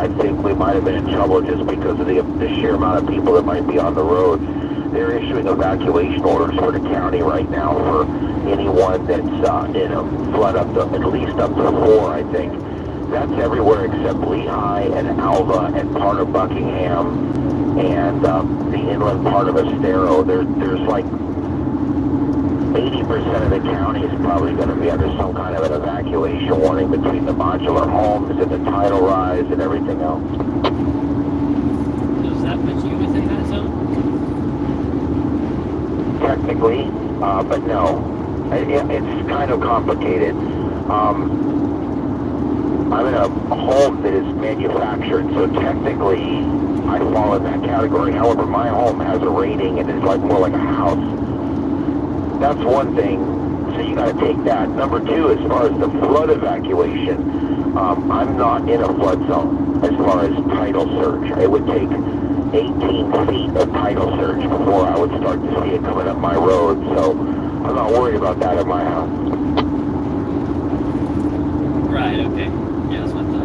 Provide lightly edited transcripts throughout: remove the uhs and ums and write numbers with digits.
I think we might have been in trouble just because of the sheer amount of people that might be on the road. They're issuing evacuation orders for the county right now for anyone that's in a flood up to at least up to 4, I think. That's everywhere except Lehigh and Alva and part of Buckingham and the inland part of Estero. There's like 80% of the county is probably going to be under some kind of an evacuation warning between the modular homes and the tidal rise and everything else. Does that put you within that zone? Technically, but no. It's kind of complicated. I'm in a home that is manufactured, so technically I fall in that category. However, my home has a rating and it's like more like a house. That's one thing, so you got to take that. Number two, as far as the flood evacuation, I'm not in a flood zone as far as tidal surge. It would take 18 feet of tidal surge before I would start to see it coming up my road, so I'm not worried about that at my house. Right, okay. Yeah, that's what I thought.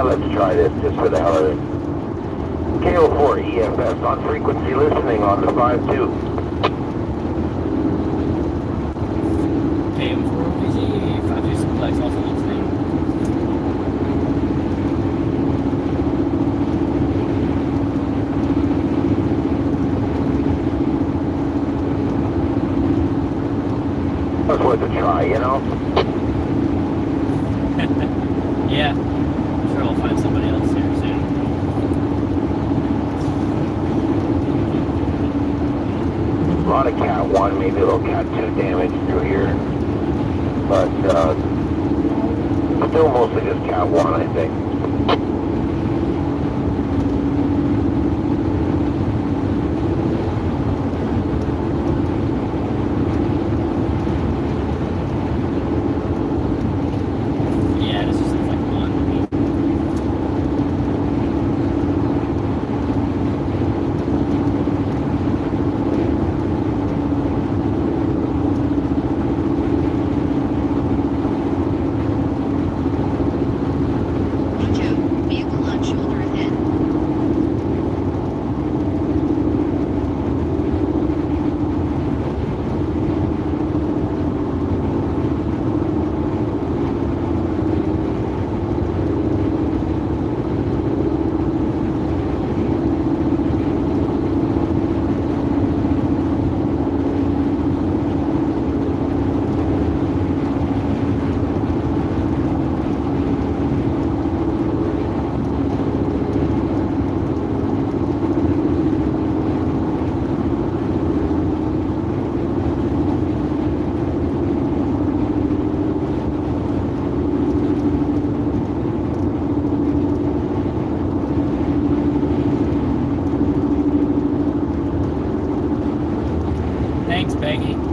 Let's try this just for the hell of it. KO4 EFS on frequency listening on the 5-2. KO4 PG, 5-2 Simplex also listening. That's worth a try, you know? Yeah. I'm sure I'll find somebody else here soon. A lot of Cat 1, maybe a little Cat 2 damage through here. But, still mostly just Cat 1, I think.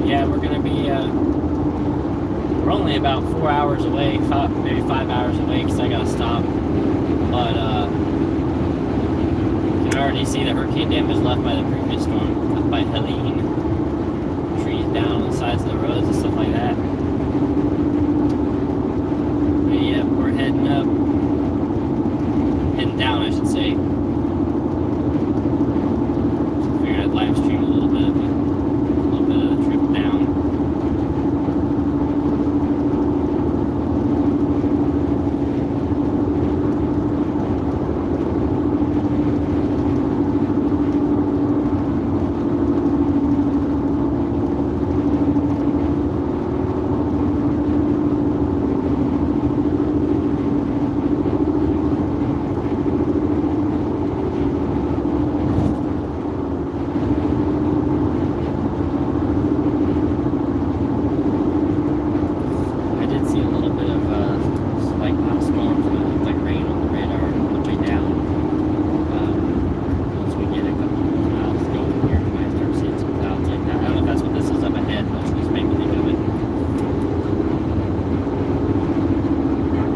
Yeah, we're going to be, we're only about 4 hours away, maybe 5 hours away, because I got to stop. But, you can already see the hurricane damage left by the previous storm, left by Helene. Trees down on the sides of the roads and stuff like that. But yeah, we're heading up. Heading down, I should say. So I figured I'd live stream a little bit of it.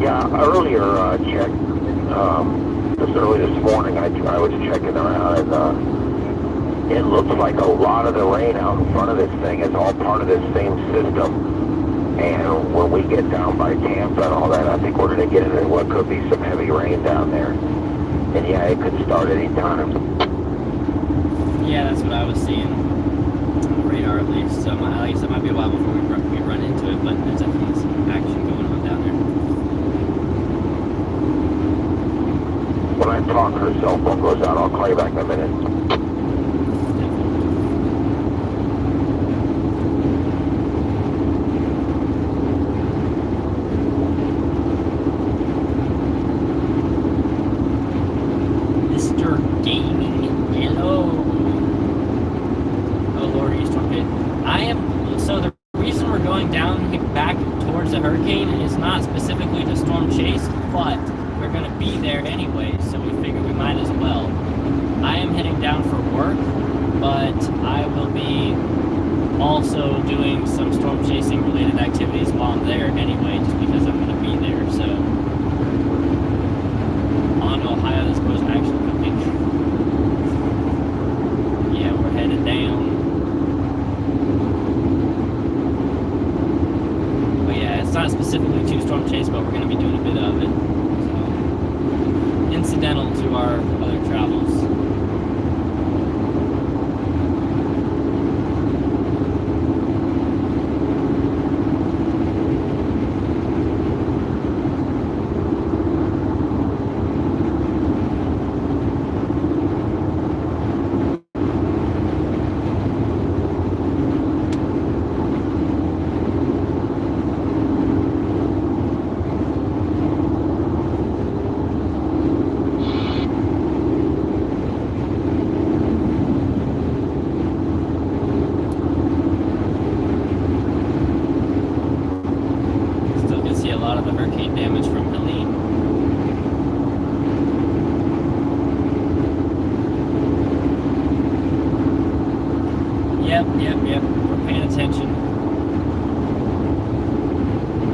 Yeah, earlier, check, just early this morning, I was checking around, and it looks like a lot of the rain out in front of this thing is all part of this same system. And when we get down by Tampa and all that, I think we're going to get into what could be some heavy rain down there. And yeah, it could start any time. Yeah, that's what I was seeing on the radar at least. So like I said, it might be a while before we run into it, but there's definitely some action going on down there. When I talk, her cell phone goes out. I'll call you back in a minute. Mr. Gaming, hello. Oh Lord, are you still okay? So the reason we're going down back towards the hurricane is not specifically to storm chase, but we're going to be there anyway, so we figure we might as well. I am heading down for work, but I will be also doing some storm chasing related activities while I'm there anyway, just because I'm going to be there, so on Ohio, this was actually cooking. Yeah, we're headed down. But yeah, it's not specifically to storm chase, but we're going to be doing a bit of it. So, incidental to our other travels. Yep. We're paying attention.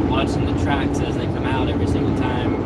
Watching the tracks as they come out every single time.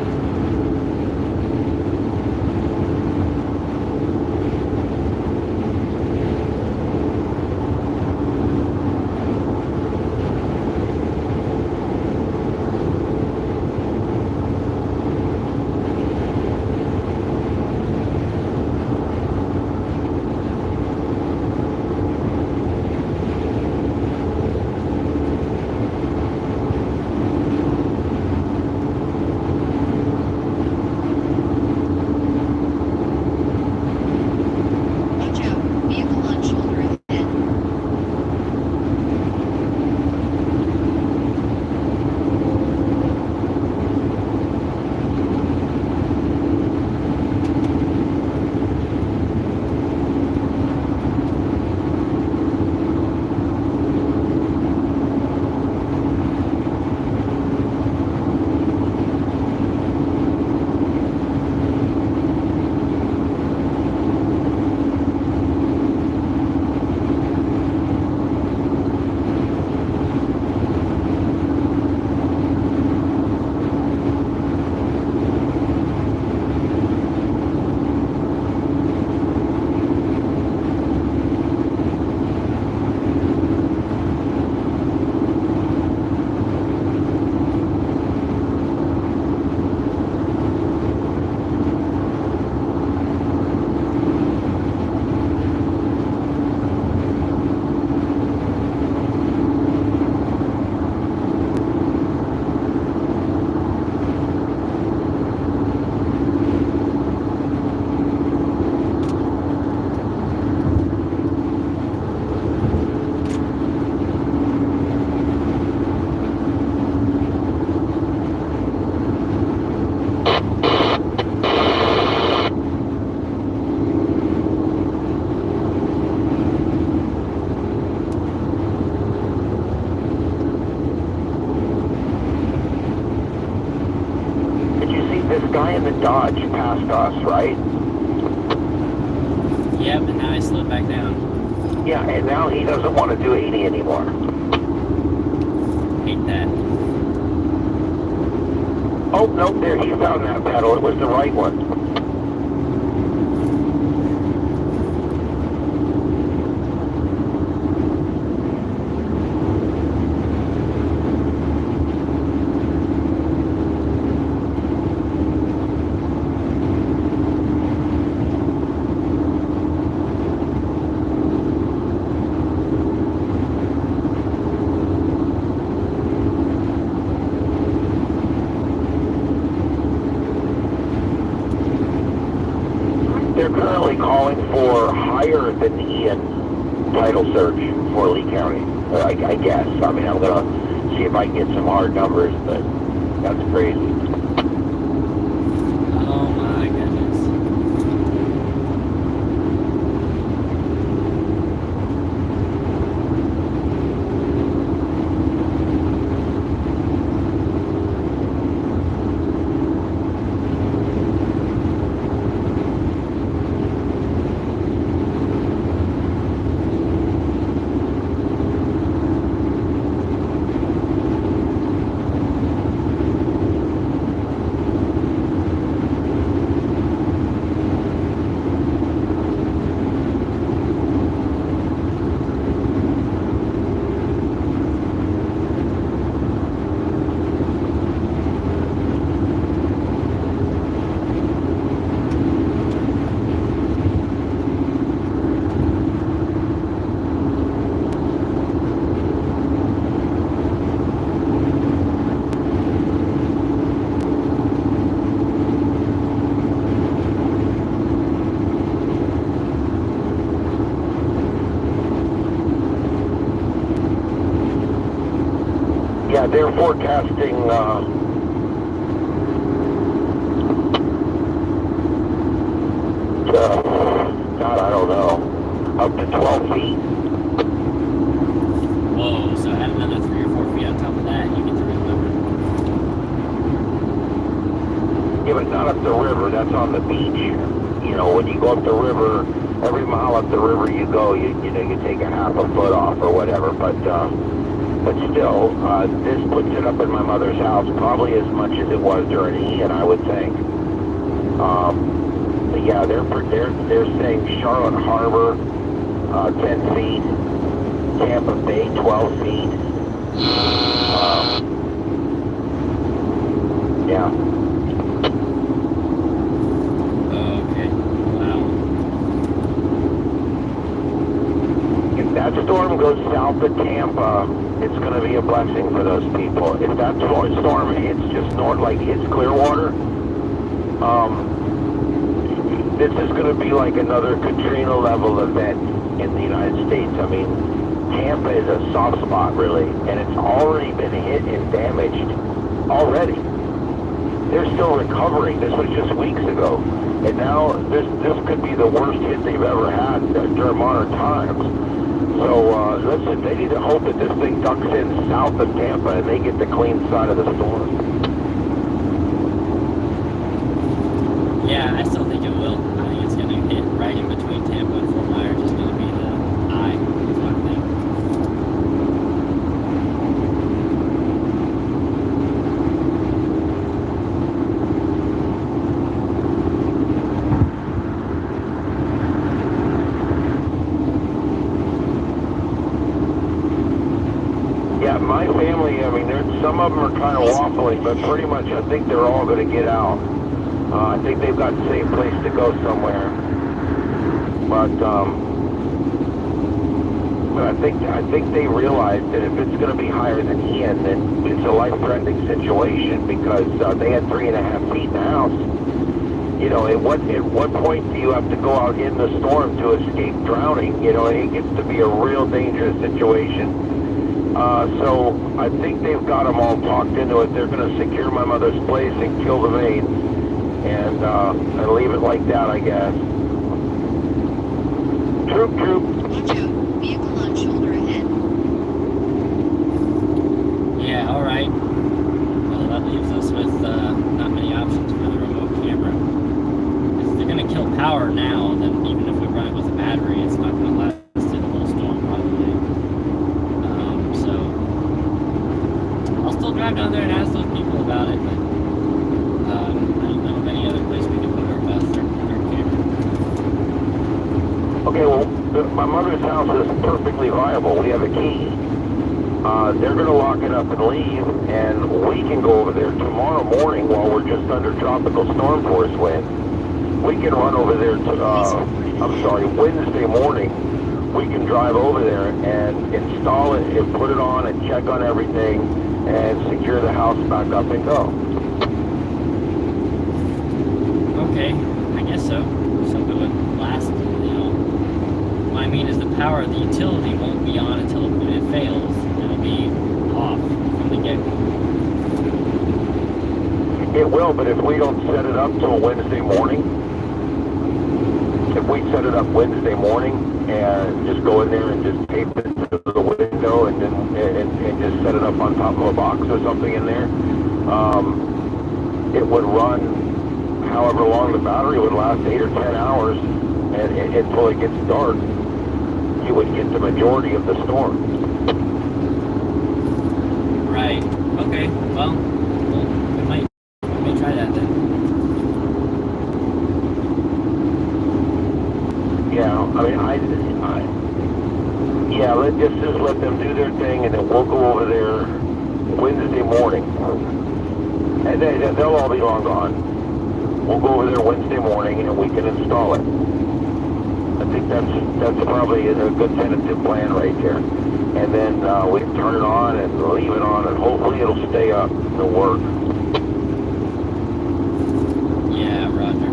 Guy in the Dodge passed us, right? Yep, and now I slowed back down. Yeah, and now he doesn't want to do 80 anymore. Hate that. Oh, nope, there, he found that pedal. It was the right one. They're currently calling for higher than Ian title search for Lee County. I guess. I mean, I'm going to see if I can get some hard numbers, but that's crazy. Oh my goodness. Yeah, they're forecasting, God, I don't know, up to 12 feet. Whoa, so add another 3 or 4 feet on top of that, you get the real number. Yeah, but not up the river, that's on the beach. You know, when you go up the river, every mile up the river you go, you know, you take a half a foot off or whatever, but still, this puts it up in my mother's house probably as much as it was during Ian, I would think. But yeah, they're saying Charlotte Harbor, 10 feet, Tampa Bay, 12 feet. Yeah. Okay, wow. If that storm goes south of Tampa, it's going to be a blessing for those people. If that storm hits just north, like hits Clearwater, this is going to be like another Katrina level event in the United States. I mean, Tampa is a soft spot really, and it's already been hit and damaged already. They're still recovering. This was just weeks ago, and now this could be the worst hit they've ever had during modern times. So listen, they need to hope that this thing ducks in south of Tampa and they get the clean side of the storm. Yeah, I still think it will. I think it's going to hit right in between Tampa and Fort Myers. It's going to be the eye, is what I think. Yeah, my family, I mean, some of them are kind of waffling, but pretty much I think they're all going to get out. I think they've got a safe place to go somewhere. But I think they realize that if it's going to be higher than Ian, then it's a life-threatening situation because they had 3.5 feet in the house. You know, at what point do you have to go out in the storm to escape drowning? You know, it gets to be a real dangerous situation. So I think they've got them all talked into it. They're going to secure my mother's place and kill the veins and leave it like that, I guess. Troop. Watch out. Vehicle on shoulder ahead. Yeah, alright. Well, that leaves us with not many options for the remote camera. If they're going to kill power now, then even if we run it with a battery, it's not going to last through the whole storm, probably. So, I'll still drive down there and ask those people about it, but my mother's house is perfectly viable. We have a key. They're going to lock it up and leave, and we can go over there tomorrow morning while we're just under tropical storm force wind. We can run over there Wednesday morning. We can drive over there and install it and put it on and check on everything and secure the house back up and go. Okay, I guess so. So it would last, what I mean is the power of the utility won't be on until it fails. It'll be off from the get-go. It will, but if we don't set it up till Wednesday morning, if we set it up Wednesday morning and just go in there and just tape it to the window and just set it up on top of a box or something in there, it would run however long the battery would last, 8 or 10 hours, and until it gets dark, you would get the majority of the storm. Right. Okay. Well, we may try that then. Yeah, I mean, let's just let them do their thing, and then we'll go over there Wednesday morning. And they'll all be long gone. We'll go over there Wednesday morning, and we can install it. I think that's probably a good tentative plan right there. And then we can turn it on and leave it on, and hopefully it'll stay up and work. Yeah, Roger.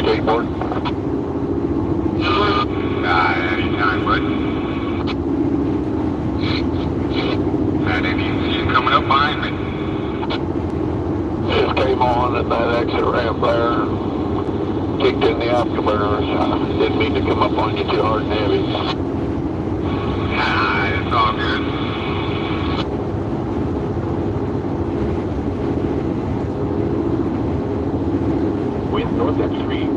Skateboard. Anytime, bud. Had any coming up behind me? Just came on at that exit ramp there. Kicked in the afterburners. Didn't mean to come up on you too hard and heavy. Nah, it's all good. Wind north at 3.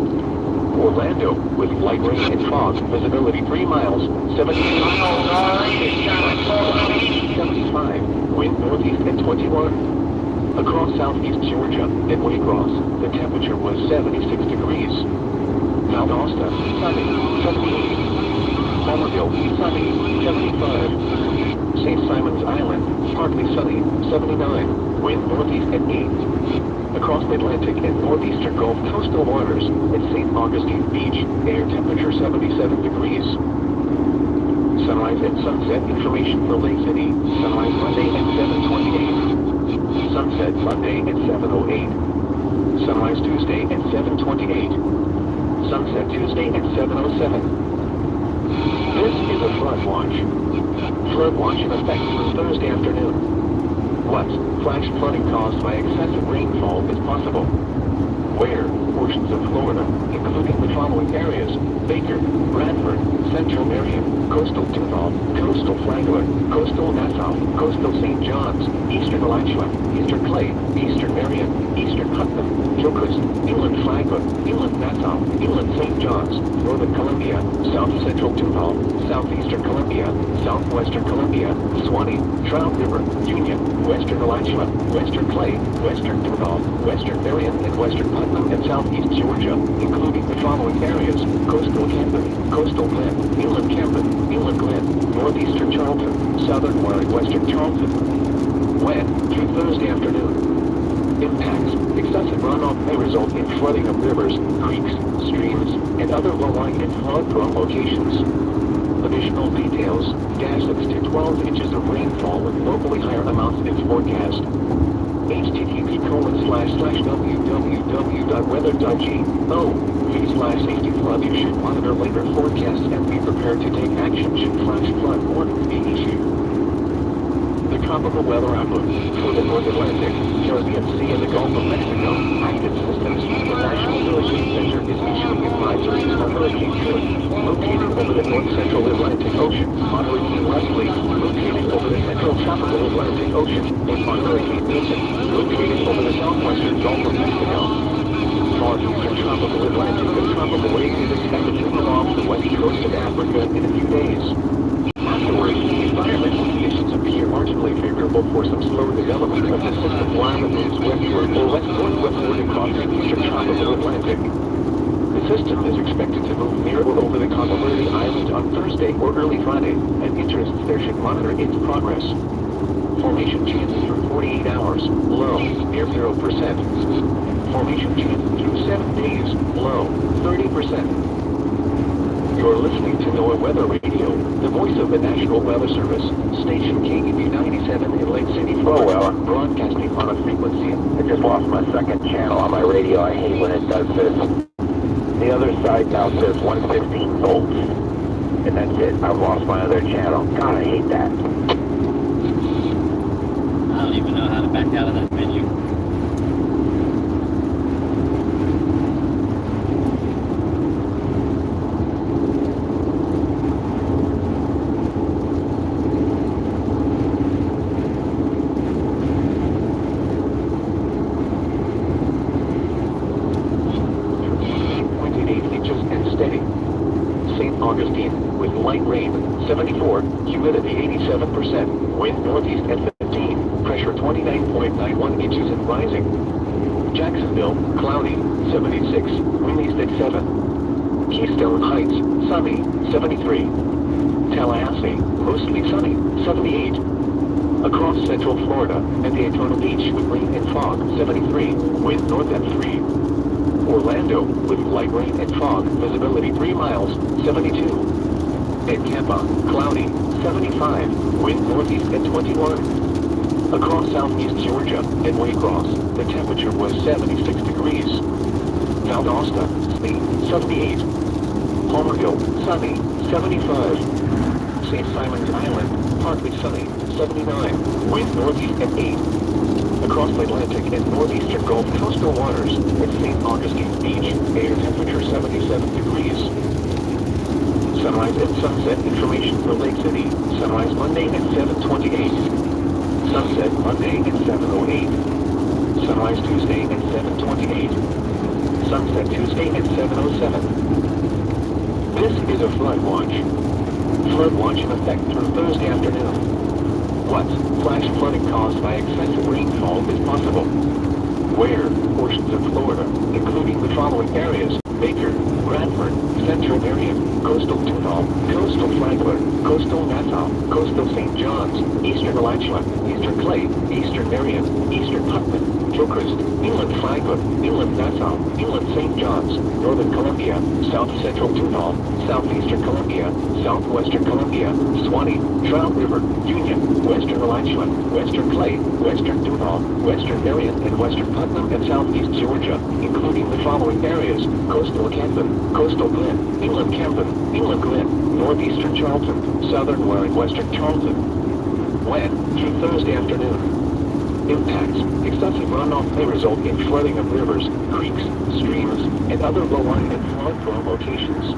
Orlando with light rain and fog. Visibility 3 miles. 75. Wind northeast at 21. Across southeast Georgia and Waycross, the temperature was 76 degrees. Valdosta, sunny, 78. Somerville, sunny, 75. St. Simon's Island, partly sunny, 79. Wind northeast at 8. Across the Atlantic and northeastern Gulf coastal waters at St. Augustine Beach, air temperature 77 degrees. Sunrise and sunset information for Lake City. Sunrise Monday at 7:28. Sunset Monday at 7:08. Sunrise Tuesday at 7:28. Sunset Tuesday at 7:07. This is a flood watch. Flood watch in effect through Thursday afternoon. What? Flash flooding caused by excessive rainfall is possible. Where? portions of Florida, including the following areas: Baker, Bradford, Central Marion, Coastal Duval, Coastal Flagler, Coastal Nassau, Coastal St. John's, Eastern Alachua, Eastern Clay, Eastern Marion, Eastern Putnam, Gilchrist, Inland Flagler, Inland Nassau, Inland St. John's, Northern Columbia, South Central Duval, Southeastern Columbia, Southwestern Columbia, Swanee, Trout River, Union, Western Alachua, Western Clay, Western Duval, Western Marion, and Western Putnam and Southeast Georgia, including the following areas: Coastal Camden, Coastal Glen, Inland Camden, Inland Glen, Northeastern Charlton, Southern Warren, Western Charlton. When, through Thursday afternoon. Impacts. Excessive runoff may result in flooding of rivers, creeks, streams, and other low-lying and flood-prone locations. Additional details: -6 to 12 inches of rainfall with locally higher amounts is forecast. http://www.weather.go/safety flood. You should monitor later forecasts and be prepared to take action should flash flood warnings be issued. The tropical weather outlook for the North Atlantic, Caribbean Sea, and the Gulf of Mexico. Active systems. The National Hurricane Center is issuing advisories on Hurricane Good, located over the north central Atlantic Ocean, on Hurricane Leslie, located over the central tropical Atlantic Ocean, and on Hurricane Milton, located over the southwestern Gulf of Mexico. Far eastern tropical Atlantic, the tropical wave is expected to move off the west coast of Africa in a few days. Afterwards, environmental conditions appear marginally favorable for some slow development of the system while it moves westward or westward across the eastern tropical Atlantic. The system is expected to move near or over the Cabo Verde Islands on Thursday or early Friday, and interests there should monitor its progress. Formation chance through 48 hours, low, near 0%. Formation chance through 7 days, low, 30%. You're listening to NOAA Weather Radio, the voice of the National Weather Service, station KEB 97 in Lake City, Florida, broadcasting on a frequency. I just lost my second channel on my radio. I hate when it does this. The other side now says 115 volts. And that's it. I've lost my other channel. God, I hate that. I don't even know how to back out of that menu. Augustine, with light rain, 74, humidity 87%, wind northeast at 15, pressure 29.91 inches and rising. Jacksonville, cloudy, 76, wind east at 7. Keystone Heights, sunny, 73. Tallahassee, mostly sunny, 78. Across central Florida, at Daytona Beach with rain and fog, 73, wind north at 3. Orlando, with light rain and fog, visibility 3 miles, 72. At Tampa, cloudy, 75, wind northeast at 21. Across southeast Georgia, at Waycross, the temperature was 76 degrees. Valdosta, sunny, 78. Palmerville, sunny, 75. St. Simon's Island, partly sunny, 79, wind northeast at 8. Across the Atlantic and northeastern Gulf coastal waters at St. Augustine Beach, air temperature 77 degrees. Sunrise and sunset information for Lake City. Sunrise Monday at 7:28. Sunset Monday at 7:08. Sunrise Tuesday at 7:28. Sunset Tuesday at 7:07. This is a flood watch. Flood watch in effect through Thursday afternoon. What flash flooding caused by excessive rainfall is possible? Where portions of Florida, including the following areas: Baker, Bradford, Central Marion, Coastal Duval, Coastal Flagler, Coastal Nassau, Coastal St. John's, Eastern Alachua, Eastern Clay, Eastern Marion, Eastern Putnam, Gilchrist, Inland Flagler, Inland Nassau, Inland St. John's, Northern Columbia, South Central Duval, Southeastern Columbia, Southwestern Columbia, Swanee, Trout River, Union, Western Alachua, Western Clay, Western Duval, Western Marion, and Western Putnam and Southeast Georgia, including the following areas: Coastal Camden, Coastal Glen, Inland Camden, Inland Glen, Northeastern Charlton, Southern Warren, Western Charlton. When, through Thursday afternoon. Impacts, excessive runoff may result in flooding of rivers, creeks, streams, and other low-lying and flood-prone locations.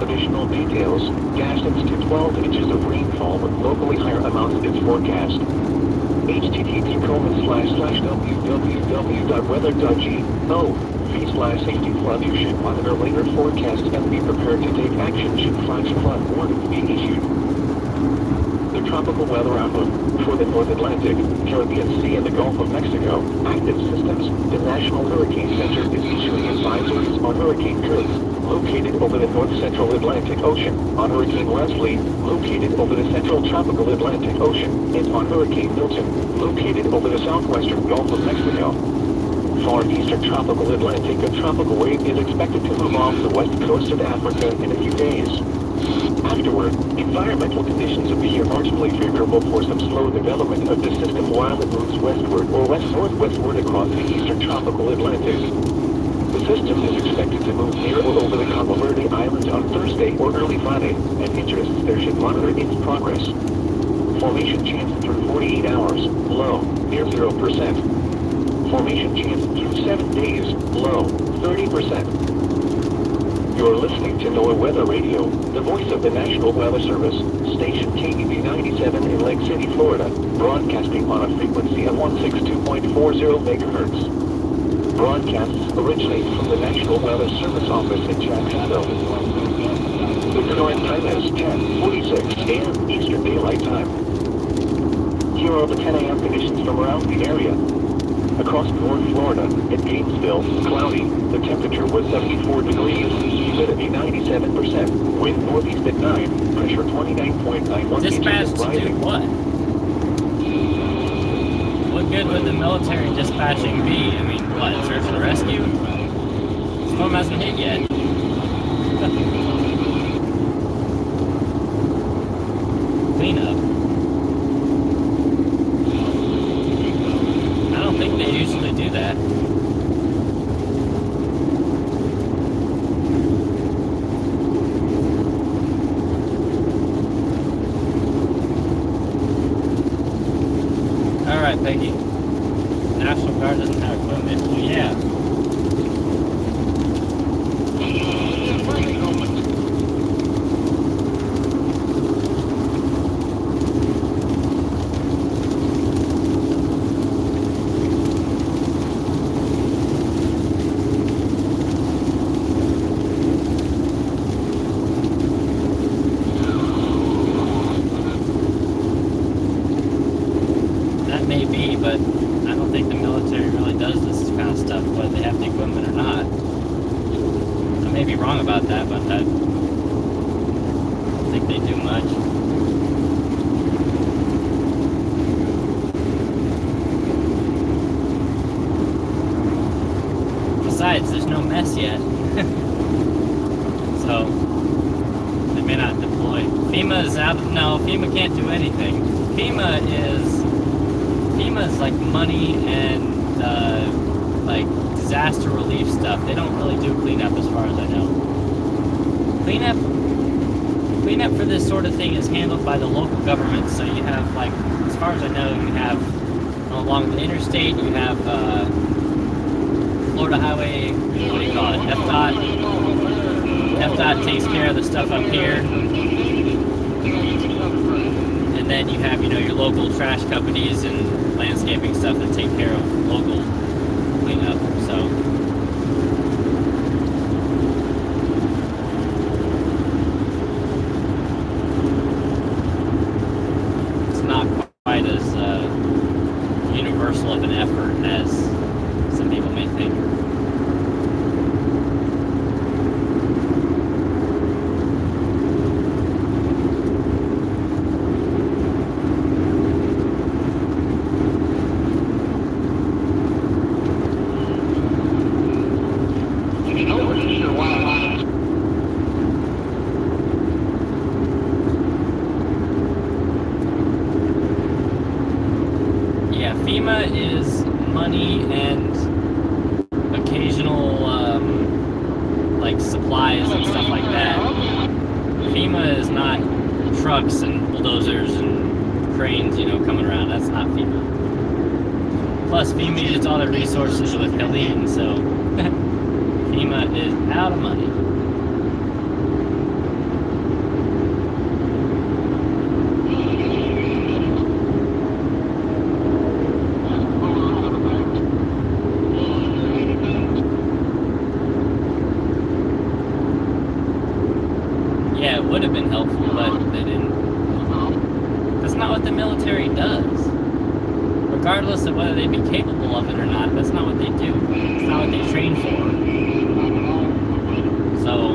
Additional details, guesstimates to 12 inches of rainfall with locally higher amounts is forecast. http://www.weather.go/safety flood. You should monitor later forecasts and be prepared to take action should flash flood warnings be issued. The tropical weather outlook for the North Atlantic, Caribbean Sea, and the Gulf of Mexico. Active systems. The National Hurricane Center is issuing advisories on Hurricane Curtis, located over the north-central Atlantic Ocean, on Hurricane Leslie, located over the central tropical Atlantic Ocean, and on Hurricane Milton, located over the southwestern Gulf of Mexico. Far eastern tropical Atlantic, a tropical wave is expected to move off the west coast of Africa in a few days. Afterward, environmental conditions appear marginally favorable for some slow development of the system while it moves westward or west-northwestward across the eastern tropical Atlantic. The system is expected to move near or over the Cabo Verde Islands on Thursday or early Friday, and interests there should monitor its progress. Formation chance through 48 hours, low, near 0%. Formation chance through 7 days, low, 30%. You're listening to NOAA Weather Radio, the voice of the National Weather Service, station KEB 97 in Lake City, Florida, broadcasting on a frequency of 162.40 megahertz. Broadcasts originate from the National Weather Service office in Jacksonville. The current time is 10:46 a.m. Eastern Daylight Time. Here are the 10 a.m. conditions from around the area. Across North Florida, in Gainesville, cloudy. The temperature was 74 degrees, humidity 97%, wind northeast at 9, pressure 29.91 Dispatch inches to do rising. what? What good would the military dispatching be? I mean, what, search and rescue? Storm hasn't hit yet. Cleanup. I don't think they usually do that. Alright, Peggy. National Guard doesn't have equipment. Well, yeah. That may be, but I don't think the military really does this kind of stuff, whether they have the equipment or not. I may be wrong about that, but I don't think they do much. Besides, there's no mess yet. So, they may not deploy. FEMA is out. No, FEMA can't do anything. FEMA is like money and like disaster relief stuff. They don't really do cleanup as far as I know. Cleanup for this sort of thing is handled by the local government. So you have, like, as far as I know, you have along the interstate, you have Florida Highway, what do you call it, FDOT. FDOT takes care of the stuff up here. And then you have, your local trash companies and landscaping stuff that take care of local cleanup. So it's not quite as universal of an effort as some people may think. FEMA is money and occasional, like, supplies and stuff like that. FEMA is not trucks and bulldozers and cranes, coming around. That's not FEMA. Plus, FEMA used all their resources with Helene, so FEMA is out of money. Yeah, it would have been helpful, but they didn't. That's not what the military does. Regardless of whether they be capable of it or not, that's not what they do. It's not what they train for. So,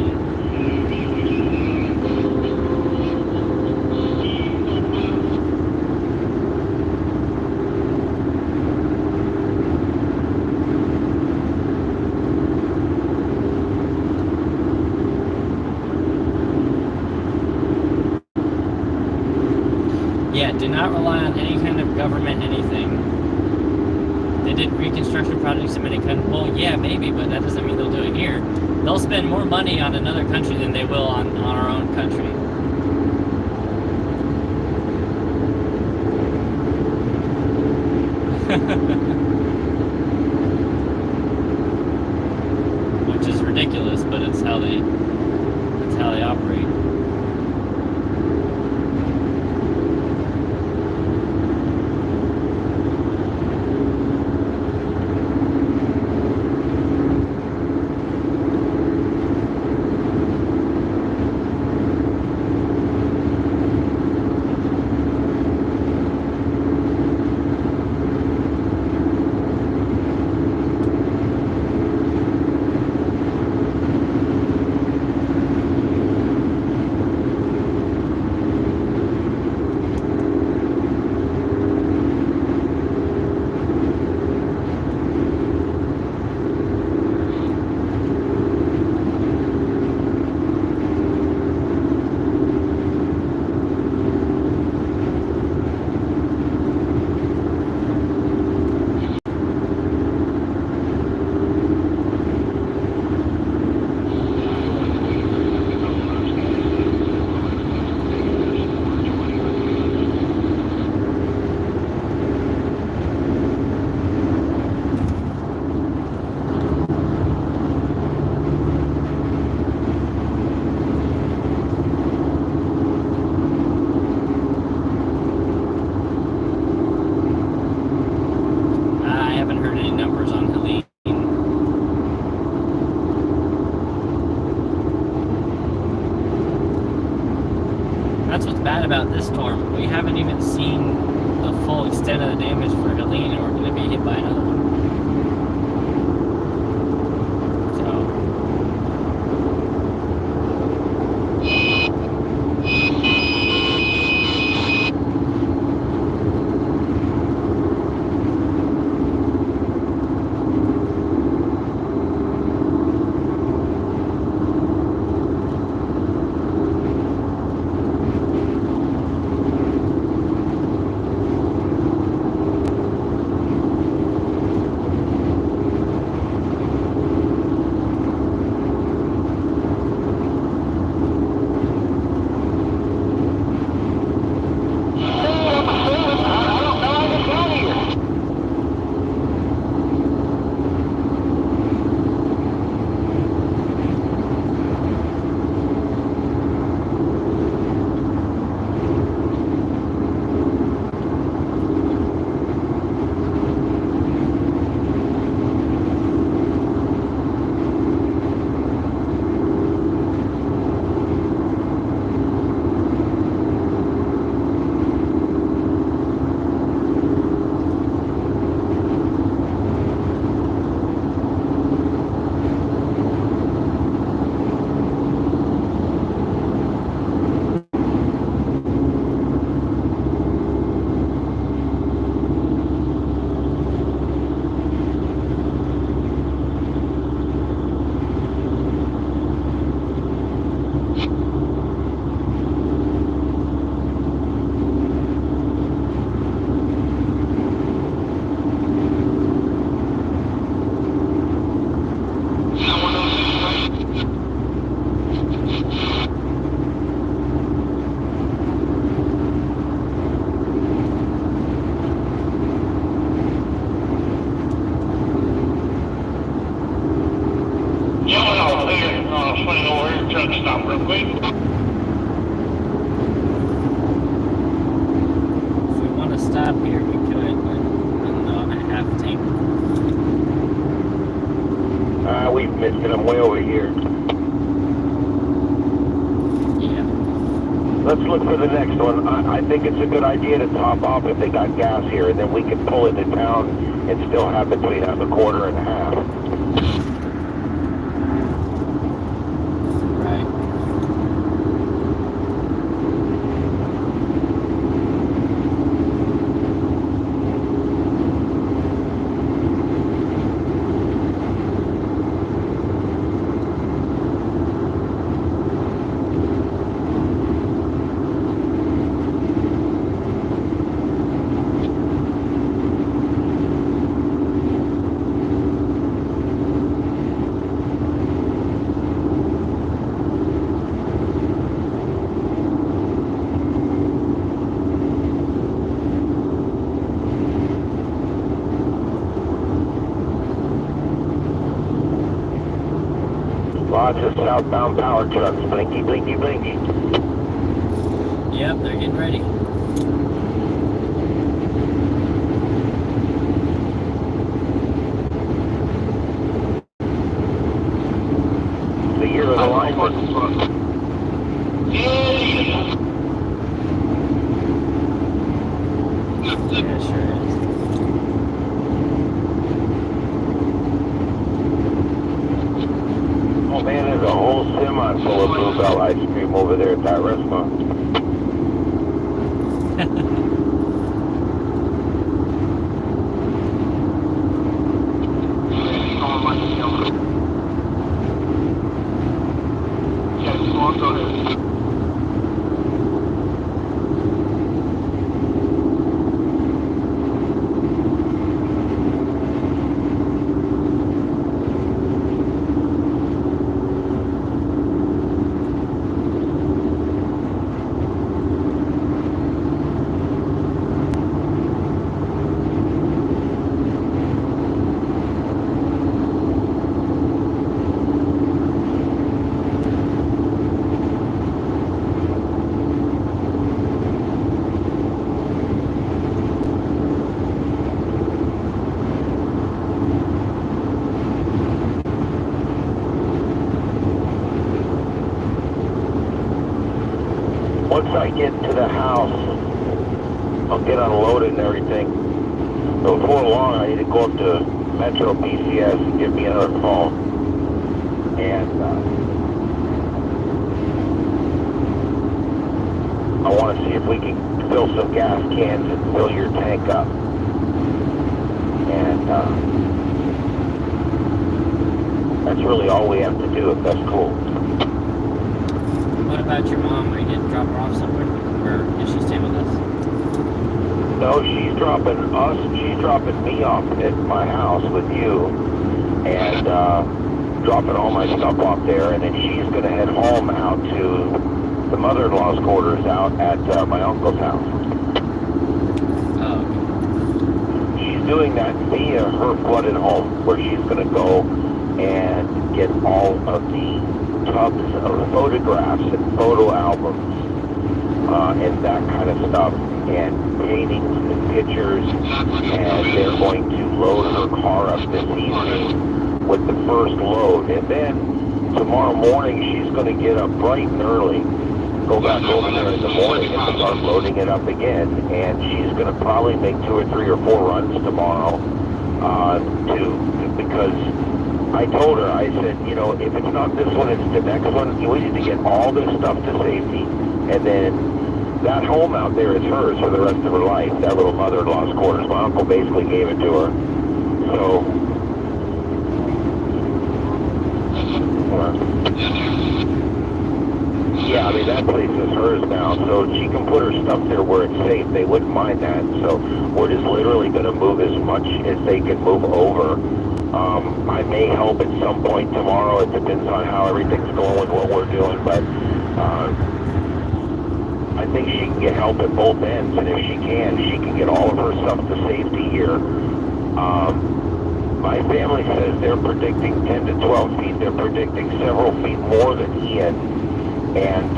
yeah, do not rely on any kind of government anything. They did reconstruction projects in many countries. Well, yeah, maybe, but that doesn't mean they'll do it here. They'll spend more money on another country than they will on our own country. Which is ridiculous, but it's how they operate. That's what's bad about this storm. We haven't even seen the full extent of the damage for Helene, and we're going to be hit by another one. If we want to stop here, we could, but I'm on a half tank. We've missed it. I'm way over here. Yeah. Let's look for the next one. I think it's a good idea to top off if they got gas here, and then we can pull into town and still have between a quarter and a half. Right. Lots of southbound power trucks. Blinky, blinky, blinky. Yep, they're getting ready. The year of the lineman. Yeah, sure is. Oh man, there's a whole semi full of Bluebell ice cream over there at that restaurant. Once I get to the house, I'll get unloaded and everything. But before long, I need to go up to Metro PCS and get me another phone. And I want to see if we can fill some gas cans and fill your tank up. And that's really all we have to do, if that's cool. What about your mom? Are you going to drop her off somewhere? Or is she staying with us? No, she's dropping me off at my house with you, and dropping all my stuff off there, and then she's going to head home out to the mother-in-law's quarters out at my uncle's house. Oh, okay. She's doing that via her flooded home, where she's going to go and get all of the tubs of photographs and photo albums and that kind of stuff, and paintings and pictures, and they're going to load her car up this evening with the first load, and then tomorrow morning she's going to get up bright and early, go back over there in the morning and start loading it up again, and she's going to probably make 2 or 3 or 4 runs tomorrow because I told her, I said, you know, if it's not this one, it's the next one. We need to get all this stuff to safety. And then that home out there is hers for the rest of her life, that little mother-in-law's quarters. My uncle basically gave it to her. So, yeah, I mean, that place is hers now. So she can put her stuff there where it's safe. They wouldn't mind that. So we're just literally going to move as much as they can move over. I may help at some point tomorrow. It depends on how everything's going with what we're doing, but I think she can get help at both ends, and if she can get all of her stuff to safety here. My family says they're predicting 10 to 12 feet. They're predicting several feet more than Ian, and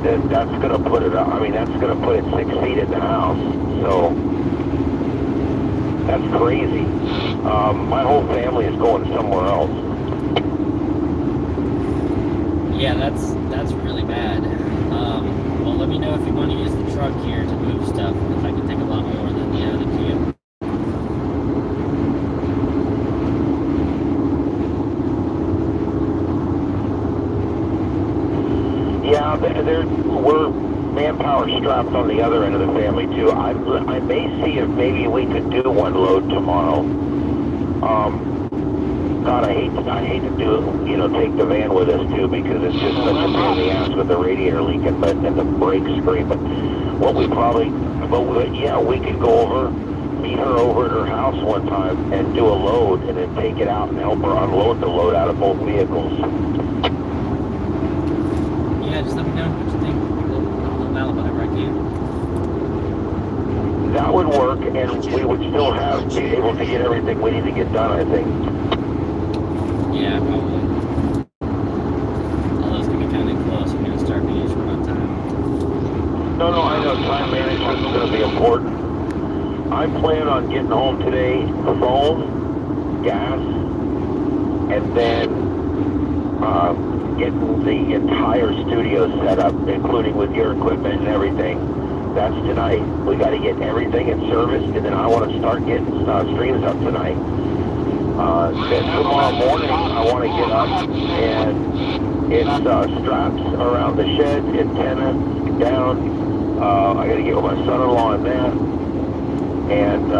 that's going to put it. I mean, that's going to put it 6 feet in the house. So that's crazy. My whole family is going somewhere else. Yeah, that's really bad. Well, let me know if you want to use the truck here to move stuff, because I can take a lot more than the cube. Yeah, we're manpower strapped on the other end of the family too. I may see if maybe we could do one load tomorrow. God, I hate to do, take the van with us too, because it's just such a pain in the ass with the radiator leaking, and the brakes scream. But we could go over, meet her over at her house one time and do a load, and then take it out and help her unload the load out of both vehicles. Yeah, just let me know what you think. I'll about whatever I can. That would work, and we would still be able to get everything we need to get done, I think. Yeah, probably. All those can be kind of close. We're going to start being short on time. No, I know time management is going to be important. I plan on getting home today, phone, gas, and then getting the entire studio set up, including with your equipment and everything. That's tonight. We got to get everything in service, and then I want to start getting streams up tonight. Then tomorrow morning, I want to get up, and it's straps around the shed, antenna down. I got to get with my son-in-law on that, and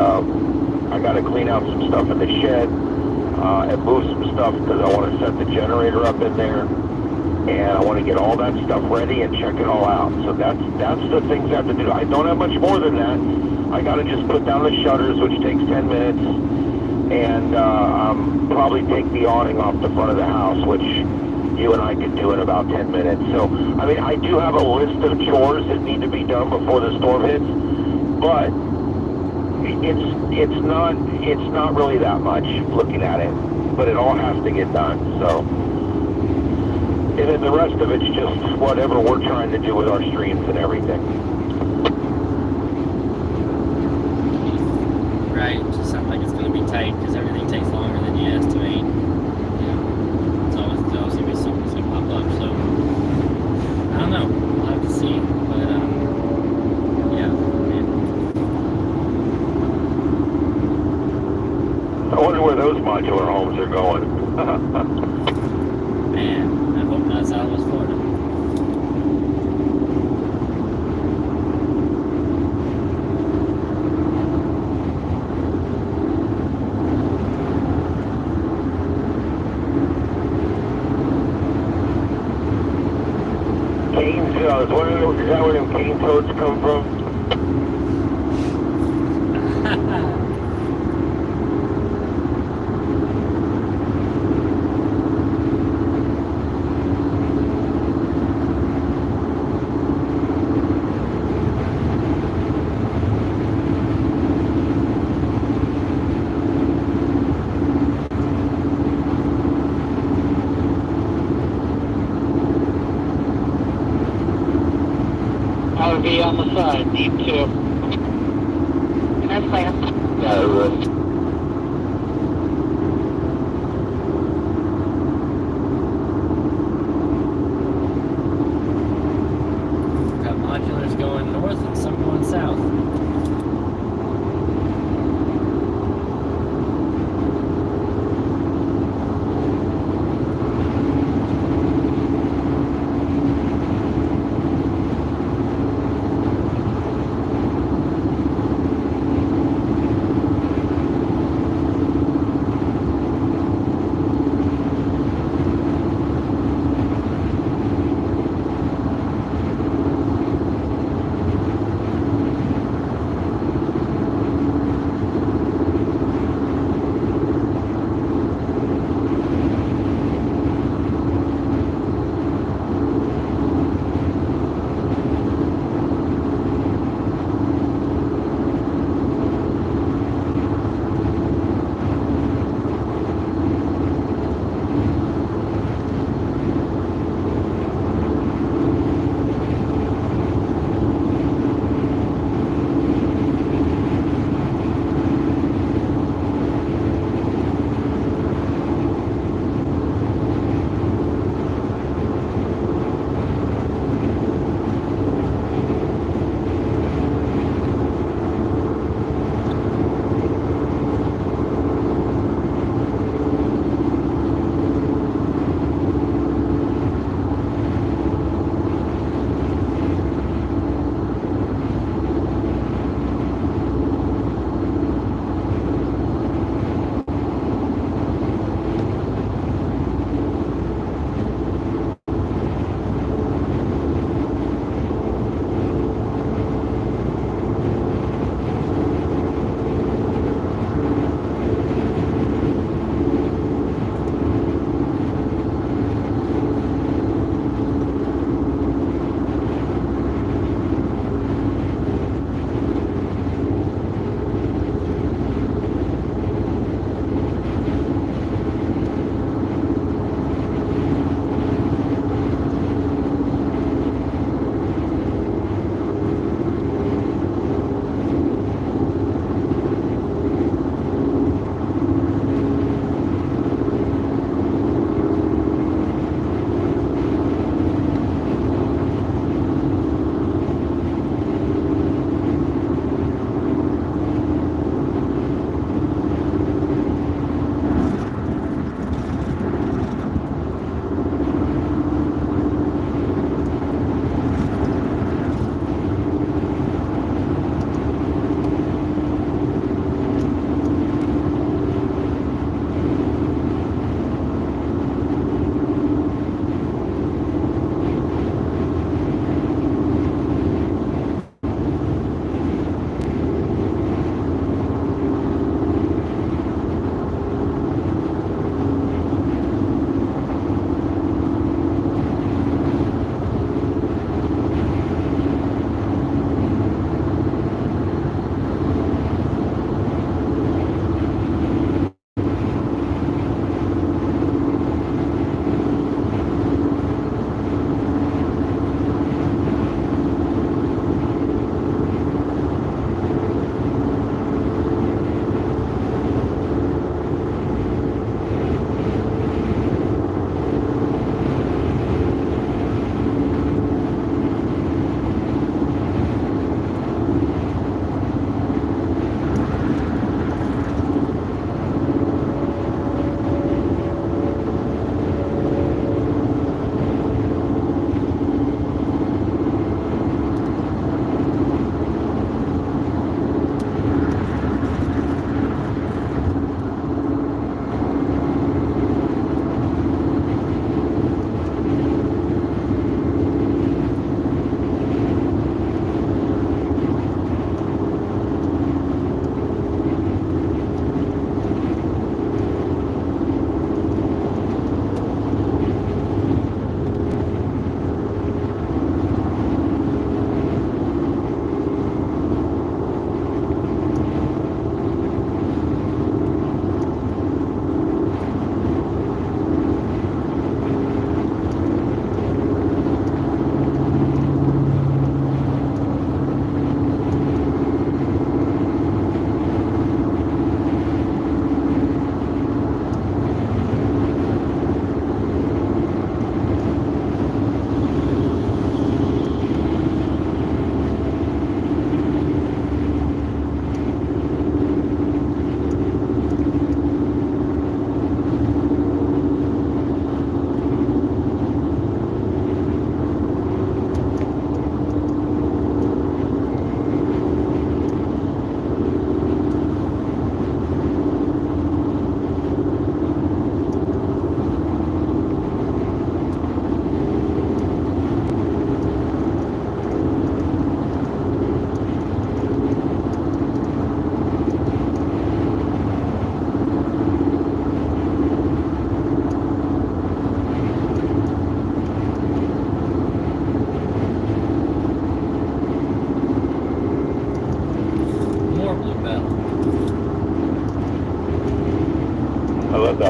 I got to clean out some stuff in the shed and move some stuff because I want to set the generator up in there, and I want to get all that stuff ready and check it all out. So that's the things I have to do. I don't have much more than that. I got to just put down the shutters, which takes 10 minutes. And probably take the awning off the front of the house, which you and I could do in about 10 minutes. So, I mean, I do have a list of chores that need to be done before the storm hits, but it's not really that much looking at it, but it all has to get done. So, and then the rest of it's just whatever we're trying to do with our streams and everything. Right, it just sounds like it's going to be tight because everything takes longer than you estimate. There's always going to be something that's going to pop up. So, I don't know. We'll have to see. But, yeah, man. I wonder where those modular homes are going. Man, I hope not Southwest Florida. Canes, I was wondering, is that where them cane toads come from? RV on the side, need to. That's fine. Got modulars going north and some going south.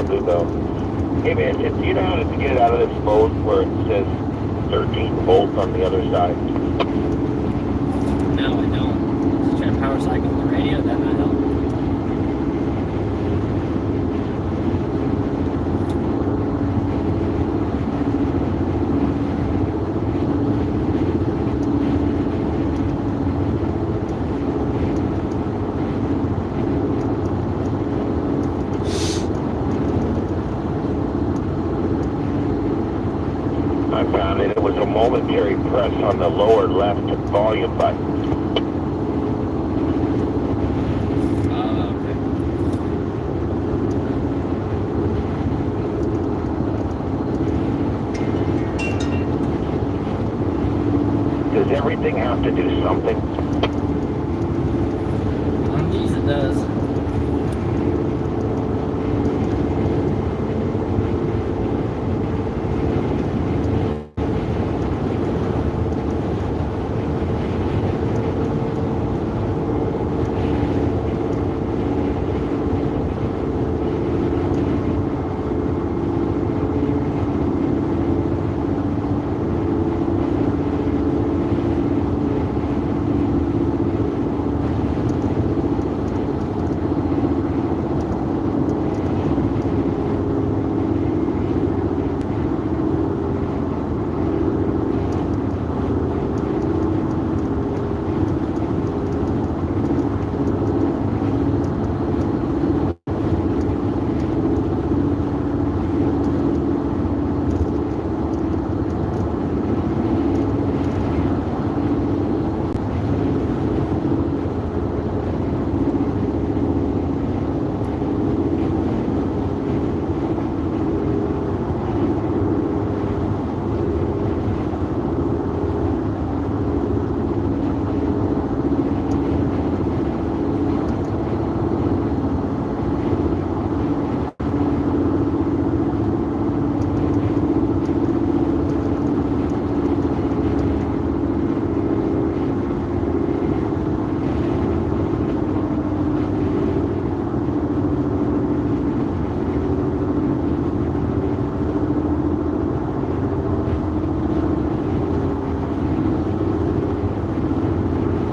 do though. Hey man, do you know how to get out of this mode where it says 13 volts on the other side? No, I don't. Just try to power cycle the radio, that might help. I found it was a momentary press on the lower left volume button. Okay. Does everything have to do something? On these it does.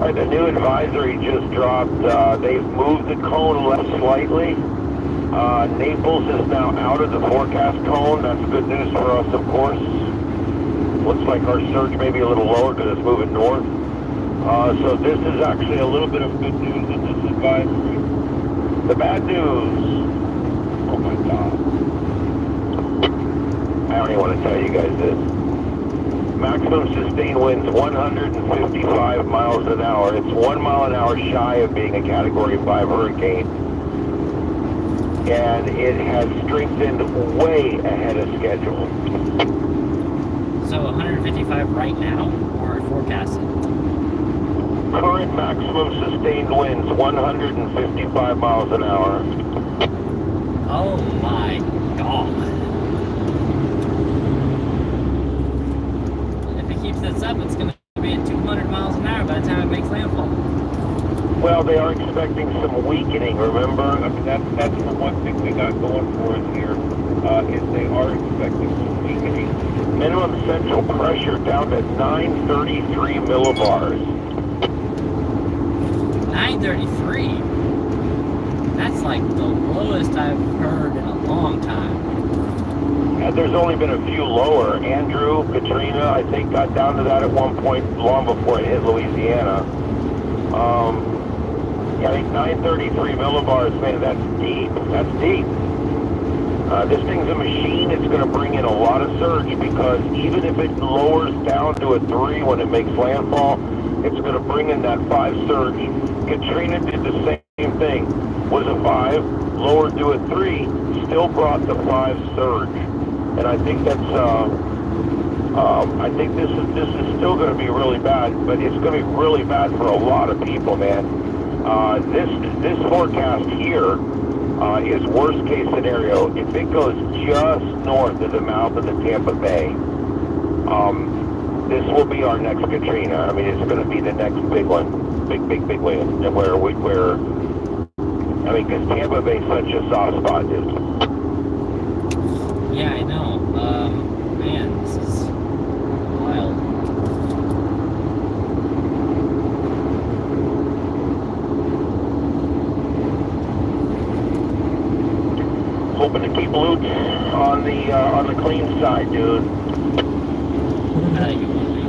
All right, the new advisory just dropped. They've moved the cone left slightly. Naples is now out of the forecast cone. That's good news for us, of course. Looks like our surge may be a little lower because it's moving north. So this is actually a little bit of good news in this advisory. The bad news. Oh my God. I don't even want to tell you guys this. Maximum sustained winds 155 miles an hour. It's 1 mile an hour shy of being a Category 5 hurricane. And it has strengthened way ahead of schedule. So 155 right now, or forecasted? Current maximum sustained winds 155 miles an hour. Oh my God. If it keeps this up, it's going to be at 200 miles an hour by the time it makes landfall. Well, they are expecting some weakening, remember? I mean, that's the one thing we got going for us here, is they are expecting some weakening. Minimum central pressure down to 933 millibars. 933? That's like the lowest I've heard in a long time. And there's only been a few lower. Andrew, Katrina, I think got down to that at one point long before it hit Louisiana. I think 933 millibars, man, that's deep. That's deep. This thing's a machine. It's going to bring in a lot of surge because even if it lowers down to a 3 when it makes landfall, it's going to bring in that 5 surge. Katrina did the same thing. Was a 5, lowered to a 3, still brought the 5 surge. And I think that's, I think this is still going to be really bad, but it's going to be really bad for a lot of people, man. This forecast here is worst case scenario. If it goes just north of the mouth of the Tampa Bay, this will be our next Katrina. I mean, it's going to be the next big one, big one, where I mean, because Tampa Bay is such a soft spot, dude. Blute on the clean side, dude. I think it will be.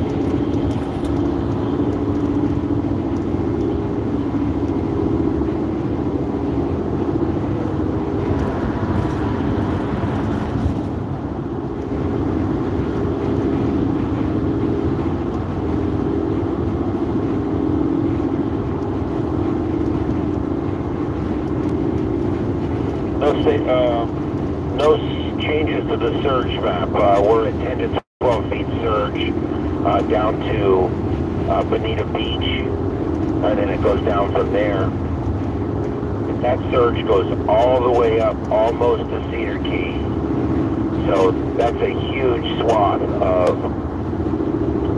No changes to the surge map. We're at 10 to 12 feet surge down to Bonita Beach, and then it goes down from there. That surge goes all the way up almost to Cedar Key. So that's a huge swath of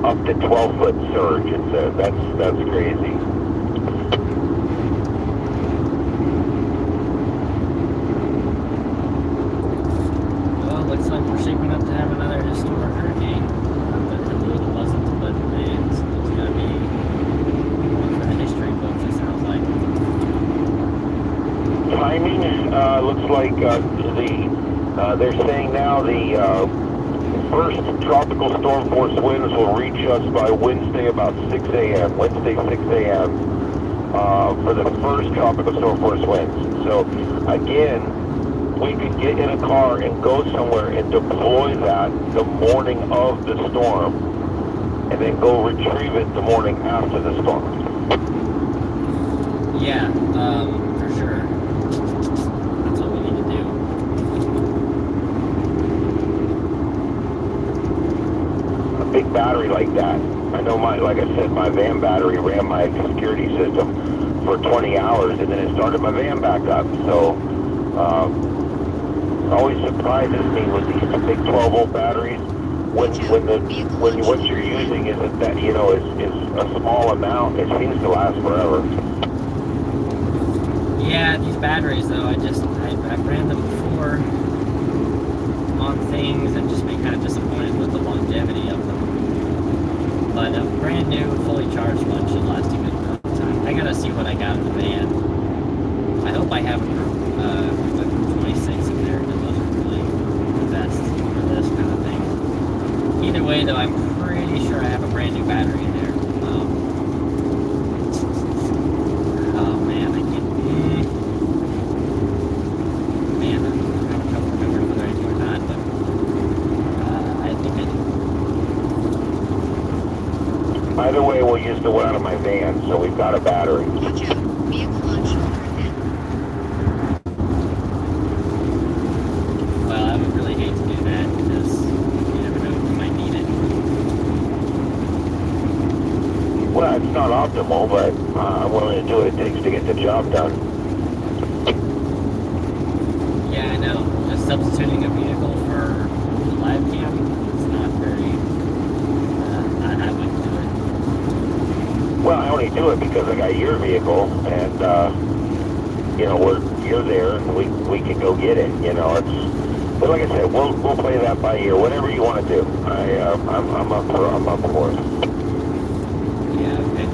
up to 12-foot surge. That's crazy. Looks like we're shaping up to have another historic hurricane. Not that it really wasn't, but it's going to be one for the history books, it sounds like. Timing looks like they're saying now the first tropical storm force winds will reach us by Wednesday about 6 a.m. Wednesday 6 a.m. For the first tropical storm force winds. So again, we could get in a car and go somewhere and deploy that the morning of the storm, and then go retrieve it the morning after the storm. Yeah, for sure. That's what we need to do. A big battery like that. I know like I said, my van battery ran my security system for 20 hours, and then it started my van back up. So, always surprises me with these big 12-volt batteries what you're using is that is a small amount. It seems to last forever. Yeah, these batteries though, I've ran them before on things and just been kind of disappointed with the longevity of them. But a brand new, fully charged one should last a good amount of time. I gotta see what I got in the van. I hope I have a 26 in there, because those are really the best for this kind of thing. Either way, though, I'm pretty sure I have a brand new battery in there. Oh man, I can't. Man, I'm having trouble remembering whether I do or not, but I think I do. Either way, we'll use the one out of my van, so we've got a battery. Watch out. Vehicle on shoulder ahead. Well, I would really hate to do that, because you never know, you might need it. Well, it's not optimal, but I'm willing to do what it takes to get the job done. Yeah, I know. Just substituting a vehicle for the live cam is not very. I wouldn't do it. Well, I only do it because I got your vehicle, and you're there, and we can go get it. But like I said, we'll play that by ear. Whatever you want to do, I'm up for it. Yeah, okay.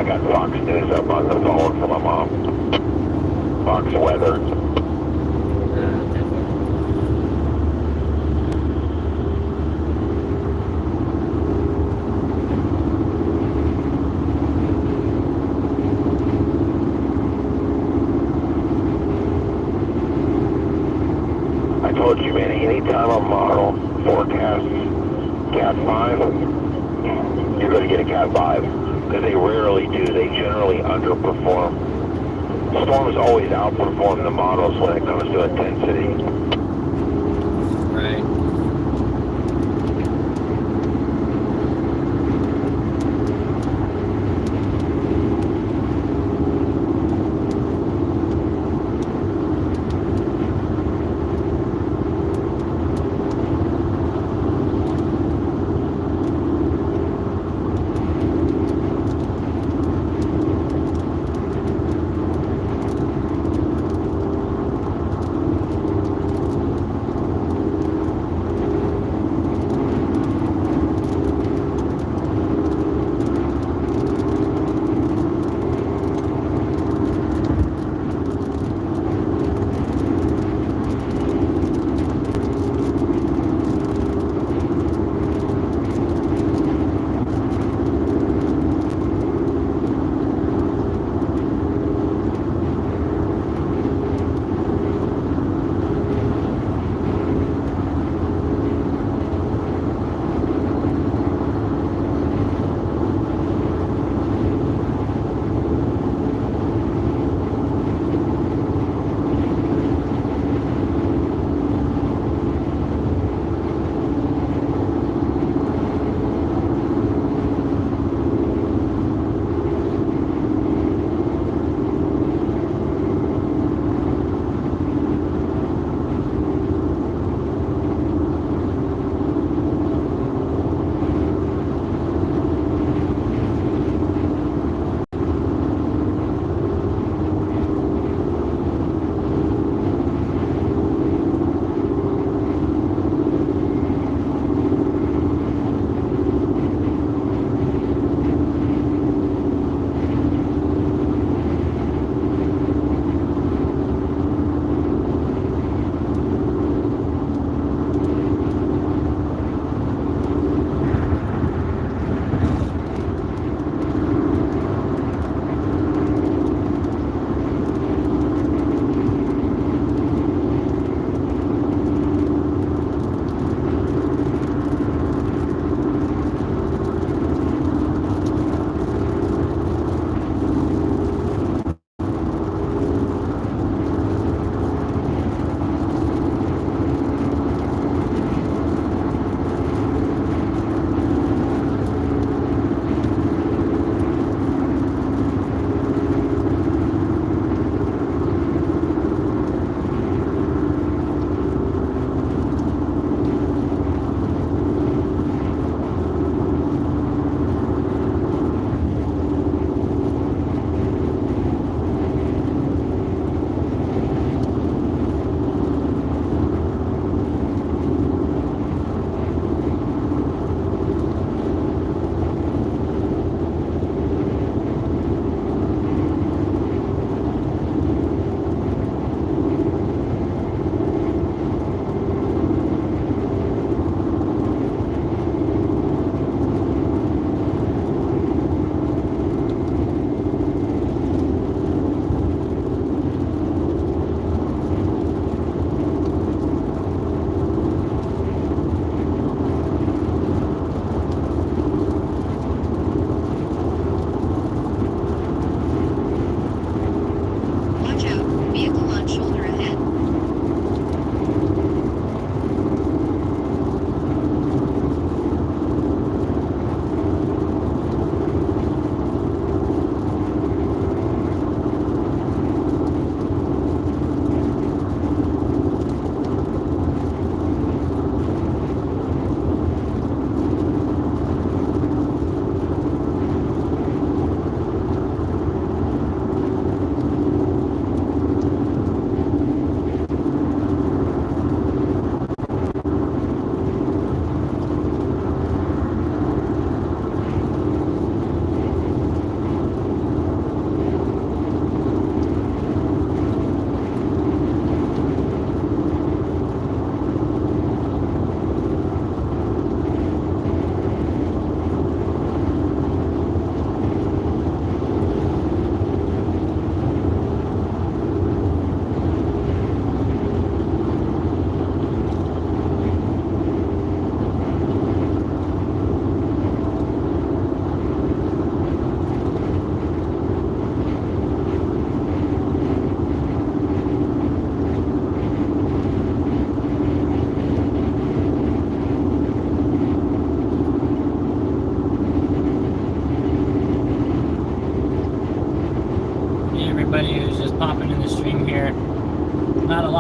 got Fox News up on the phone from my mom. Fox Weather. I told you, man, anytime a model forecasts Cat 5, you're going to get a Cat 5. Because they rarely do. They generally underperform. Storms always outperform the models when it comes to intensity. Right.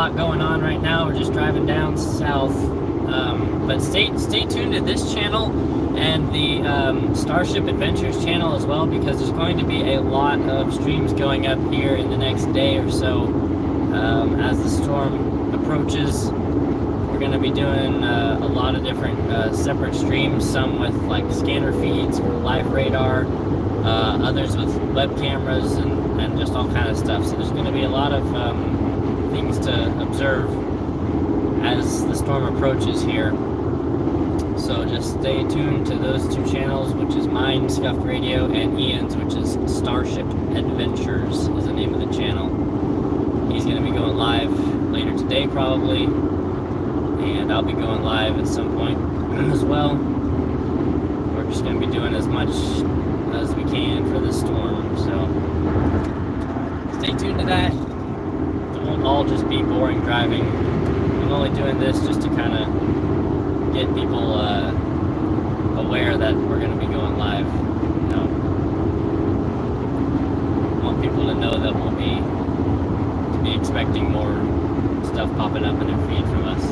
lot going on right now. We're just driving down south. But stay tuned to this channel and the Starship Adventures channel as well, because there's going to be a lot of streams going up here in the next day or so. As the storm approaches, we're going to be doing a lot of different separate streams, some with like scanner feeds or live radar, others with web cameras and just all kind of stuff. So there's going to be a lot of things to observe as the storm approaches here. So just stay tuned to those two channels, which is mine, Scuffed Radio, and Ian's, which is Starship Adventures is the name of the channel. He's going to be going live later today probably, and I'll be going live at some point as well. We're just going to be doing as much as we can for the storm, so stay tuned to that. It won't all just be boring driving. I'm only doing this just to kind of get people aware that we're going to be going live. You know, I want people to know that we'll be expecting more stuff popping up in their feed from us.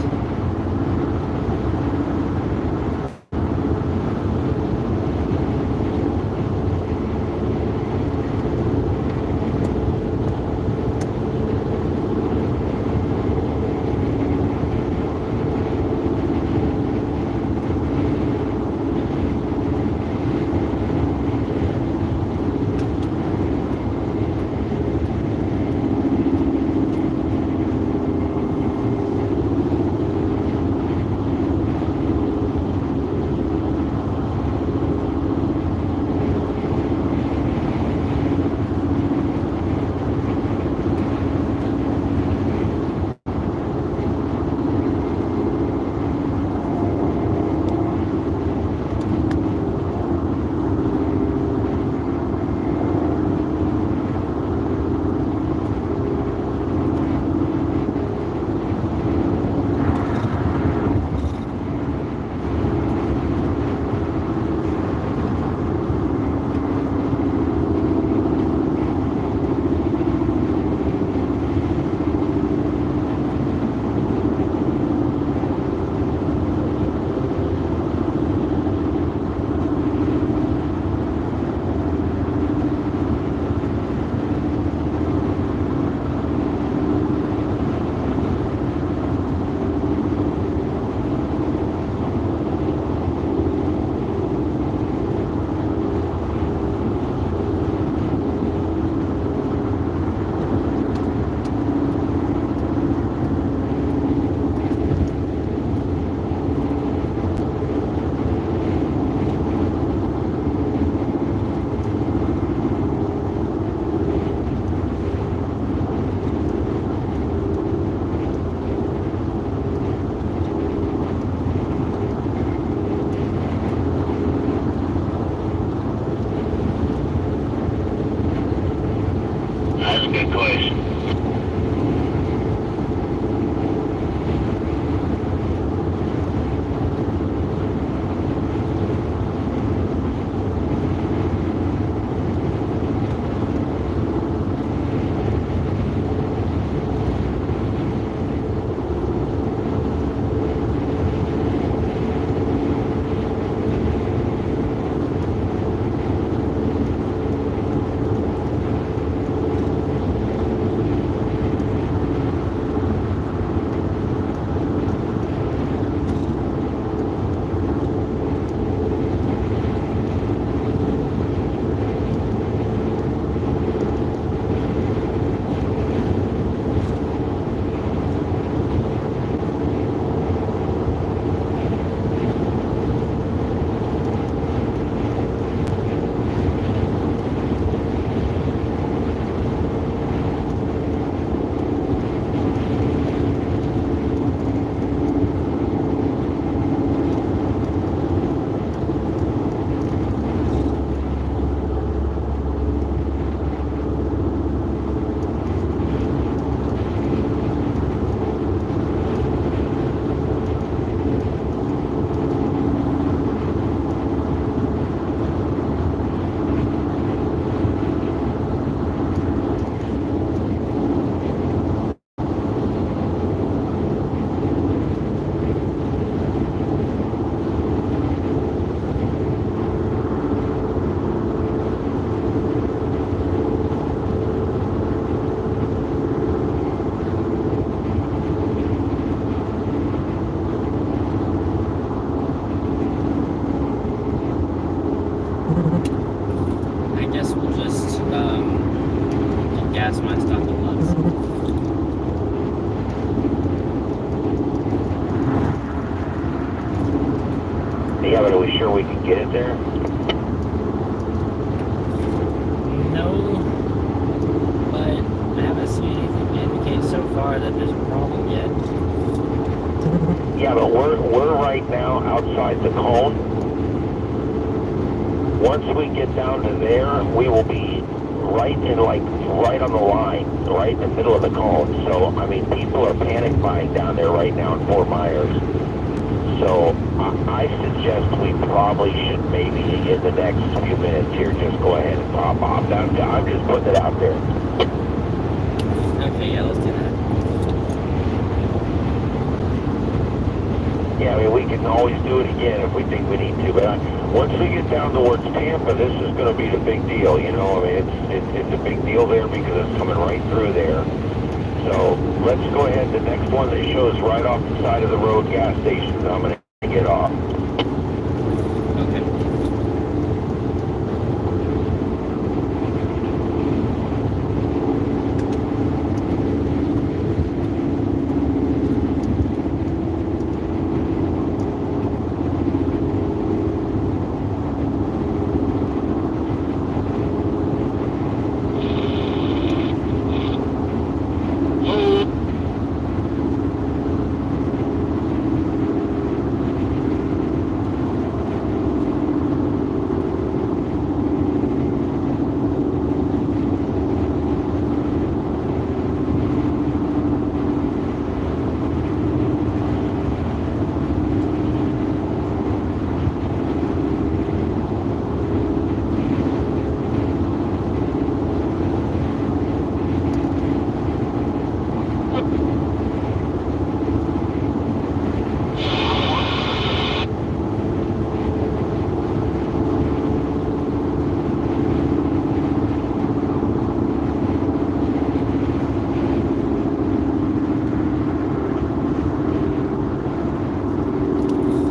I guess we'll just get gas my stuff at Love's. Yeah, but are we sure we can get it there? No, but I haven't seen anything to indicate so far that there's a problem yet. Yeah, but we're right now outside the cone. Once we get down to there, we will be right in, like, right on the line, right in the middle of the cone. So, I mean, people are panic buying down there right now in Fort Myers. So, I suggest we probably should maybe in the next few minutes here just go ahead and pop off. I'm just putting it out there. Okay, yeah, let's do that. Yeah, I mean, we can always do it again if we think we need to, but once we get down towards Tampa, this is going to be the big deal, you know? I mean, it's a big deal there because it's coming right through there. So, let's go ahead. The next one that shows right off the side of the road gas station, I'm going to get off. Okay.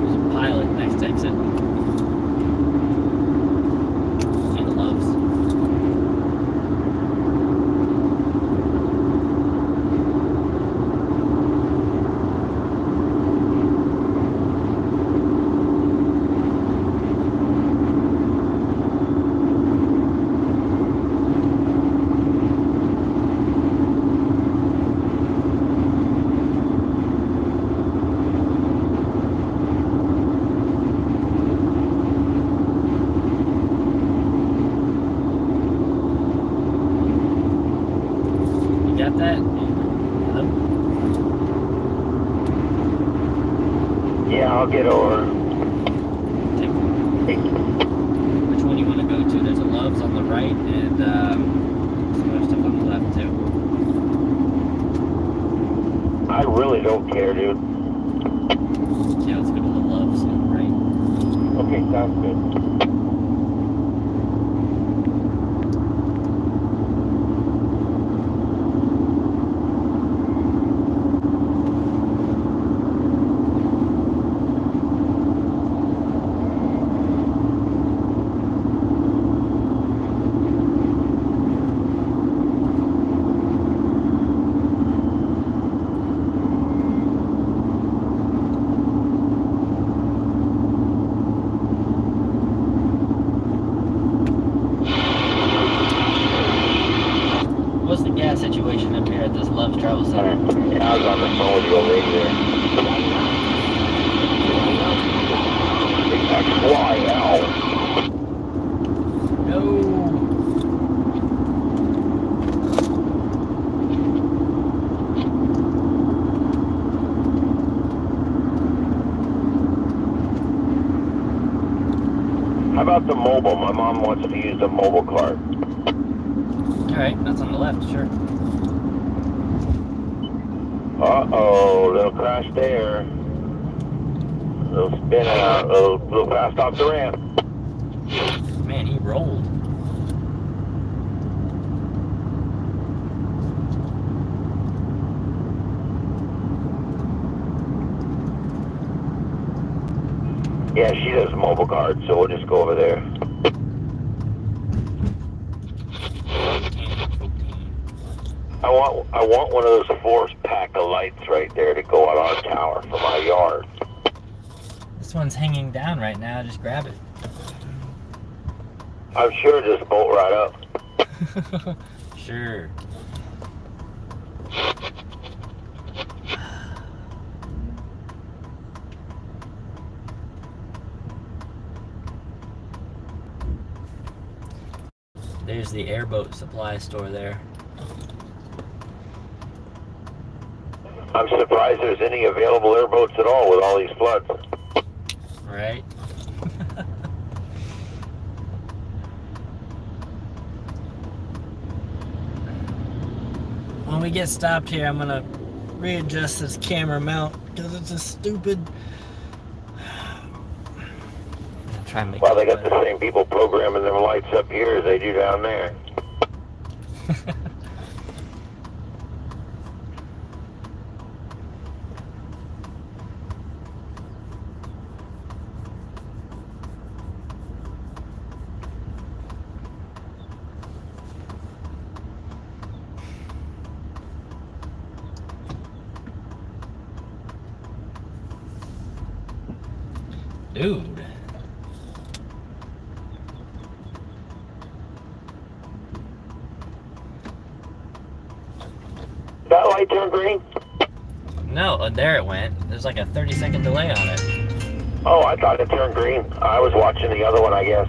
There's a pilot next exit. And Love's. You got that? Hello? Yeah, I'll get over. Which one do you want to go to? There's a Love's on the right and some other stuff on the left too. I really don't care, dude. Yeah, let's go to the Love's on the right. Okay, sounds good. What's the gas situation up here at this Love's Travel Center? Yeah, I was on the phone with you already there. SWFL. No. How about the mobile? My mom wants to use the mobile card. Alright, that's on the left, sure. Uh-oh, little crash there. Little spin out, little fast off the ramp. Man, he rolled. Yeah, she does mobile card, so we'll just go over there. I want one of those force pack of lights right there to go out on a tower for my yard. This one's hanging down right now. Just grab it. I'm sure it'll just bolt right up. Sure. There's the airboat supply store there. I'm surprised there's any available airboats at all with all these floods. Right? When we get stopped here, I'm gonna readjust this camera mount because it's a stupid. Try and make Well, they it got the better. same people programming them lights up here as they do down there. Dude. That light turned green? No, there it went. There's like a 30-second delay on it. Oh, I thought it turned green. I was watching the other one, I guess.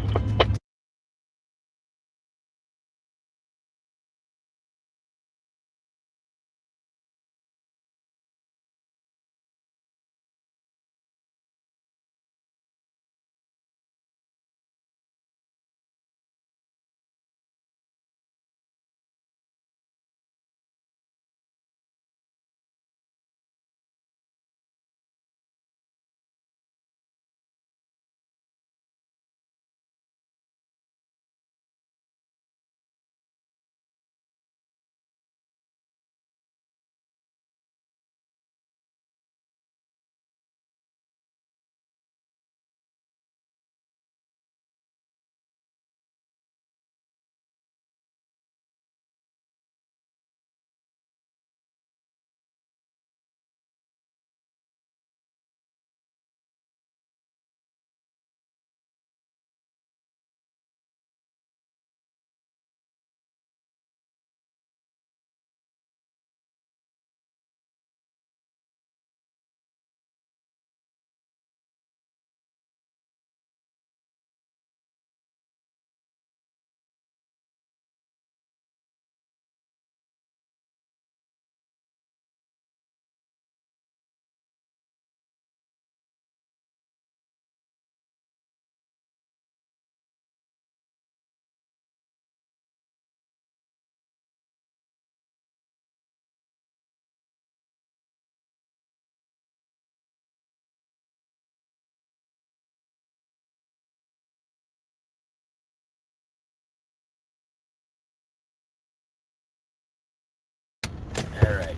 Alright.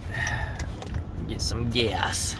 Get some gas.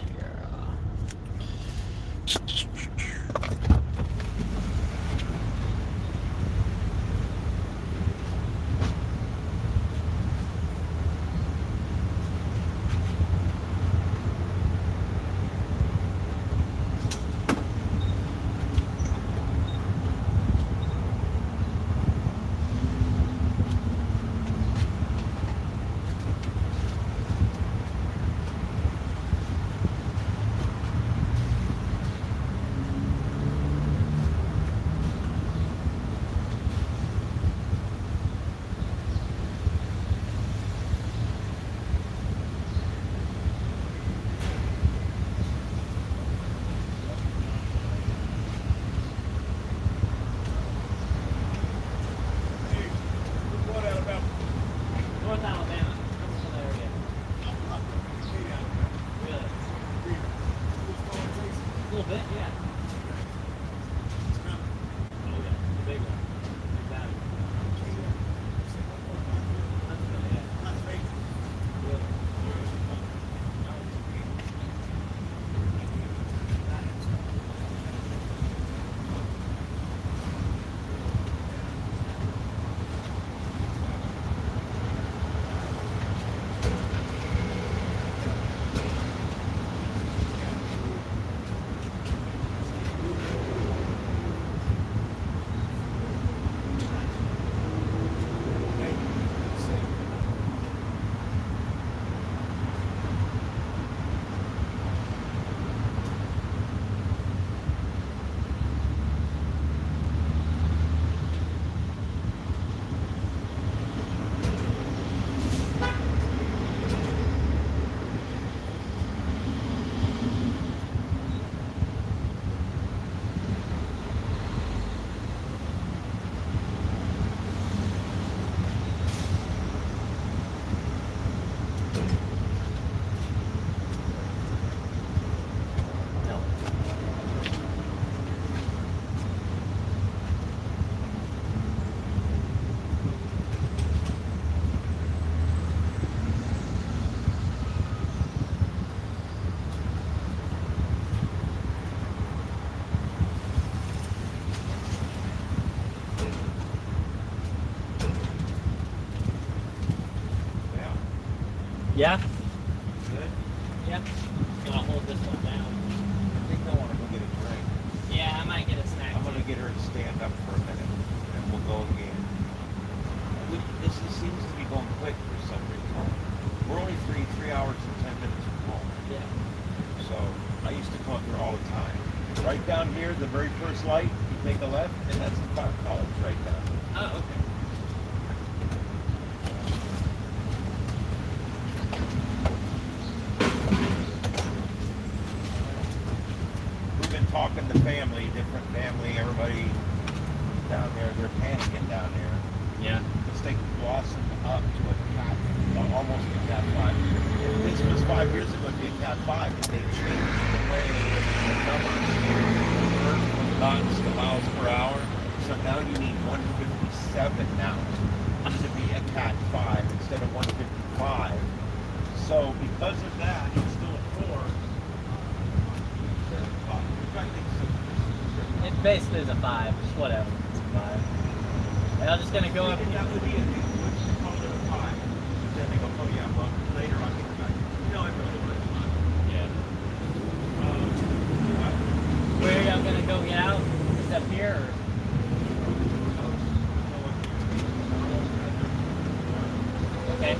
Yeah? Good? Yep. Gonna hold this one down. I think I want to go get a drink. Yeah, I might get a snack. I'm going to get her to stand up for a minute, and we'll go again. This seems to be going quick for some reason. We're only three hours and 10 minutes from home. Yeah. So I used to come up here all the time. Right down here, the very first light, you take a left, and that's the college right down. Oh, okay. We've been talking to different family, everybody down there, they're panicking down there. Yeah. This thing blossomed up to a cat, almost a cat 5. If this was 5 years ago, it'd be a cat 5, but they changed the way the numbers convert from knots to miles per hour. So now you need 157 now to be a cat 5 instead of 155. So because of that, it's still a 4. It basically is a 5. It's whatever. It's a 5. And I'm just gonna go up. That would be a thing. Let's just call it a 5. Then they go, oh yeah, well, later on, no, it really was not. Yeah. Where y'all gonna go get out? Is up here or? Okay.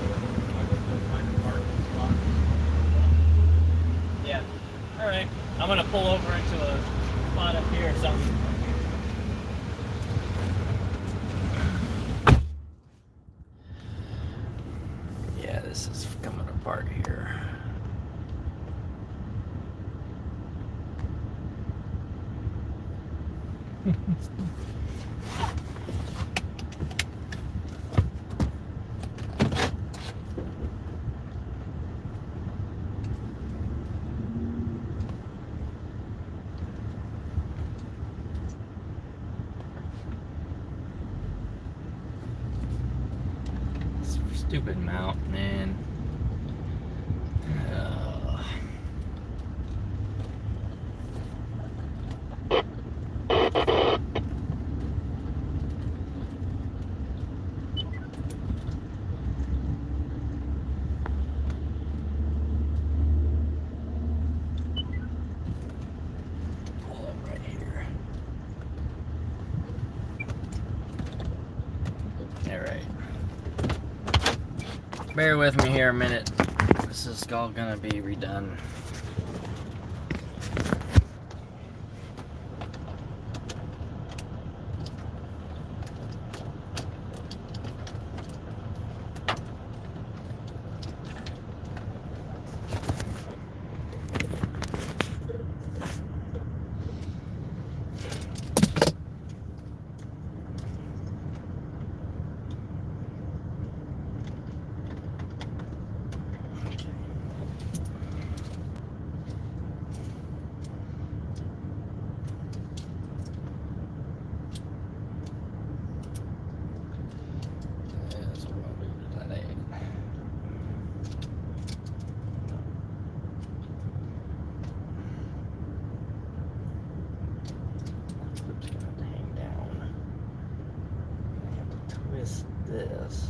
Yeah. Alright. I'm gonna pull over into a spot up here or something. Yeah, this is coming apart here. Stupid mount, man. Pull up right here. All right. Bear with me here a minute. This is all gonna be redone. This.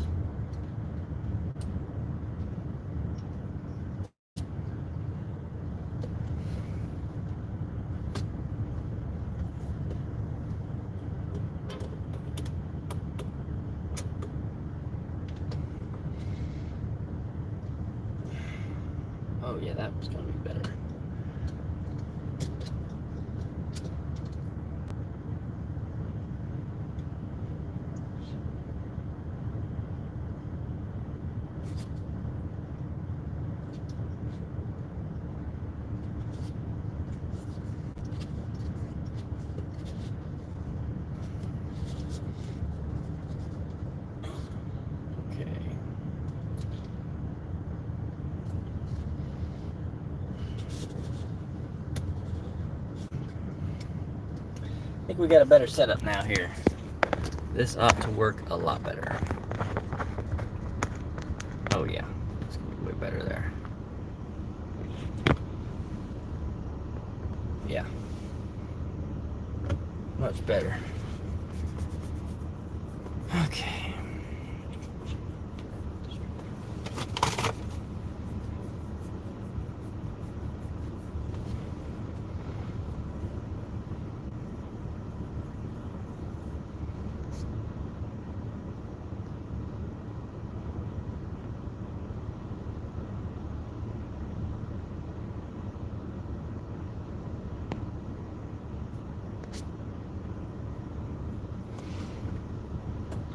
Oh yeah, that was gonna be better. I think we got a better setup now here. This ought to work a lot better. Oh yeah, it's gonna be way better there. Yeah, much better. Okay.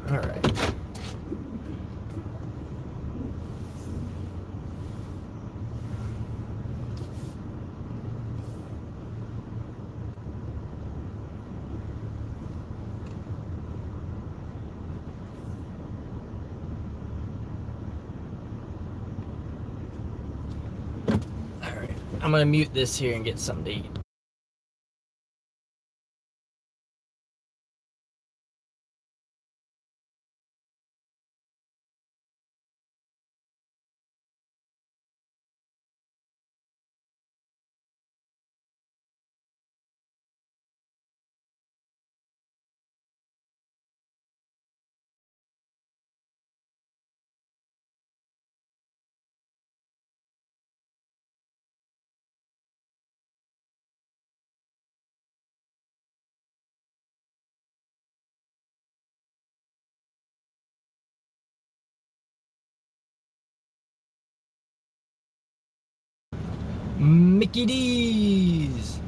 All right. All right. I'm gonna mute this here and get something to eat. Mickey D's.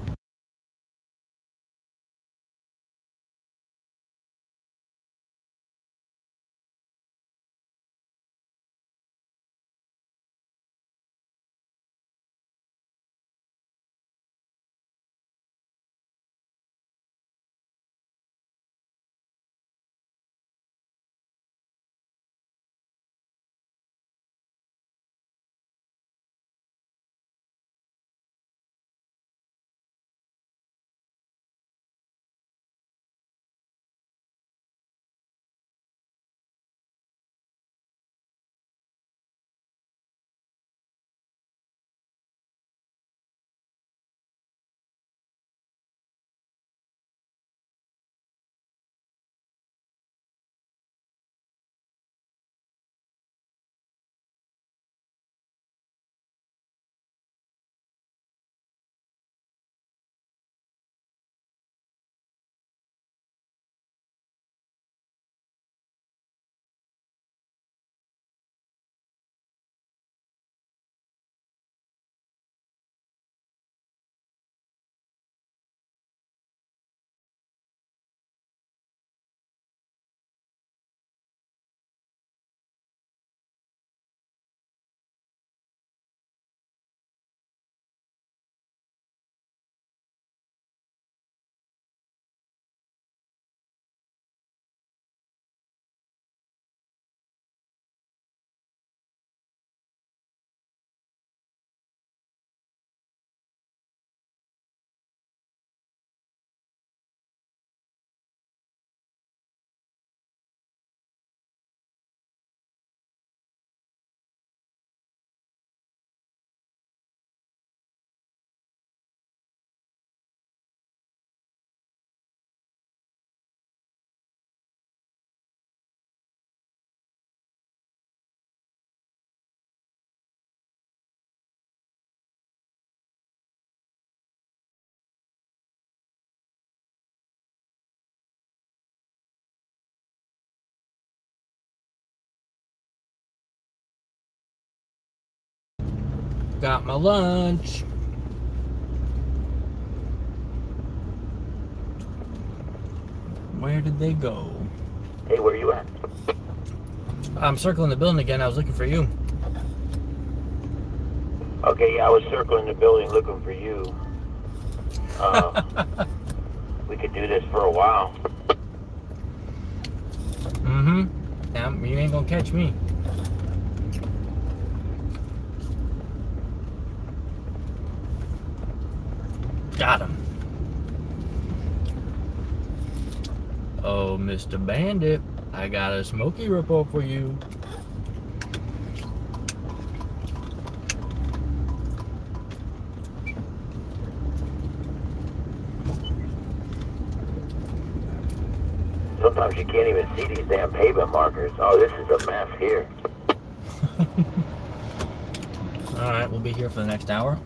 Got my lunch. Where did they go? Hey, where you at? I'm circling the building again. I was looking for you. Okay, yeah, I was circling the building looking for you. We could do this for a while. Mm-hmm. Now, you ain't gonna catch me. Got him. Oh, Mr. Bandit, I got a smoky report for you. Sometimes you can't even see these damn pavement markers. Oh, this is a mess here. All right, we'll be here for the next hour.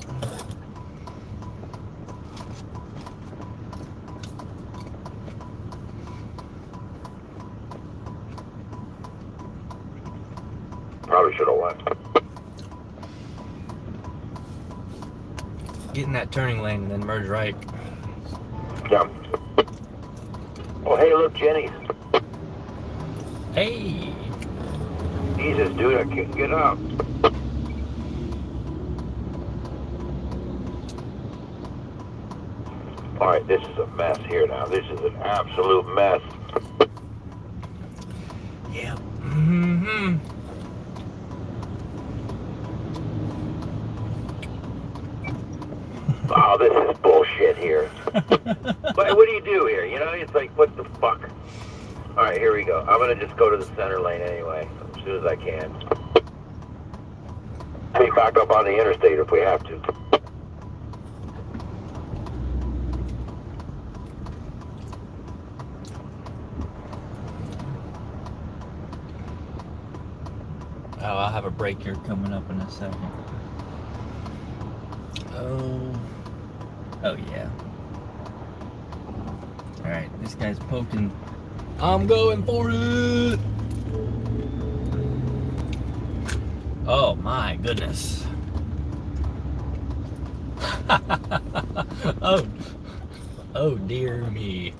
Probably should have left. Get in that turning lane and then merge right. Yeah. Oh, hey, look, Jenny's. Hey. Jesus, dude, I can't get up. All right, this is a mess here now. This is an absolute mess. Yeah. Mm-hmm. Oh, this is bullshit here. But what do you do here? You know, it's like, what the fuck? All right, here we go. I'm going to just go to the center lane anyway, as soon as I can. Be back up on the interstate if we have to. Oh, I'll have a break here coming up in a second. Oh yeah. All right, this guy's poking. I'm going for it. Oh my goodness. Oh dear me.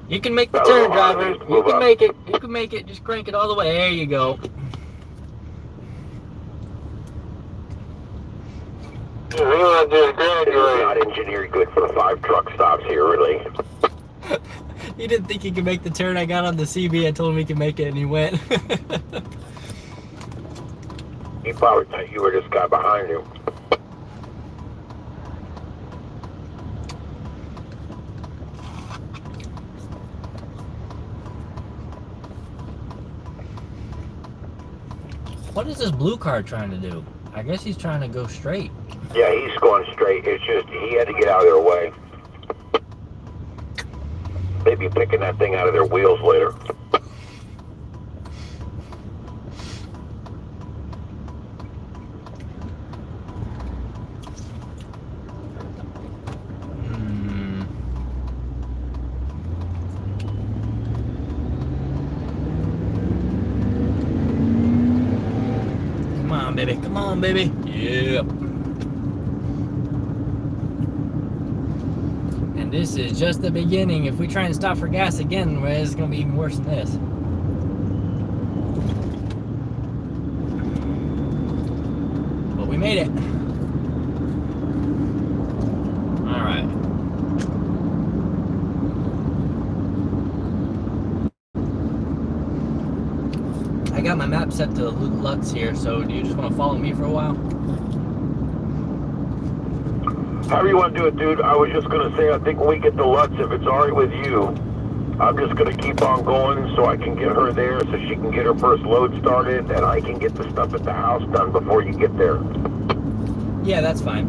You can make the turn, driver. You can make it. You can make it. Just crank it all the way. There you go. This is not engineered good for 5 truck stops here, really. He didn't think he could make the turn. I got on the CB. I told him he could make it, and he went. He probably thought you were this guy behind you. What is this blue car trying to do? I guess he's trying to go straight. Yeah, he's going straight. It's just he had to get out of their way. They'd be picking that thing out of their wheels later. Come on, baby. Come on, baby. Yep. And this is just the beginning. If we try and stop for gas again, well, it's going to be even worse than this. But we made it. All right. I got my map set to Lutz here, so do you just want to follow me for a while? However you want to do it, dude. I was just going to say, I think when we get to Lutz, if it's all right with you, I'm just going to keep on going so I can get her there so she can get her first load started and I can get the stuff at the house done before you get there. Yeah, that's fine.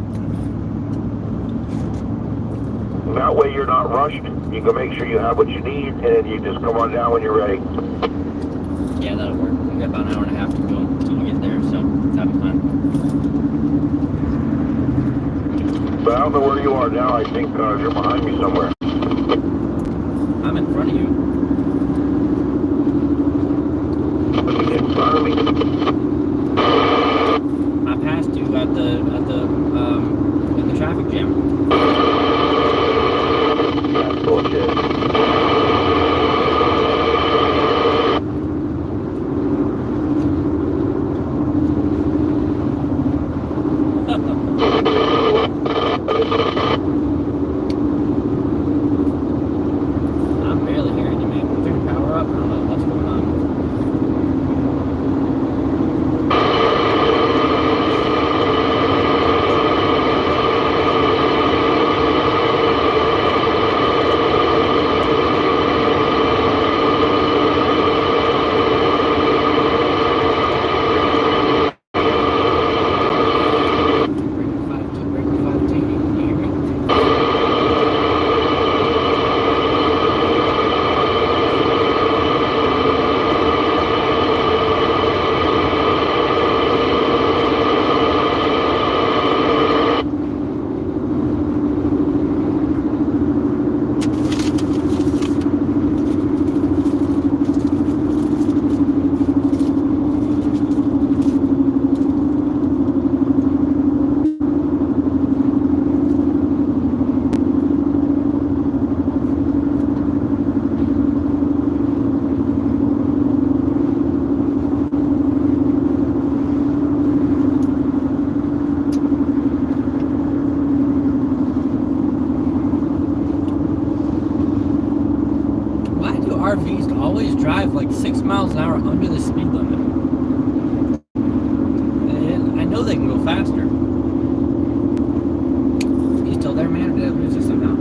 That way you're not rushed. You can make sure you have what you need and then you just come on down when you're ready. Yeah, that'll work. We got about an hour and a half to go until we get there, so that'll be fine. But I don't know where you are now. I think you're behind me somewhere. I'm in front of you. In front of me? I passed you at the traffic jam. That's bullshit. I'm barely hearing you. RVs always drive like 6 miles an hour under the speed limit. And I know they can go faster. You still there, man? Or did I lose you somehow?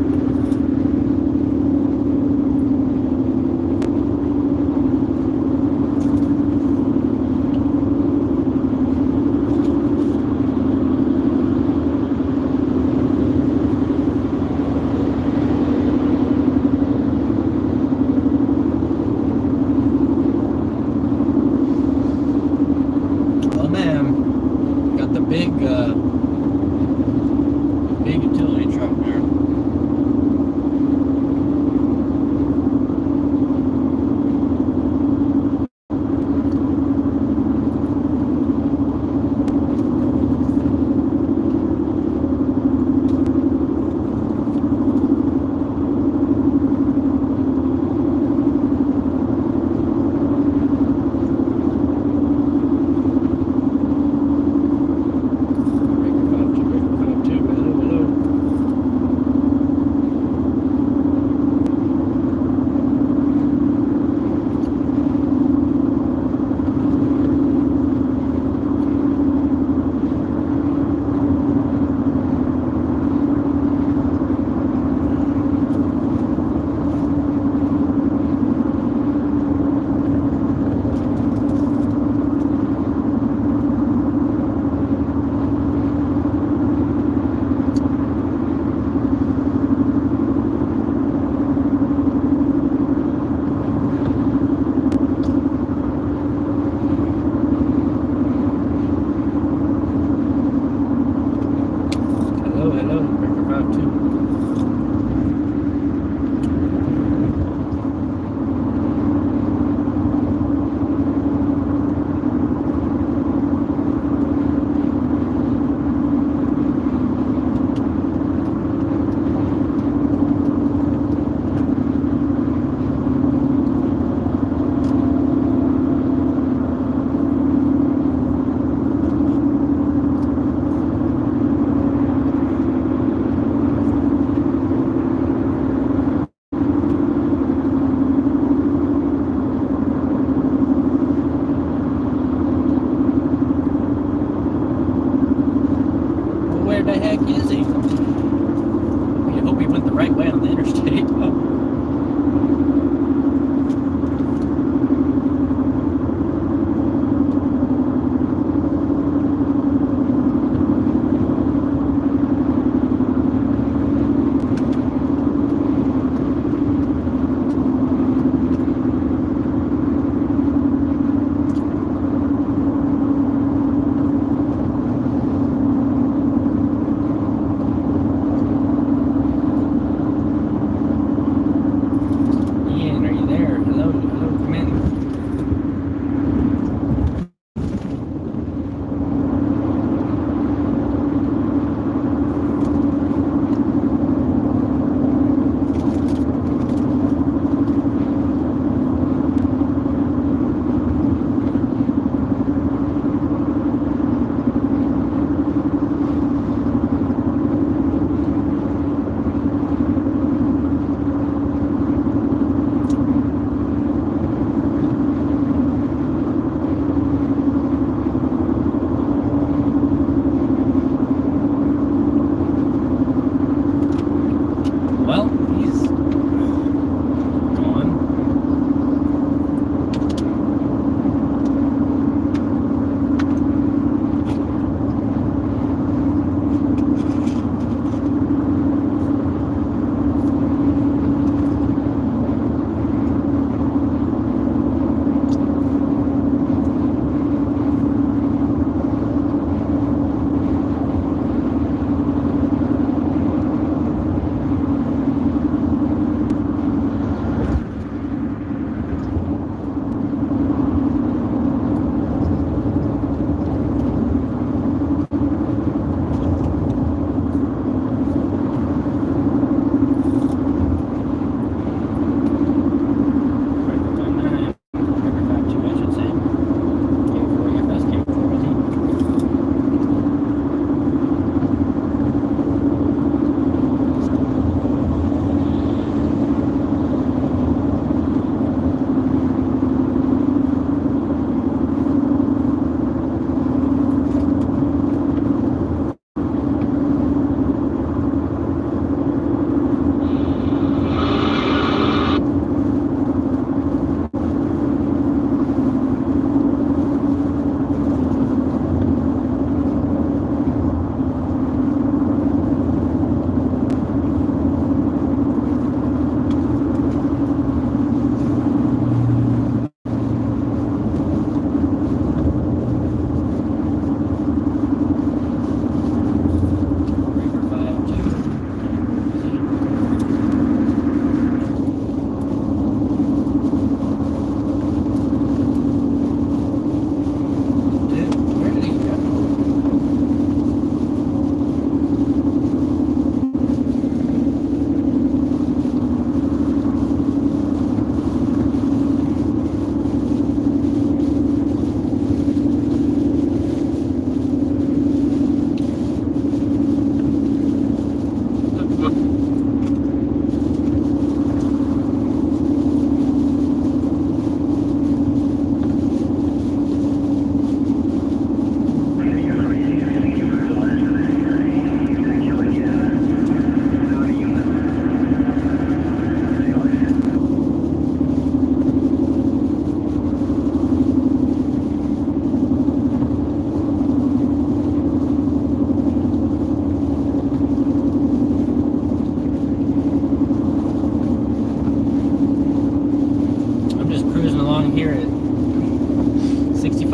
Oh man, got the big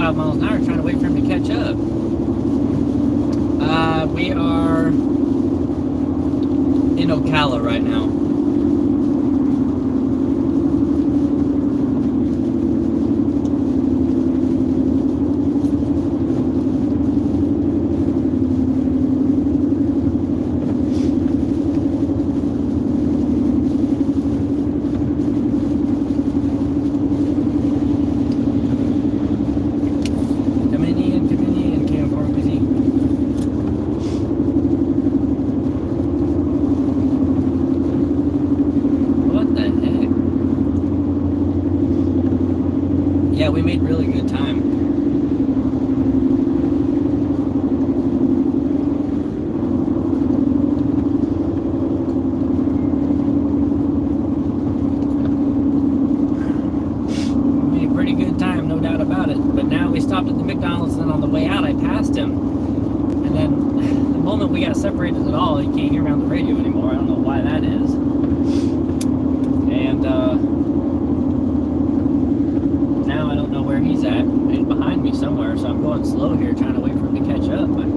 75 miles an hour trying to wait for him to catch up. We are in Ocala right now. Yeah, we made really good time. We made pretty good time, no doubt about it. But now we stopped at the McDonald's, and on the way out, I passed him. And then the moment we got separated at all, he can't hear me on the radio anymore. I don't know why that is. And, now I don't know where he's at. He's behind me somewhere, so I'm going slow here, trying to wait for him to catch up. But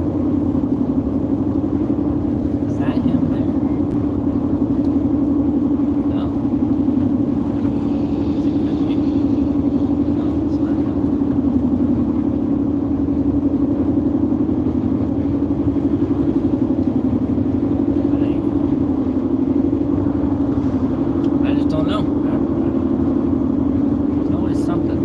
is that him there? No. Is it me? No, it's not him. I just don't know. There's always something.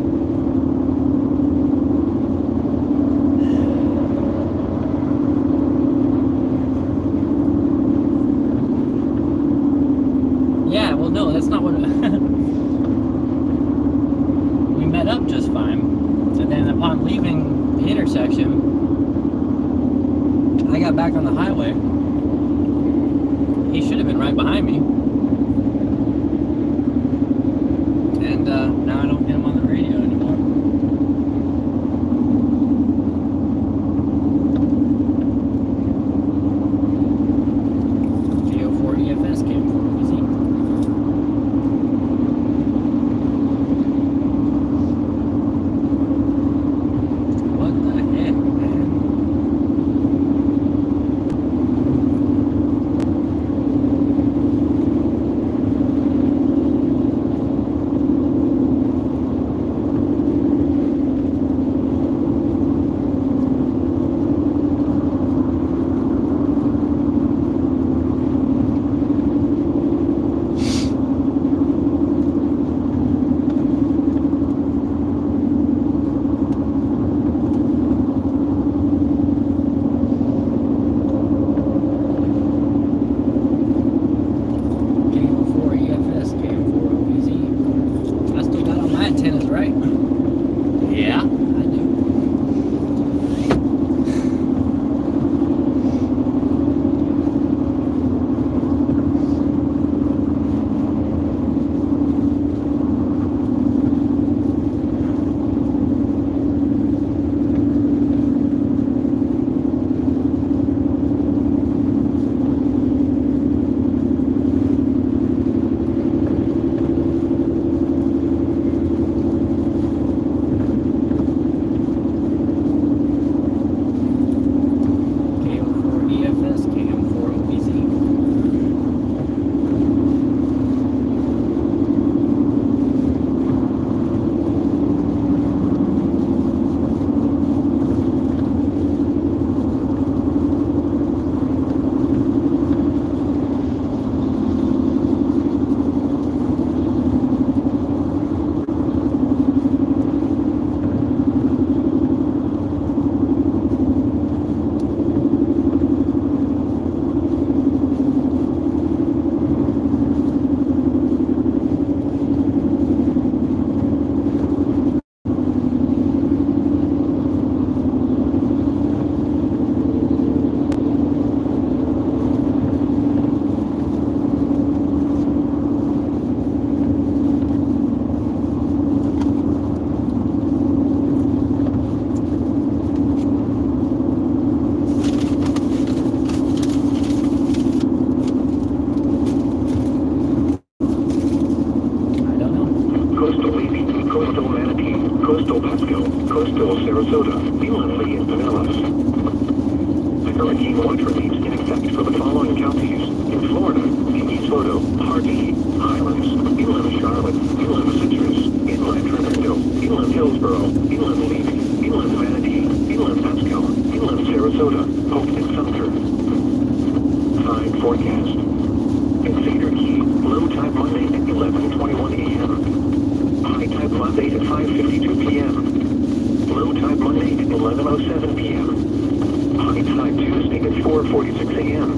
Yeah, well, no, that's not what. We met up just fine, and then upon leaving the intersection, I got back on the highway. He should have been right behind me, and now I don't get him on the radio anymore. GO4 EFS came for easy. What the heck, man? GO4 EFS came for easy. I still got all my antennas right. Yeah, I do. GO4 EFS came for OBZ. I don't know. Coastal Manatee, coastal Pasco, coastal Sarasota, inland Lee, and Pinellas. The hurricane watch remains in effect for the following counties: in Florida, in East Photo, Harvey, Highlands, inland Charlotte, inland Citrus, inland Fernando, inland Hillsborough, inland Levy, inland Manatee, inland Pasco, inland Sarasota, Polk, and Sumter. Time forecast. In Cedar Key, low tide Monday at 11:21 a.m. High tide Monday at 5:52 p.m. Low tide Monday at 11:07 p.m. High tide Tuesday at 4:46 a.m.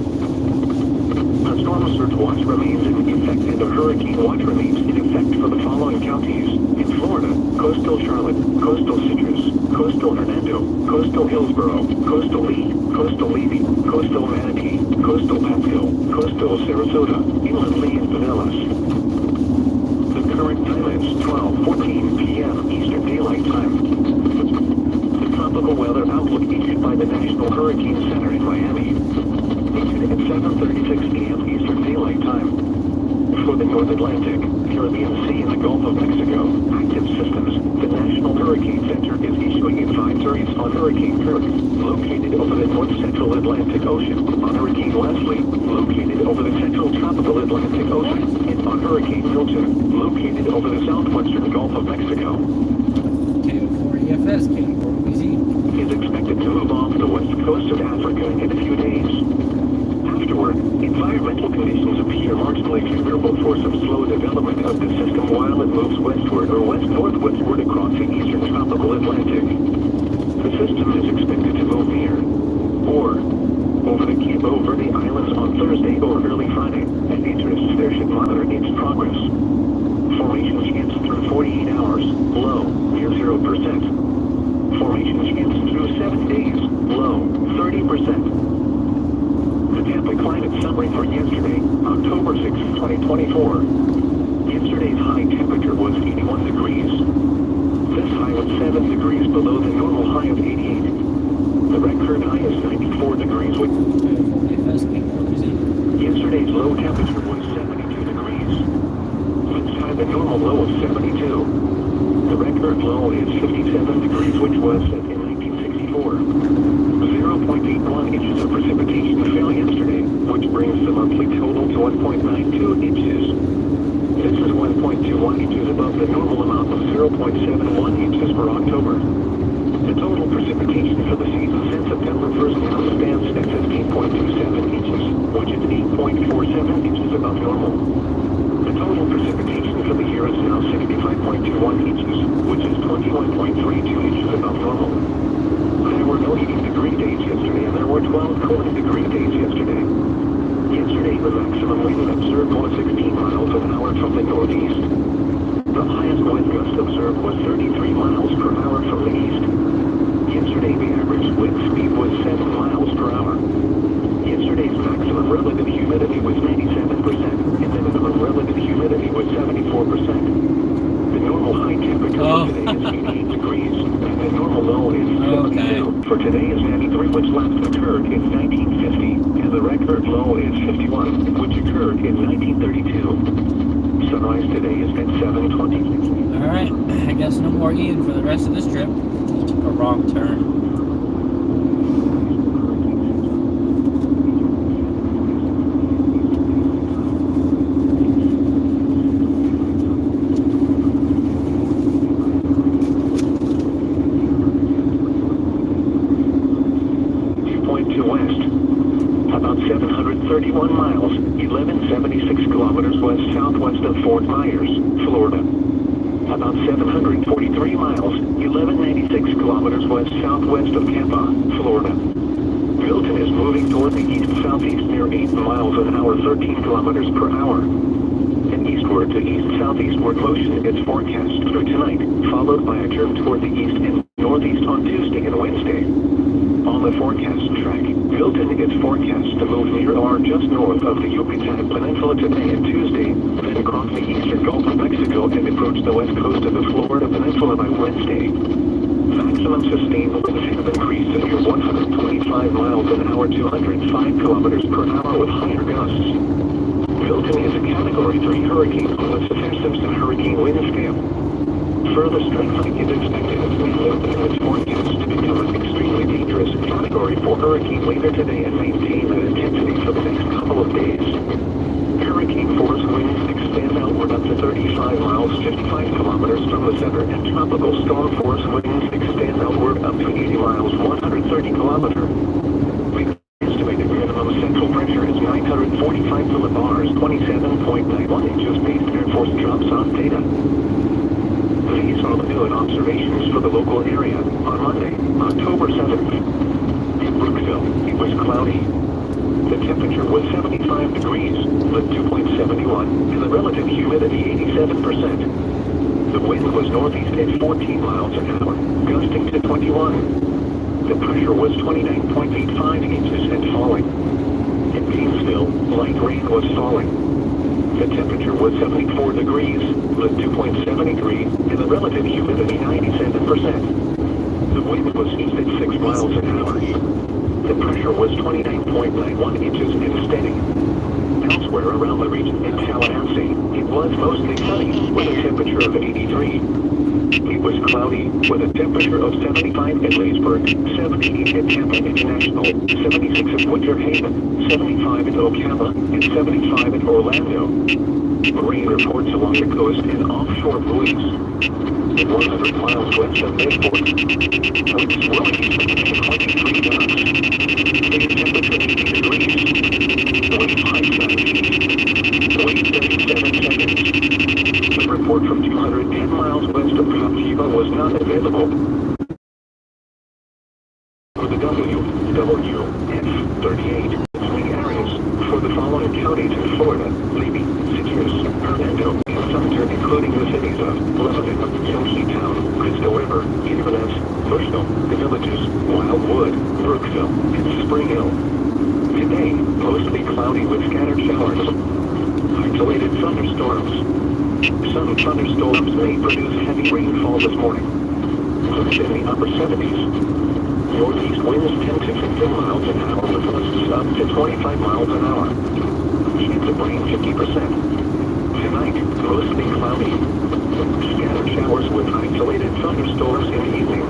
A storm surge watch remains in effect and a hurricane watch remains in effect for the following counties: in Florida, coastal Charlotte, coastal Citrus, coastal Hernando, coastal Hillsborough, coastal Lee, coastal Levy, coastal Manatee, coastal Pasco, coastal Sarasota, inland Lee, and Pinellas. The current time is 12:14 p.m. Eastern Daylight Time. The tropical weather outlook issued by the National Hurricane Center in Miami. Issued at 7:36 a.m. Eastern Daylight Time. For the North Atlantic, Caribbean Sea, and the Gulf of Mexico, active systems, the National Hurricane Center is issuing advisories on Hurricane Kirk, located over the North Central Atlantic Ocean, on Hurricane Leslie, located over the Central Tropical Atlantic Ocean, and on Hurricane Milton, located over the southwestern Gulf of Mexico. KO4EFS, KO4BZ. Is expected to move off the west coast of Africa in a few days. Afterward, environmental conditions appear marginally favorable for some slow development of the system while it moves westward or west-northwestward across the eastern tropical Atlantic. The system is expected to move near, or over the Cabo Verde Islands on Thursday or early Friday, and interests there should monitor its progress. Formation chance through 48 hours, low, near 0%. Formation chance through 7 days, low, 30%. The Tampa climate summary for yesterday, October 6, 2024. Yesterday's high temperature was 81 degrees. This high was 7 degrees below the normal high of 88. The record high is 94 degrees. Yesterday's low temperature was 72 degrees. This high the normal low of 72. The record low is 57 degrees, which was set in 1964. 0.81 inches of precipitation fell yesterday, which brings the monthly total to 1.92 inches. This is 1.21 inches above the normal amount of 0.71 inches for October. The total precipitation for the season since September 1st now stands at 15.27 inches, which is 8.47 inches above normal. The total precipitation for the year is now 65.21 inches, which is 21.32 inches above normal. There were no heating degree days yesterday, and there were 12 cooling degree days yesterday. Yesterday, the maximum wind observed was 16 miles an hour from the northeast. The highest wind gust observed was 33 miles per hour from the east. Yesterday, the average wind speed was 7 miles per hour. Yesterday's maximum relative humidity was 97%, and the minimum relative humidity was 74%. The normal high temperature for today is 88 degrees, and the normal low is 72. For today is 93, which last occurred in 1950, and the record low is 51, which occurred in 1932. Sunrise today is at 7:20. Alright, I guess no more Ian for the rest of this trip. He took a wrong turn. 31 miles, 1176 kilometers west southwest of Fort Myers, Florida. About 743 miles, 1196 kilometers west southwest of Tampa, Florida. Milton is moving toward the east-southeast near 8 miles an hour, 13 kilometers per hour. An eastward to east-southeastward motion is forecast through tonight, followed by a turn toward the east and northeast on Tuesday and Wednesday. On the forecast track, Milton is forecast to move near or just north of the Yucatan Peninsula today and Tuesday, then cross the eastern Gulf of Mexico and approach the west coast of the Florida Peninsula by Wednesday. Maximum sustained winds have increased to near 125 miles an hour, 205 kilometers per hour with higher gusts. Milton is a Category 3 hurricane on the Saffir-Simpson hurricane wind scale. Further strengthening is expected as we look at its forecast to become an extremely dangerous Category 4 hurricane later today and maintain that intensity for the next couple of days. Hurricane force winds extend outward up to 35 miles, 55 kilometers from the center, and tropical storm force winds extend outward up to 80 miles, 130 kilometers. The estimated minimum central pressure is 945 millibars, 27.91 inches based Air Force drops off data. These are the new and observations for the local area on Monday, October 7th. In Brookville, it was cloudy. The temperature was 75 degrees, with 2.71, and the relative humidity 87%. The wind was northeast at 14 miles an hour, gusting to 21. The pressure was 29.85 inches and falling. In Gainesville, light rain was falling. The temperature was 74 degrees, with 2.73, and the relative humidity 97%. The wind was east at 6 miles an hour. The pressure was 29.91 inches and steady. Elsewhere around the region in Tallahassee, it was mostly sunny, with a temperature of 83. It was cloudy, with a temperature of 75 at Leesburg, 78 at Tampa International, 76 at Winter Haven, 75 at Ocala, and 75 at Orlando. Rain reports along the coast and offshore buoys. 100 miles west of Mayport, winds blowing east at 23 knots. Base temperature 80 degrees. Wave height 9 feet. Wave 37 seconds. A report from 210 miles west of Captiva was not available. For the WWF38 wind areas for the following counties in Florida: Levy, Citrus, Orlando, and Sumter, including the cities of Lebanon, Youngstown, Crystal River, Inverness, Bushnell, the villages, Wildwood, Brookville, and Spring Hill. Today, mostly cloudy with scattered showers. Isolated thunderstorms. Some thunderstorms may produce heavy rainfall this morning. Winds in the upper 70s. Northeast winds 10 to 15 miles an hour with gusts up to 25 miles an hour. Chance of rain 50%. Tonight, mostly cloudy. Scattered showers with isolated thunderstorms in the evening.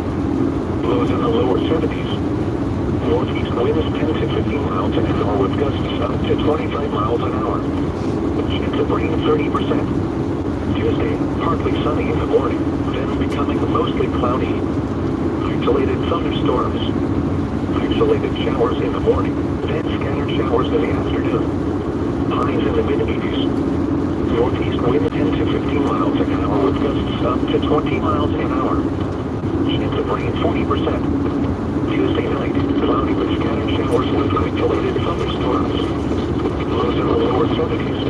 Lows in the lower 70s. Northeast winds 10 to 15 miles an hour with gusts up to 25 miles an hour. Chance of rain 30%. Tuesday, partly sunny in the morning, then becoming mostly cloudy. Isolated thunderstorms. Isolated showers in the morning, then scattered showers in the afternoon. Highs in the mid-80s. Northeast wind 10 to 15 miles an hour with gusts up to 20 miles an hour. Chance of rain 40%. Tuesday night, cloudy with scattered showers with isolated thunderstorms. Lows in the lower 70s.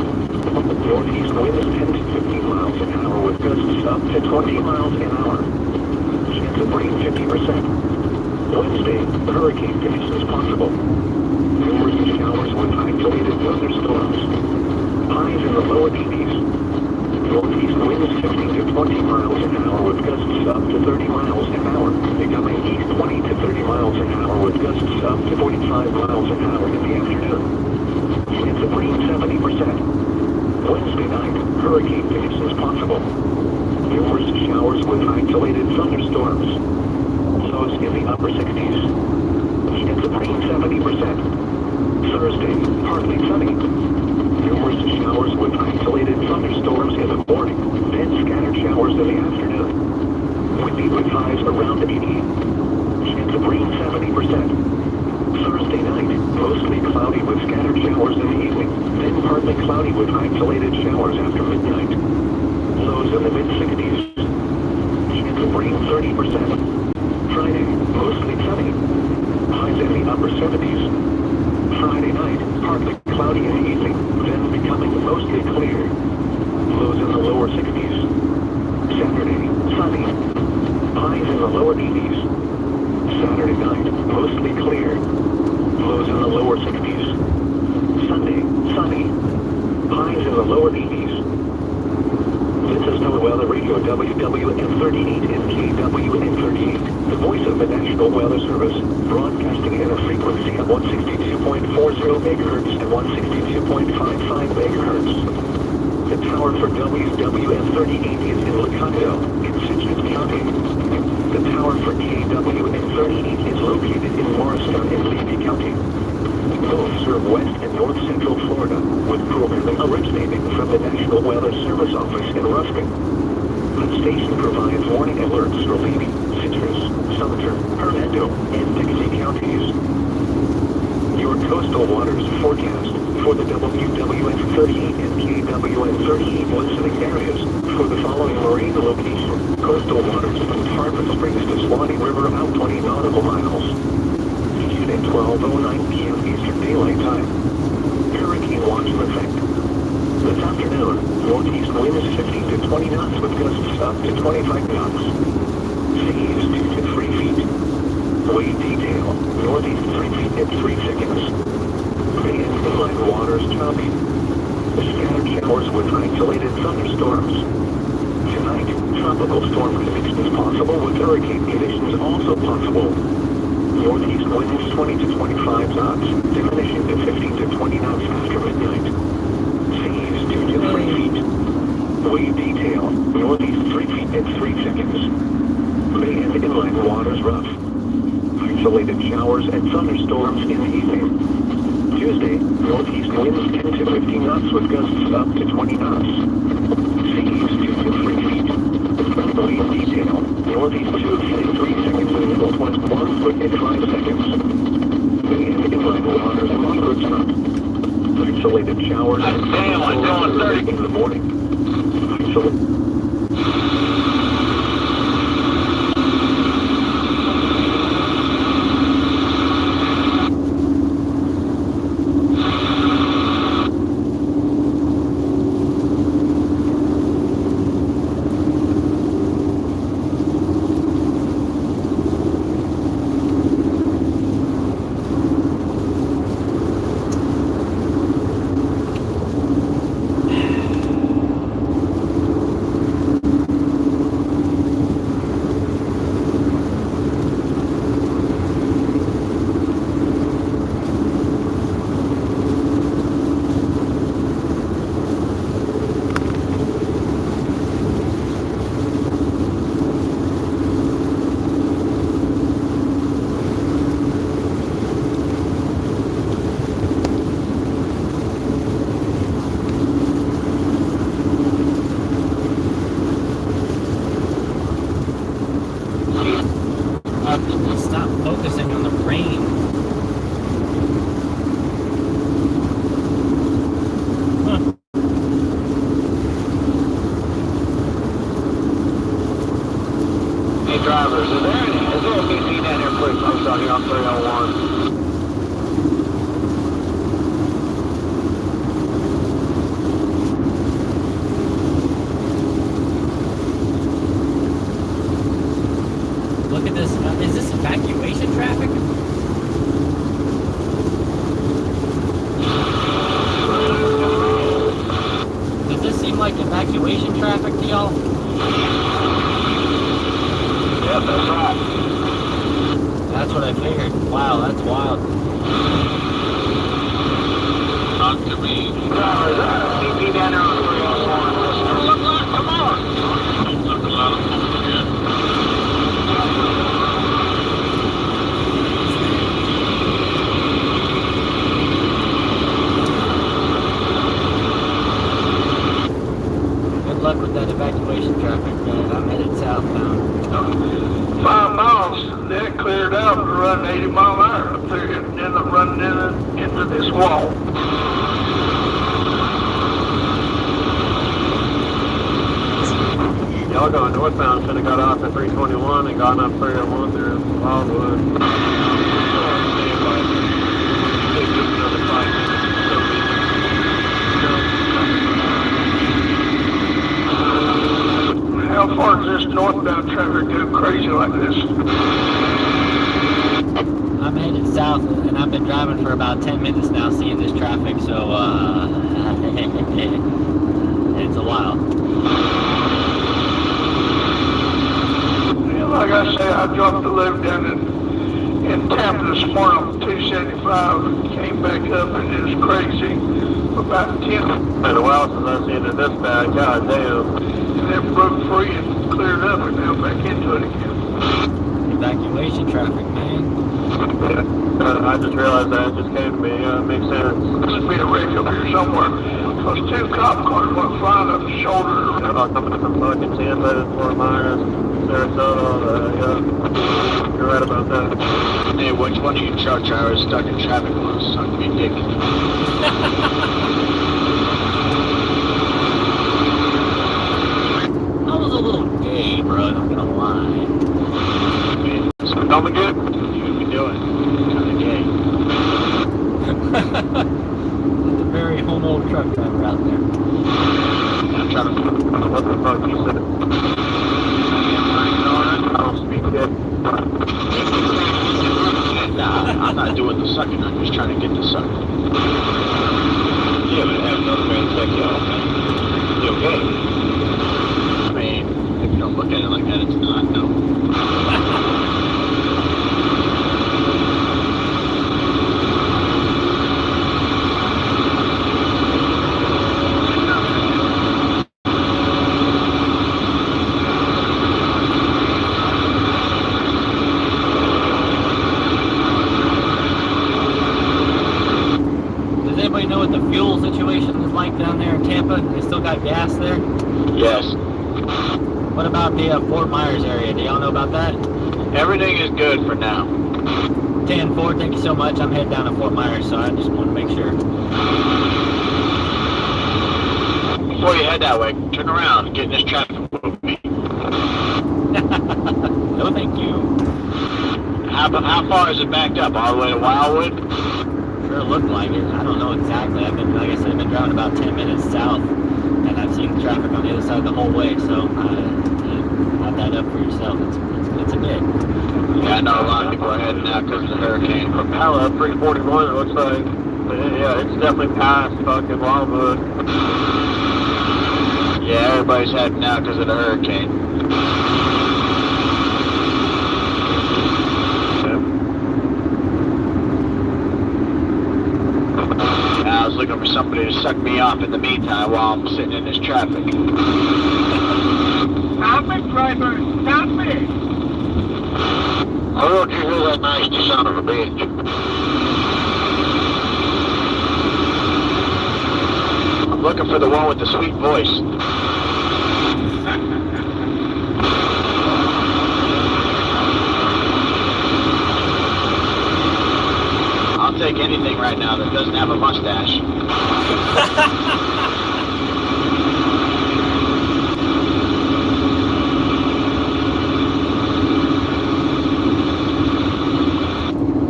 Northeast winds 10 to 15 miles an hour with gusts up to 20 miles an hour. Chance of rain 50%. Wednesday, hurricane conditions possible. Numerous showers with isolated thunderstorms. Highs in the lower 80s. Northeast winds 15 to 20 miles an hour with gusts up to 30 miles an hour. Becoming east 20 to 30 miles an hour with gusts up to 45 miles an hour in the afternoon. Chance of rain 70%. Wednesday night, hurricane conditions possible. Numerous showers with isolated thunderstorms. Lows in the upper 60s. Chance of rain 70%. Thursday, partly sunny. Numerous showers with isolated thunderstorms in the morning, then scattered showers in the afternoon. Windy with highs around 80. Chance of rain 70%. Thursday night, mostly cloudy with scattered showers in the evening, then partly cloudy with isolated showers after midnight. Lows in the mid-60s. Chance of rain 30%. Friday, mostly sunny. Highs in the upper 70s. Friday night, partly cloudy in the evening, then becoming mostly clear. Lows in the lower 60s. Saturday, sunny. Highs in the lower 80s. Saturday night, mostly clear. Lows in the lower 60s. Sunday, sunny. Highs in the lower 80s. This is NOAA Weather Radio WWN38 and KWN38, the voice of the National Weather Service, broadcasting at a frequency of 162.40 MHz and 162.55 MHz. The tower for WWN38 is in Lecanto, in Citrus. for KW and 38 is located in Morristown and Levy County. Both serve west and north central Florida, with programming originating from the National Weather Service Office in Ruskin. The station provides warning alerts for Levy, Citrus, Sumter, Hernando, and Dixie counties. Your coastal waters forecast for the WWF-38 and KWN-38 listening areas for the following marine location. Coastal waters from Tarpon Springs to Swanee River about 20 nautical miles. Issued at 12:09 p.m. Eastern Daylight Time. Hurricane watch in effect. This afternoon, northeast winds 15 to 20 knots with gusts up to 25 knots. Seas 2 to 3 feet. Wave detail, northeast 3 feet at 3 seconds. Bay and inland waters choppy. Scattered showers with isolated thunderstorms. Tonight, tropical storm conditions possible with hurricane conditions also possible. Northeast winds 20 to 25 knots, diminishing to 15 to 20 knots after midnight. Seas 2 to 3 feet. Wave detail, northeast 3 feet at 3 seconds. Bay and inland waters rough. Isolated showers and thunderstorms in the evening. Tuesday, northeast winds 10 to 15 knots with gusts up to 20 knots. Seas 2 to 3 feet. Wave detail, northeast 2 feet at 3 seconds and northwest 1 foot at 5 seconds. Bay and inland waters moderate up. Isolated showers and thunderstorms in the morning. Stop focusing on the rain. Hey drivers, is there a BC down here, please? I'm sorry, on 301. Look at this. Is this evacuation traffic? Does this seem like evacuation traffic to y'all? Yep, that's right. That's what I figured. Wow, that's wild. Talk to me. Drivers, BC down there on 301. Look, come on. Look a lot of them again. Good luck with that evacuation traffic, man. I'm headed southbound. 5 miles, then it cleared out to run 80 mile an hour up there and end up running into this wall. Y'all going northbound should have got off at 321 and gone up 301 through Wildwood. How far does this northbound traffic go crazy like this? I'm headed south, and I've been driving for about 10 minutes now, seeing this traffic, so, it's a while. Yeah, like I say, I dropped the load down in Tampa this morning on 275 and came back up, and it was crazy. About 10. Been a while since I've seen it this bad. God damn. And then broke free and cleared up and now back into it again. chasing traffic, man. I just realized that. It just came to me. It makes sense. Must be a wreck up here somewhere. Those two cop cars went flying up the shoulder. Coming from fucking Tampa, Fort Myers, Sarasota, yeah. You're right about that. Hey, which one of you truck drivers stuck in traffic was suck me dick? I was a little gay, bro. I'm not gonna lie. So come again? You be doing kind of gay. It's a very homo truck driver out there. I'm trying to. What the fuck you said? I don't speak yet. Nah, I'm not doing the sucking. I'm just trying to get the sucking. Yeah, but have another man suck you off. You okay? I mean, if you don't look at it like that, it's not, no. Does anybody know what the fuel situation is like down there in Tampa? They still got gas there? Yes. What about the Fort Myers area? Do y'all know about that? Everything is good for now. 10-4, thank you so much. I'm heading down to Fort Myers, so I just want to make sure. Before you head that way, turn around and get in this traffic with me. No, thank you. How far is it backed up? All the way to Wildwood? Sure looked like it. I don't know exactly. Like I said, I've been driving about 10 minutes south, and I've seen traffic on the other side the whole way, so add that up for yourself. It's a bit. Yeah, I know a lot of people are heading out because of the hurricane. Propella, 341, it looks like. Yeah, it's definitely past fucking Wildwood. Yeah, everybody's heading out because of the hurricane. I was looking for somebody to suck me off in the meantime while I'm sitting in this traffic. Stop it, driver! Stop it! I don't you hear that nasty son of a bitch. I'm looking for the one with the sweet voice. I'll take anything right now that doesn't have a mustache.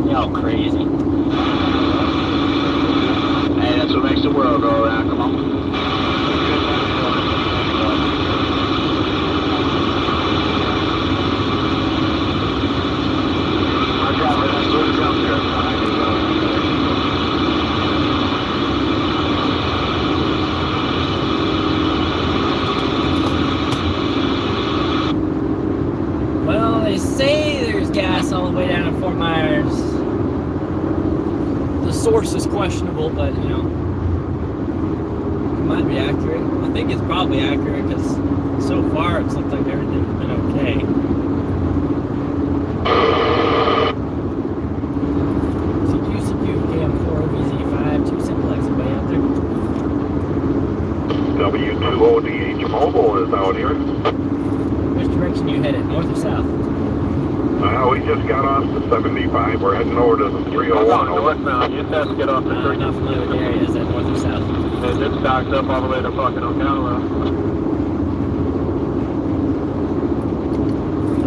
Y'all crazy. Hey, that's what makes the world go around. Come on. Our driver, that's what he's up there. Well, they say there's gas all the way down to Fort Myers. The source is questionable, but, you know, it might be accurate. I think it's probably accurate because so far it's looked like everything's been okay. CQ, KM4, VZ5, 2 simplex, anybody out there? W2ODH Mobile is out here. Which direction you headed, north or south? We just got off the 75. We're heading over to the 301. Northbound, you just have to get off the I'm creek. not familiar with the area. Is that north or south? And it's backed up all the way to fucking Ocala.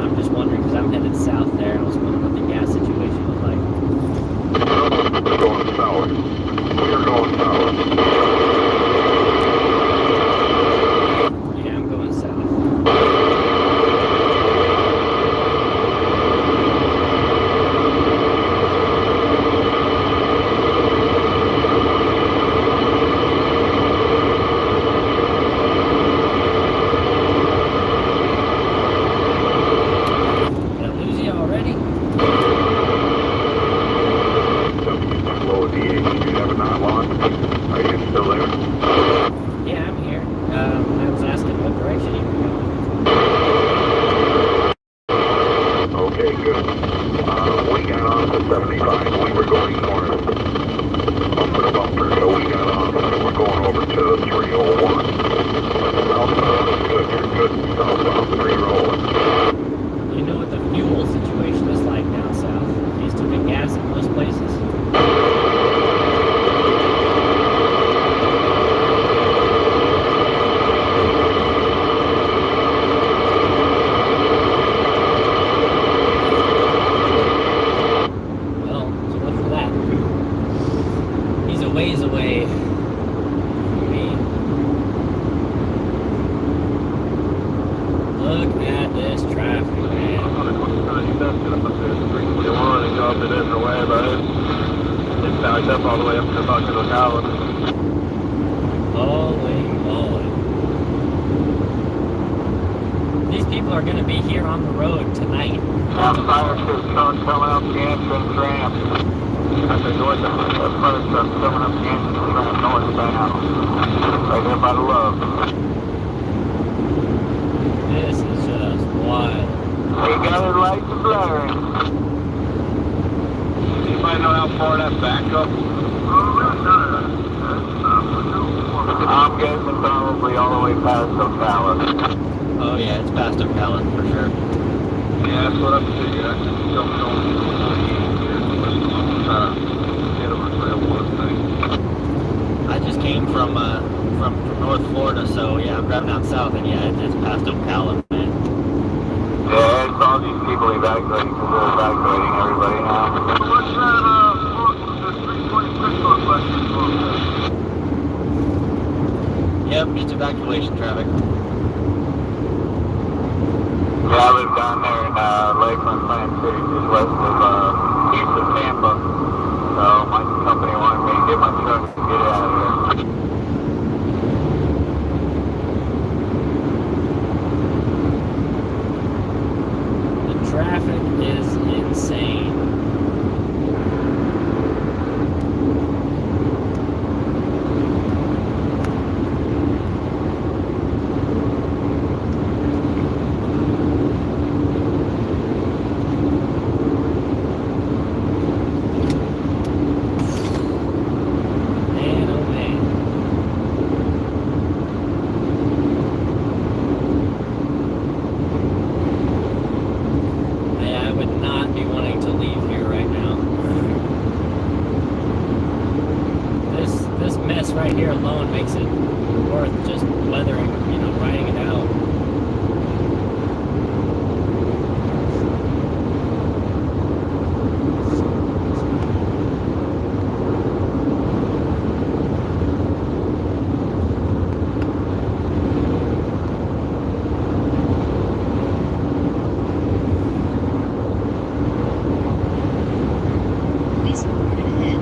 I'm just wondering because I'm headed south there. And I was wondering what the gas situation was like. We're going south. We're going south. Yeah, I'm going south. at this traffic, man. You best get up there to 321 and go up a different way, but it's backed up all the way up to fucking Ocala. Holy moly. These people are going to be here on the road tonight. Fire truck coming up the entrance ramp. I said north, fire truck coming up the entrance ramp northbound. Right there by the love. This is just wild. They got their lights and blaring. Anybody know how far that back up? I'm guessing probably all the way past Ocala. Oh yeah, it's past Ocala for sure. Yeah, that's what I'm figuring. I just don't know. I just came from North Florida, so yeah, I'm driving down south, and yeah, it's past Ocala, man. Yeah, it's all these people evacuating because they're evacuating everybody now. What's that, the 326 look like? Yep, it's evacuation traffic. Yeah, I live down there in Lakeland, Plant City, just west of, east of Tampa. So my company wanted me to get my truck and get out of here. The traffic is insane. Man, oh man. I would not be wanting to leave here right now. This mess right here alone makes it worth just weathering, riding it out. Please report ahead.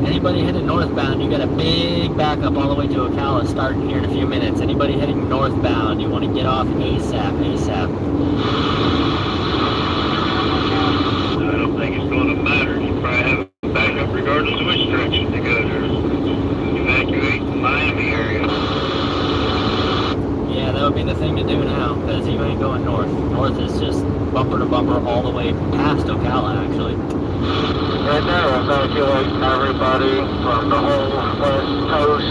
Anybody headed northbound, you got a big backup all the way to Ocala starting here in a few minutes. Anybody heading northbound, you want to get off ASAP. I don't think it's going to matter. You probably have a backup regardless of which direction you go. There's evacuate the Miami area. Yeah, that would be the thing to do now, because you ain't going north. North is just bumper to bumper all the way past Ocala, actually. And they're evacuating everybody from the whole west coast,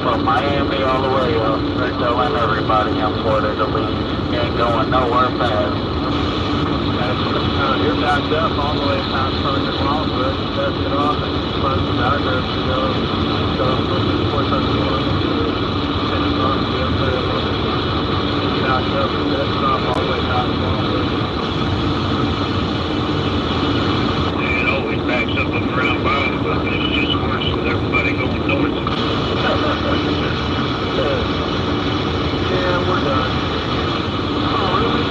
from Miami all the way up. They're telling everybody in Florida to leave. You ain't going nowhere fast. You're backed up all the way past Hunter Wildwood. You best get off and find some backers to go. So, what's up to finish on the up there. Get backed up and best stop all the way past Wildwood. Backs up and around Biden, but it's just worse with everybody going north. Yeah, we're done. Oh, really?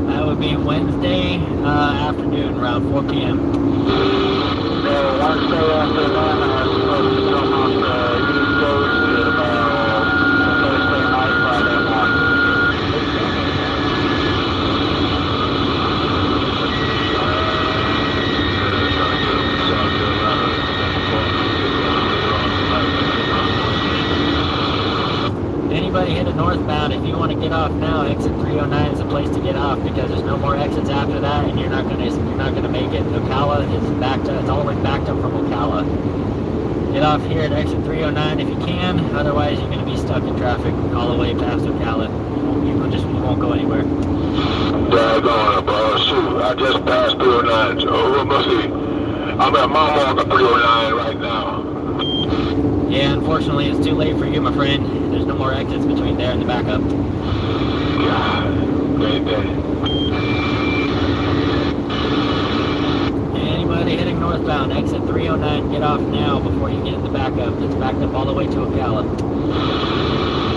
That would be Wednesday afternoon, around 4 p.m. Wednesday afternoon, I'm supposed to come off the East Coast at about Thursday night, Friday morning. northbound, if you want to get off now, exit 309 is the place to get off because there's no more exits after that, and you're not gonna make it. Ocala is backed up. It's all the way backed up from Ocala. Get off here at exit 309 if you can. Otherwise, you're gonna be stuck in traffic all the way past Ocala. You won't go anywhere. Daggone it, bro. Shoot, I just passed 309. Oh, let me see. I'm at my mark of 309 right now. Yeah, unfortunately, it's too late for you, my friend. There's no more exits between there and the backup. God, great day. Anybody heading northbound, exit 309, get off now before you get in the backup. It's backed up all the way to Ocala.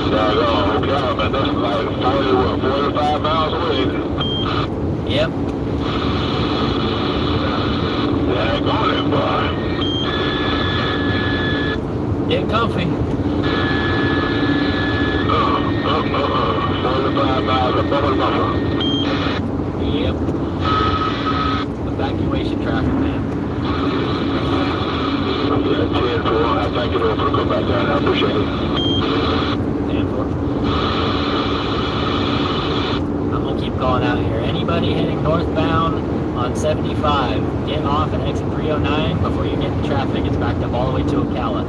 Daggone, Ocala, man. That's like 45 miles away. Yep. Daggone it, boy. Get comfy. 45 miles above the buffer. Yep. Evacuation traffic, man. Yeah, 10-4. I thank you for coming back down. I appreciate it. 10-4. I'm gonna keep calling out here. Anybody heading northbound on 75, get off at exit 309 before you get in traffic. It's backed up all the way to Ocala.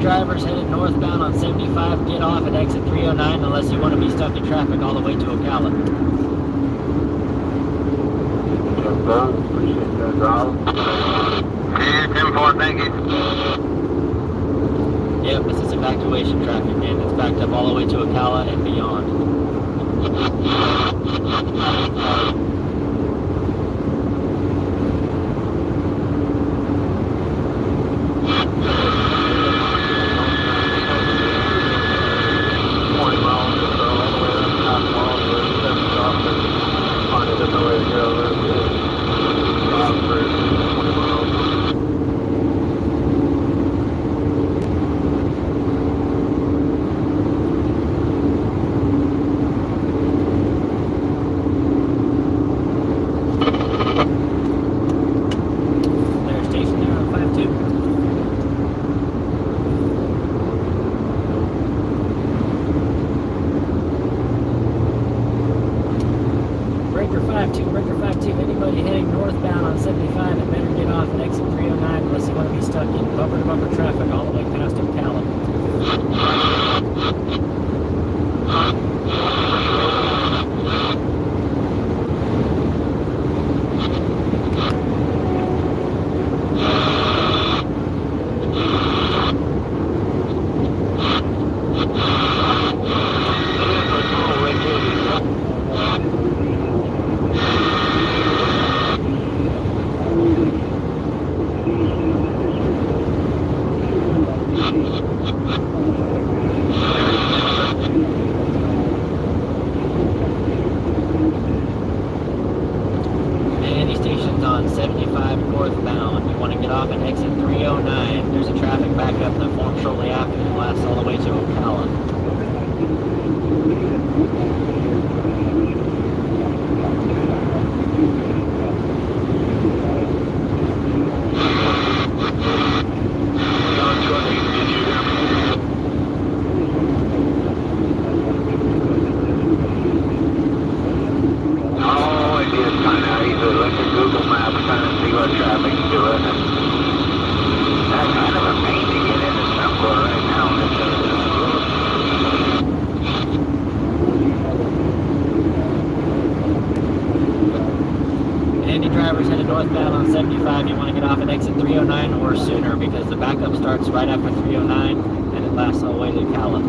Drivers headed northbound on 75, get off at exit 309 unless you want to be stuck in traffic all the way to Ocala. Appreciate that, Rob. Yeah, 10-4, thank you. Yep, this is evacuation traffic, man. It's backed up all the way to Ocala and beyond. Breaker 5-2, anybody heading northbound on 75, it better get off at exit 309 unless you want to be stuck in bumper-to-bumper traffic all the way past Ocala. On 75 northbound, you want to get off at exit 309. There's a traffic backup that forms shortly after and lasts all the way to Ocala. Google Maps kind of see what traffic's doing. And that's kind of a pain to get into somewhere right now. Any drivers headed northbound on 75, you want to get off at exit 309 or sooner because the backup starts right after 309 and last all the way to Cala.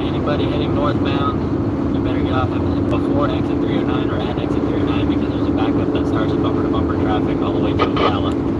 Anybody heading northbound, you better get off at before exit 309 or at exit 309 because there's a backup that starts bumper-to-bumper traffic all the way to Ocala.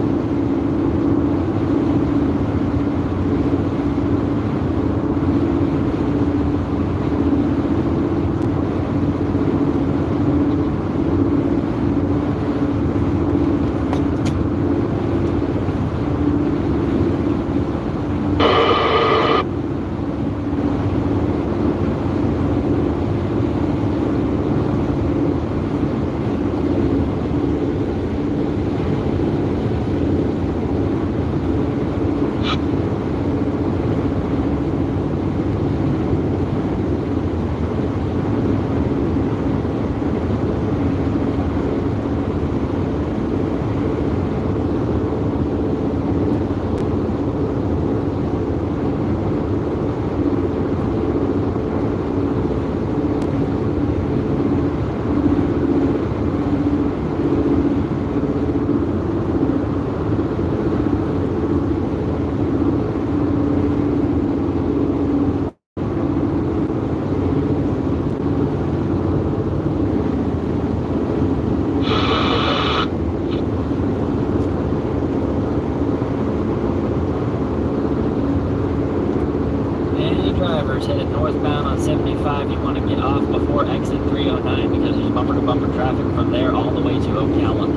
Drivers headed northbound on 75, you want to get off before exit 309 because there's bumper-to-bumper traffic from there all the way to Ocala.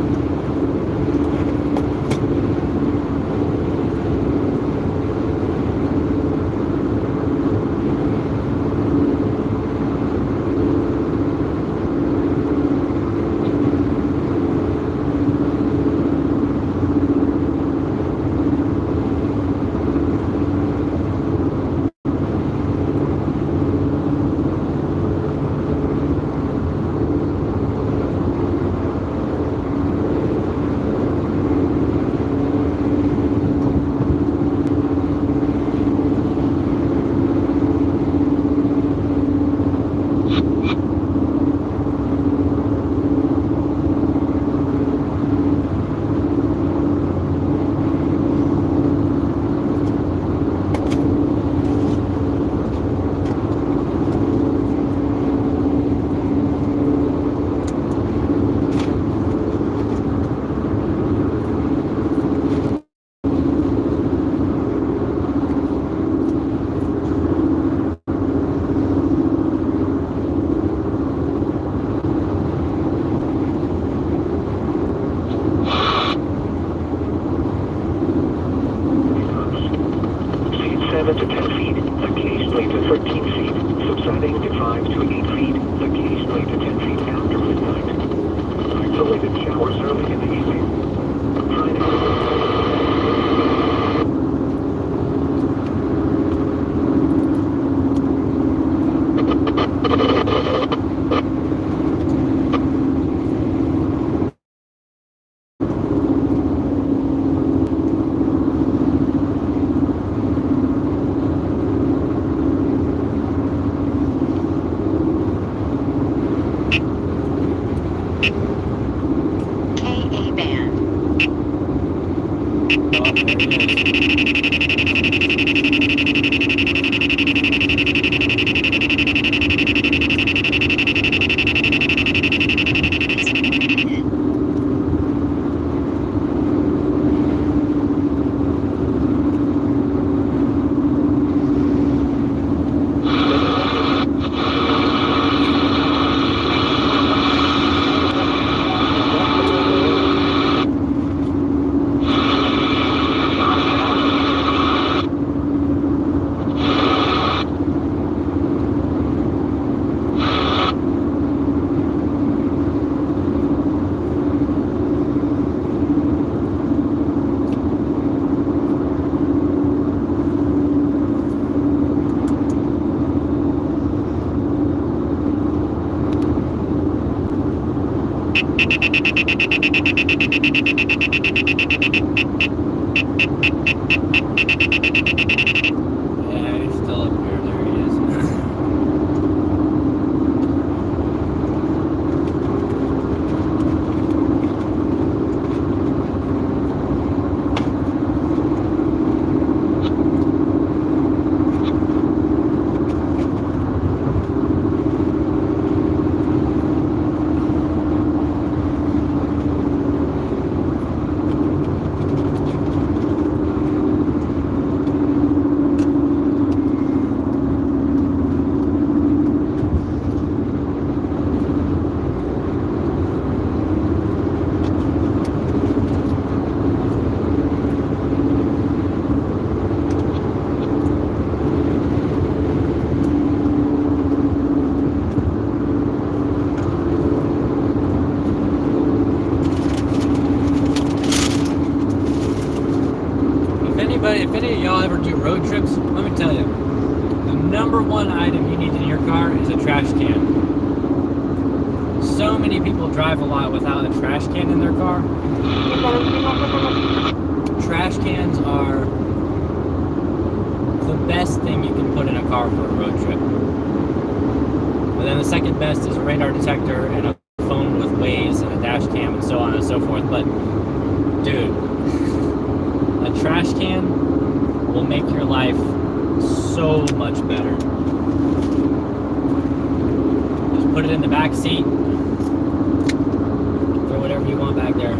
Yeah, he's still up here. There he is. If any of y'all ever do road trips, let me tell you, the number one item you need in your car is a trash can. So many people drive a lot without a trash can in their car. Trash cans are the best thing you can put in a car for a road trip. But then the second best is a radar detector and a phone with Waze and a dash cam and so on and so forth. But, dude, a trash can will make your life so much better. Just put it in the back seat. Throw whatever you want back there.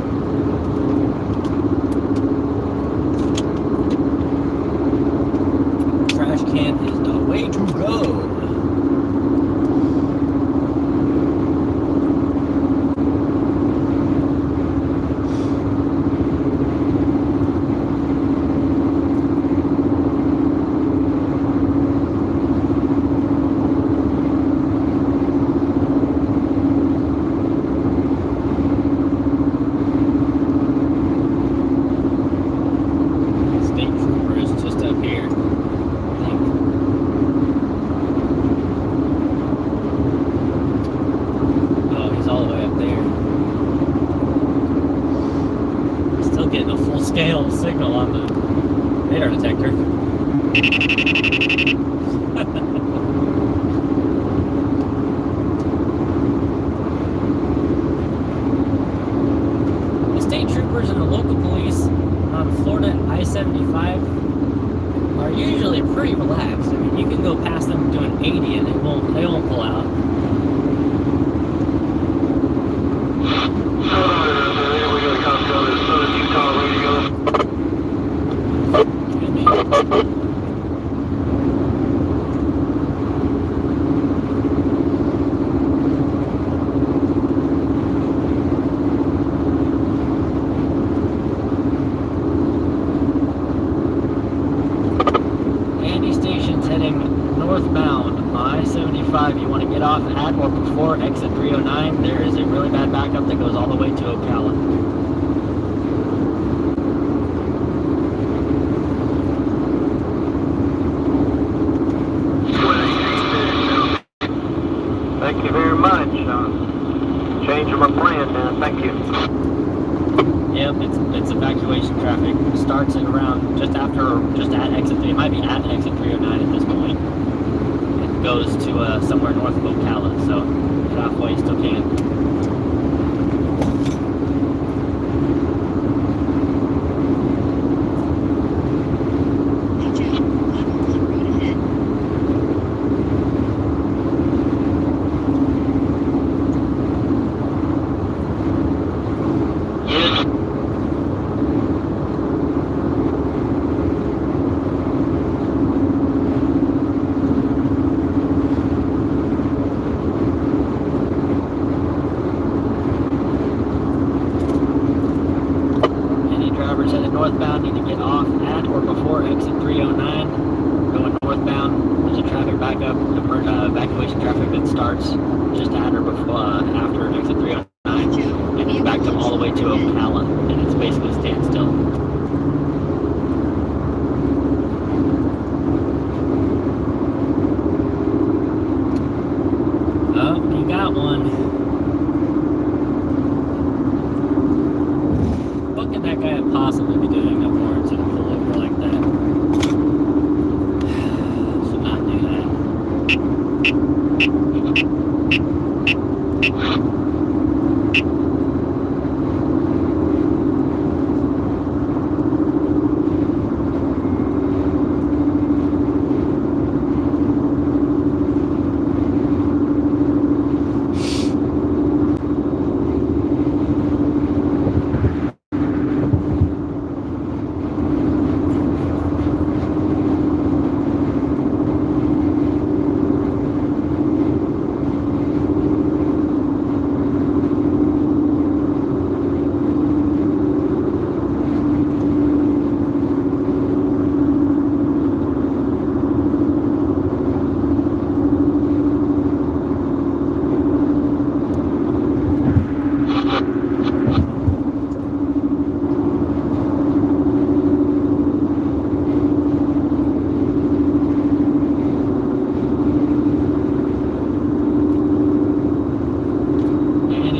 Trash can is the way to go. Scale signal on the radar detector. The state troopers and the local police on Florida I-75 are usually pretty relaxed. I mean, you can go past them doing 80 and they won't pull out. Northbound on I-75, you want to get off at or before exit 309. There is a really bad backup that goes all the way to Ocala. Thank you very much. Changing my plan now. Thank you. Yep, it's evacuation traffic. Starts at around just at exit 3. It might be at exit 309 at this point. It goes to somewhere north of Ocala, so get off while you still can. get off at or before exit 309. Going northbound, there's a traffic backup, evacuation traffic that starts just at or before, after exit 309. And it's backed up all the way to Ocala, and it's basically standstill. Oh, you got one. What could that guy possibly be doing that warrants him to pull over like that? Should not do that.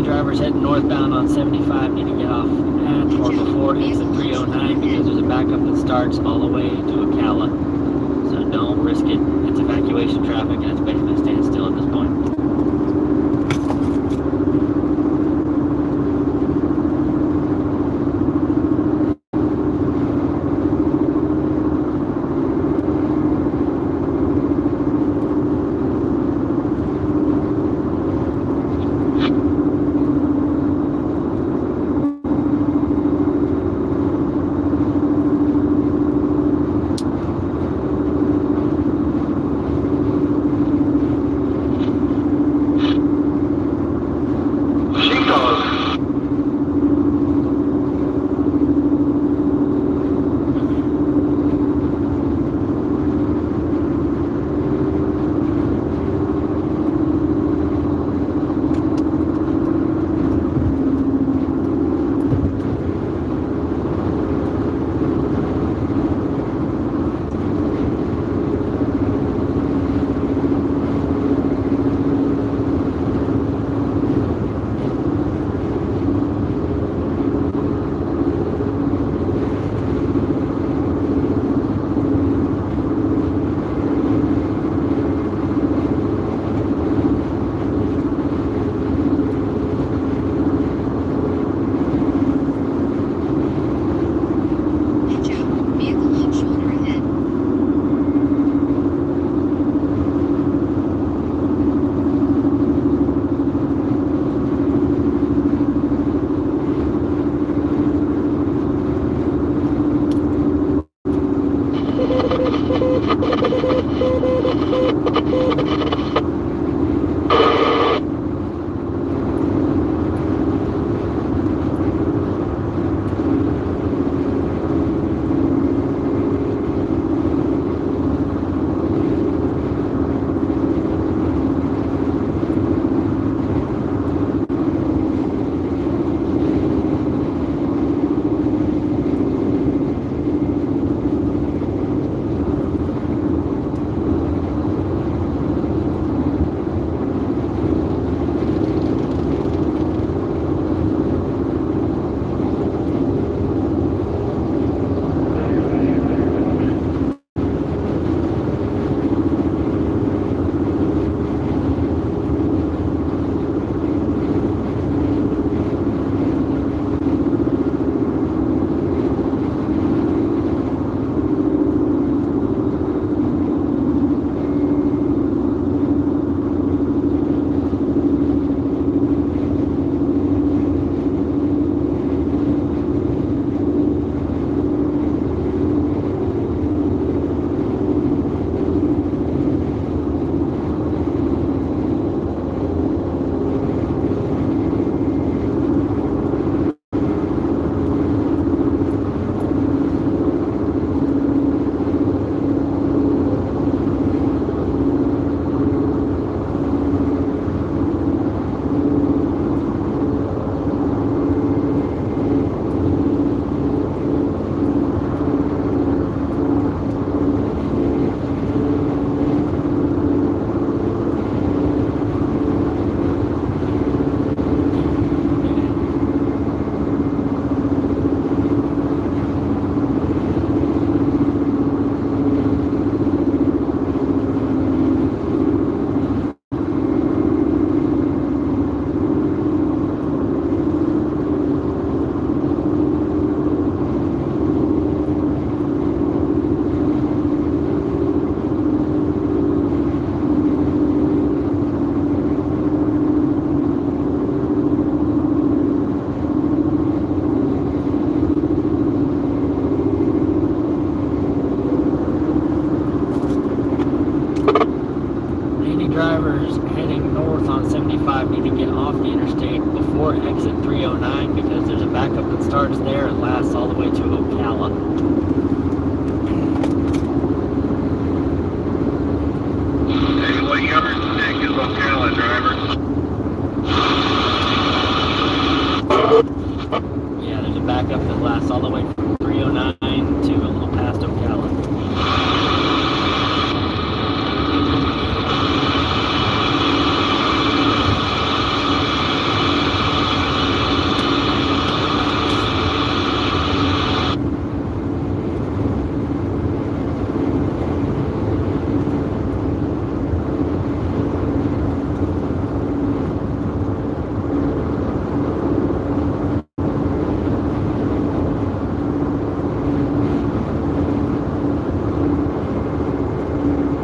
Drivers heading northbound on 75 need to get off at or before exit 309 because there's a backup that starts all the way to Ocala. So don't risk it. It's evacuation traffic and it's basically standstill at this point. 275 need to get off the interstate before exit 309 because there's a backup that starts there and lasts all the way to Ocala. Hey, what yard stick is Ocala, driver? Yeah, there's a backup that lasts all the way from 309 to a little past Ocala.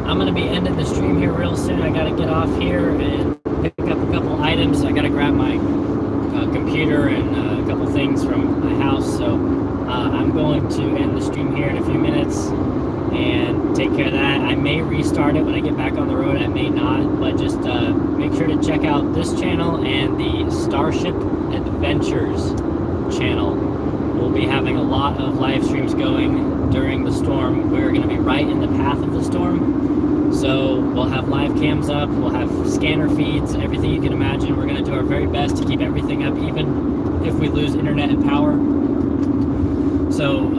I'm going to be ending the stream here real soon. I got to get off here and pick up a couple items. I got to grab my computer and a couple things from my house. So I'm going to end the stream here in a few minutes and take care of that. I may restart it when I get back on the road. I may not, but just make sure to check out this channel and the Starship Adventures channel. We'll be having a lot of live streams going during the storm. We're going to be right in the path of the storm. So we'll have live cams up, we'll have scanner feeds, everything you can imagine. We're going to do our very best to keep everything up, even if we lose internet and power. So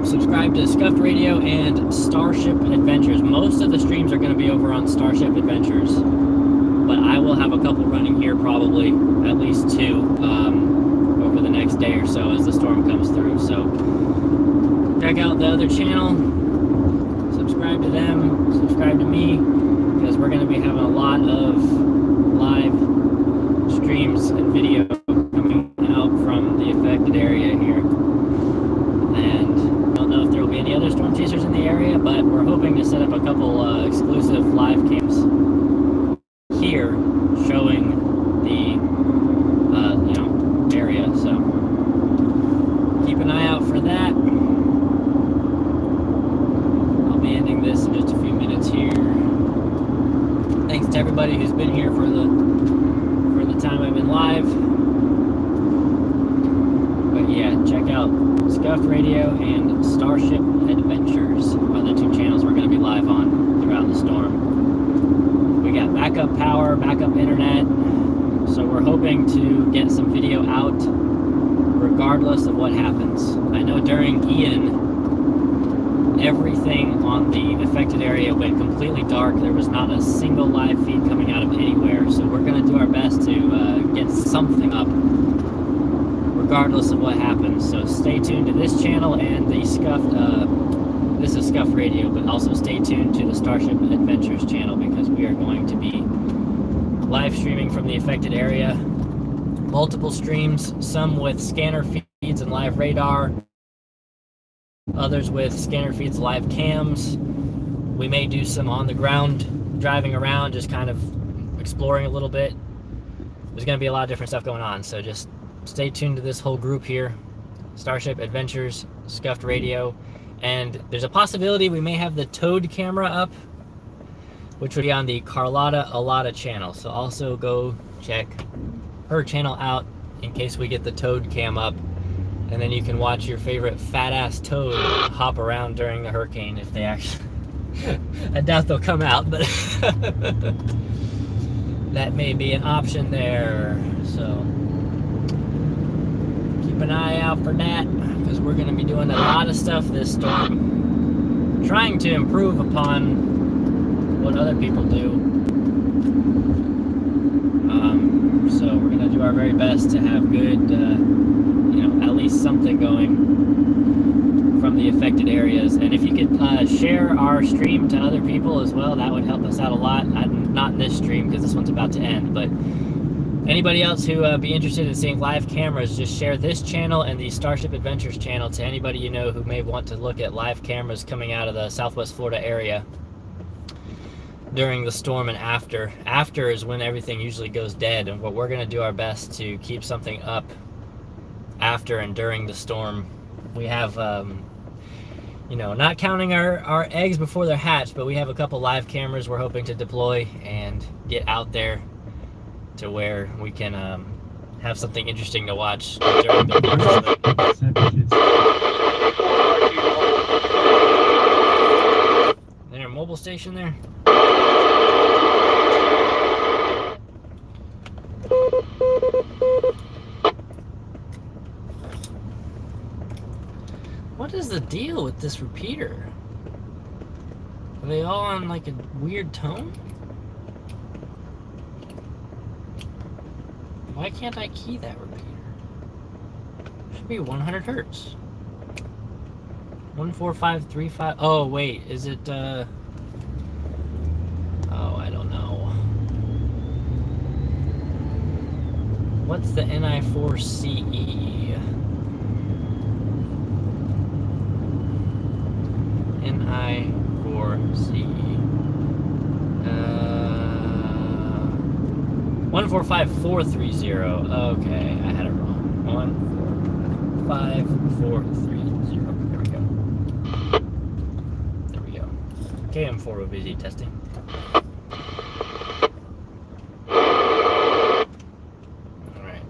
subscribe to Scuffed Radio and Starship Adventures. Most of the streams are going to be over on Starship Adventures, but I will have a couple running here, probably at least 2 over the next day or so as the storm comes through. So check out the other channel, subscribe to them, subscribe to me, because we're going to be having a lot of live streams and video coming out from the affected area here. And I don't know if there will be any other storm chasers in the area, but we're hoping to set up a couple exclusive live cams here showing the area. So keep an eye out for that. I'll be ending this in just a few minutes here. Thanks to everybody who's been here for the time I've been live. But yeah, check out Scuffed Radio and Starship Adventures are the 2 channels we're going to be live on throughout the storm. We got backup power, backup internet, so we're hoping to get some video out regardless of what happens. I know during Ian, everything on the affected area went completely dark. There was not a single live feed coming out of anywhere, so we're going to do our best to get something up regardless of what happens. So stay tuned to this channel and the Scuffed, this is Scuffed Radio, but also stay tuned to the Starship Adventures channel because we are going to be live streaming from the affected area. Multiple streams, some with scanner feeds and live radar, others with scanner feeds, live cams. We may do some on the ground driving around, just kind of exploring a little bit. There's going to be a lot of different stuff going on, so just stay tuned to this whole group here. Starship Adventures, Scuffed Radio, and there's a possibility we may have the Toad camera up, which would be on the Carlotta Alata channel. So also go check her channel out in case we get the Toad cam up, and then you can watch your favorite fat-ass toad hop around during the hurricane if they actually... I doubt they'll come out, but that may be an option there. So keep an eye out for that, because we're going to be doing a lot of stuff this storm, trying to improve upon what other people do. So we're going to do our very best to have good, at least something going from the affected areas. And if you could share our stream to other people as well, that would help us out a lot. Not this stream, because this one's about to end, but anybody else who be interested in seeing live cameras, just share this channel and the Starship Adventures channel to anybody you know who may want to look at live cameras coming out of the Southwest Florida area during the storm and after. After is when everything usually goes dead, and what we're going to do our best to keep something up after and during the storm. We have, not counting our eggs before they're hatched, but we have a couple live cameras we're hoping to deploy and get out there to where we can have something interesting to watch during the course of it. Is there a mobile station there? What is the deal with this repeater? Are they all on like a weird tone? Why can't I key that repeater? It should be 100 hertz. 14535. Oh wait, is it oh, I don't know. What's the NI4CE? NI4CE. 145430. Okay, I had it wrong. 145430. There we go. KM4 will be busy testing. Alright.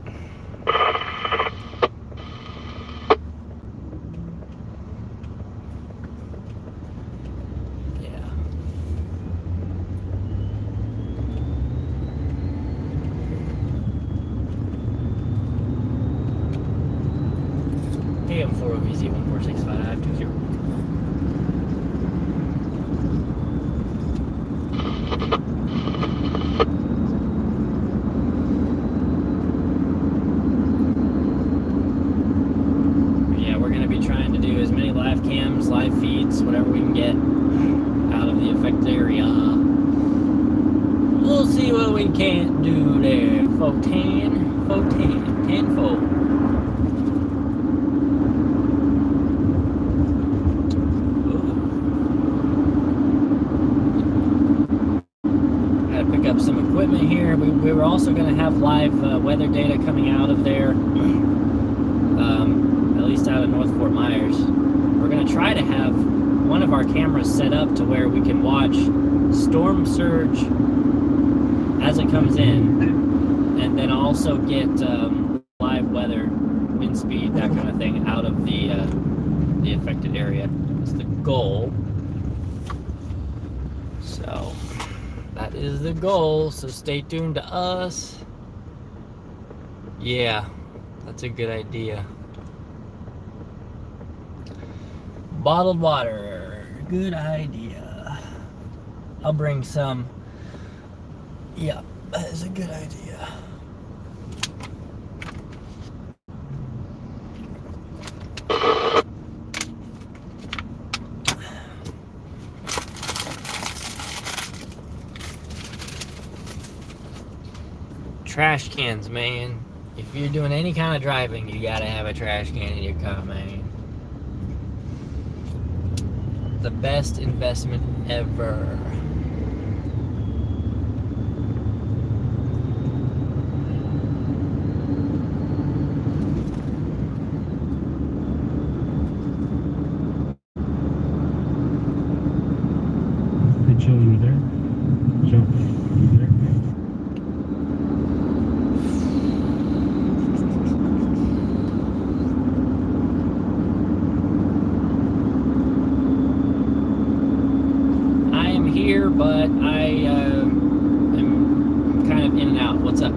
Yeah. KM4 OVZ 146520. Yeah, we're going to be trying to do as many live cams, live feeds, whatever we can get out of the affected area. We'll see what we can't do there. 10-fold. Gotta pick up some equipment here. We were also going to have live weather data coming out of there, at least out of North Fort Myers. We're going to try to have one of our cameras set up to where we can watch storm surge as it comes in, and then also get live weather, wind speed, that kind of thing out of the affected area. That's the goal. So that is the goal, so stay tuned to us. Yeah, that's a good idea. Bottled water, good idea. I'll bring some. Yeah, that is a good idea. Trash cans, man. If you're doing any kind of driving, you gotta have a trash can in your car, man. The best investment ever. Hey, Joe, you there? Joe, you there? Here, but I am kind of in and out. What's up?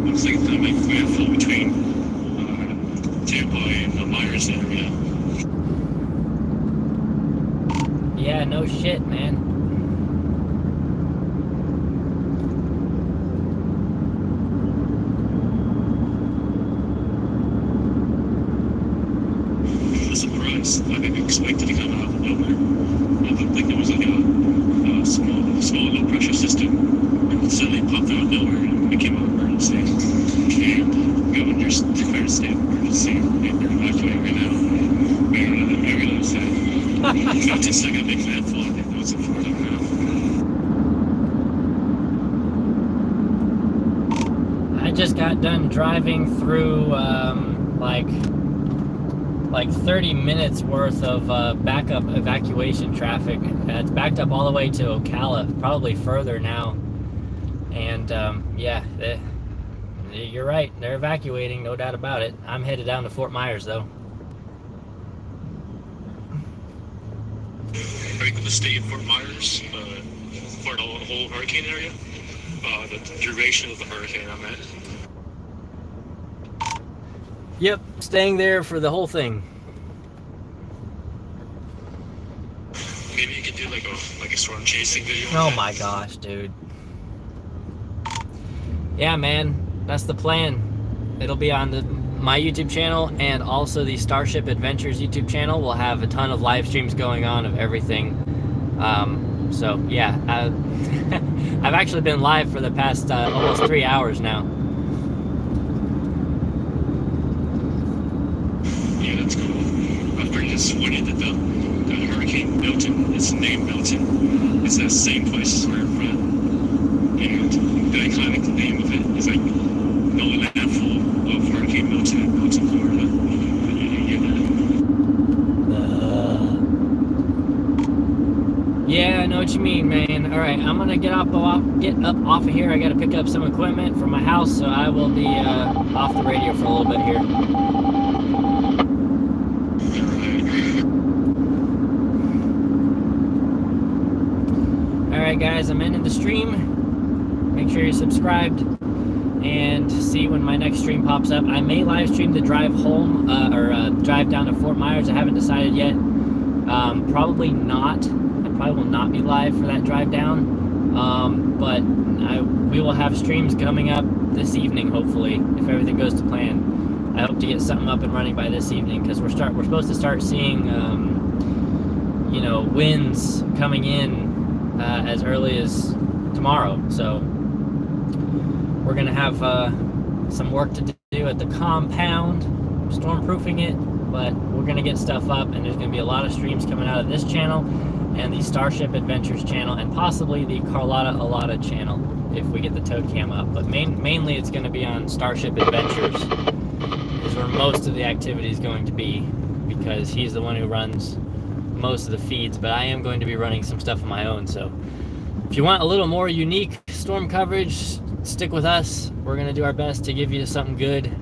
Looks like the big landfill between Tampa and the Myers area. Yeah, no shit, man. I didn't expect it to come out of nowhere. I looked like there was like a small low pressure system, and suddenly popped out of nowhere and became an emergency. And governors declared a state of emergency, and they're evacuating right now. I realized that. Got just like a big landfall, I didn't know what's in front of now. just got done driving through like 30 minutes worth of backup evacuation traffic. It's backed up all the way to Ocala, probably further now. And yeah, you're right, they're evacuating, no doubt about it. I'm headed down to Fort Myers though. Are you going to stay in Fort Myers for the whole hurricane area? The duration of the hurricane, I meant. Yep, staying there for the whole thing. Maybe you could do like a storm chasing video. Oh my gosh, dude. Yeah, man, that's the plan. It'll be on my YouTube channel and also the Starship Adventures YouTube channel. We'll have a ton of live streams going on of everything. So yeah, I've actually been live for the past almost 3 hours now. Yeah, that's cool. I was pretty disappointed that the Hurricane Milton, its name Milton, is that same place as where I'm from. And the iconic name of it is like no landfall of Hurricane Milton in Milton, Florida. Yeah, I know what you mean, man. All right, I'm gonna get up off of here. I gotta pick up some equipment from my house, so I will be off the radio for a little bit here. All right, guys, I'm ending the stream. Make sure you're subscribed and see when my next stream pops up. I may live stream the drive home or drive down to Fort Myers. I haven't decided yet. Probably not. Probably will not be live for that drive down, but we will have streams coming up this evening, hopefully, if everything goes to plan. I hope to get something up and running by this evening, because we're supposed to start seeing you know, winds coming in as early as tomorrow. So we're gonna have some work to do at the compound, stormproofing it, but we're gonna get stuff up, and there's gonna be a lot of streams coming out of this channel and the Starship Adventures channel, and possibly the Carlotta Alata channel if we get the Toad Cam up. But mainly it's going to be on Starship Adventures, is where most of the activity is going to be, because he's the one who runs most of the feeds. But I am going to be running some stuff of my own, so if you want a little more unique storm coverage, stick with us. We're going to do our best to give you something good.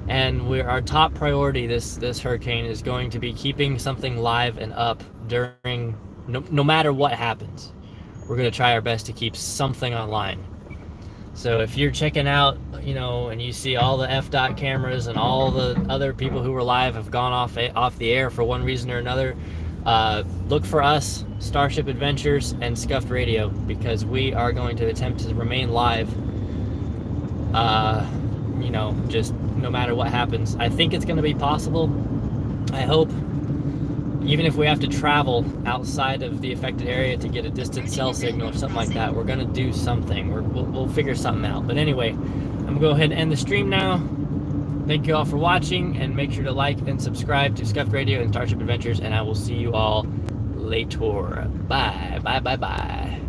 And our top priority this hurricane is going to be keeping something live and up during, no matter what happens. We're going to try our best to keep something online. So if you're checking out, you know, and you see all the FDOT cameras and all the other people who were live have gone off the air for one reason or another, look for us, Starship Adventures and Scuffed Radio, because we are going to attempt to remain live, you know, just no matter what happens. I think it's going to be possible. I hope. Even if we have to travel outside of the affected area to get a distant cell signal or something like that, we're going to do something. We'll figure something out. But anyway, I'm going to go ahead and end the stream now. Thank you all for watching, and make sure to like and subscribe to Scuffed Radio and Starship Adventures, and I will see you all later. Bye. Bye, bye, bye.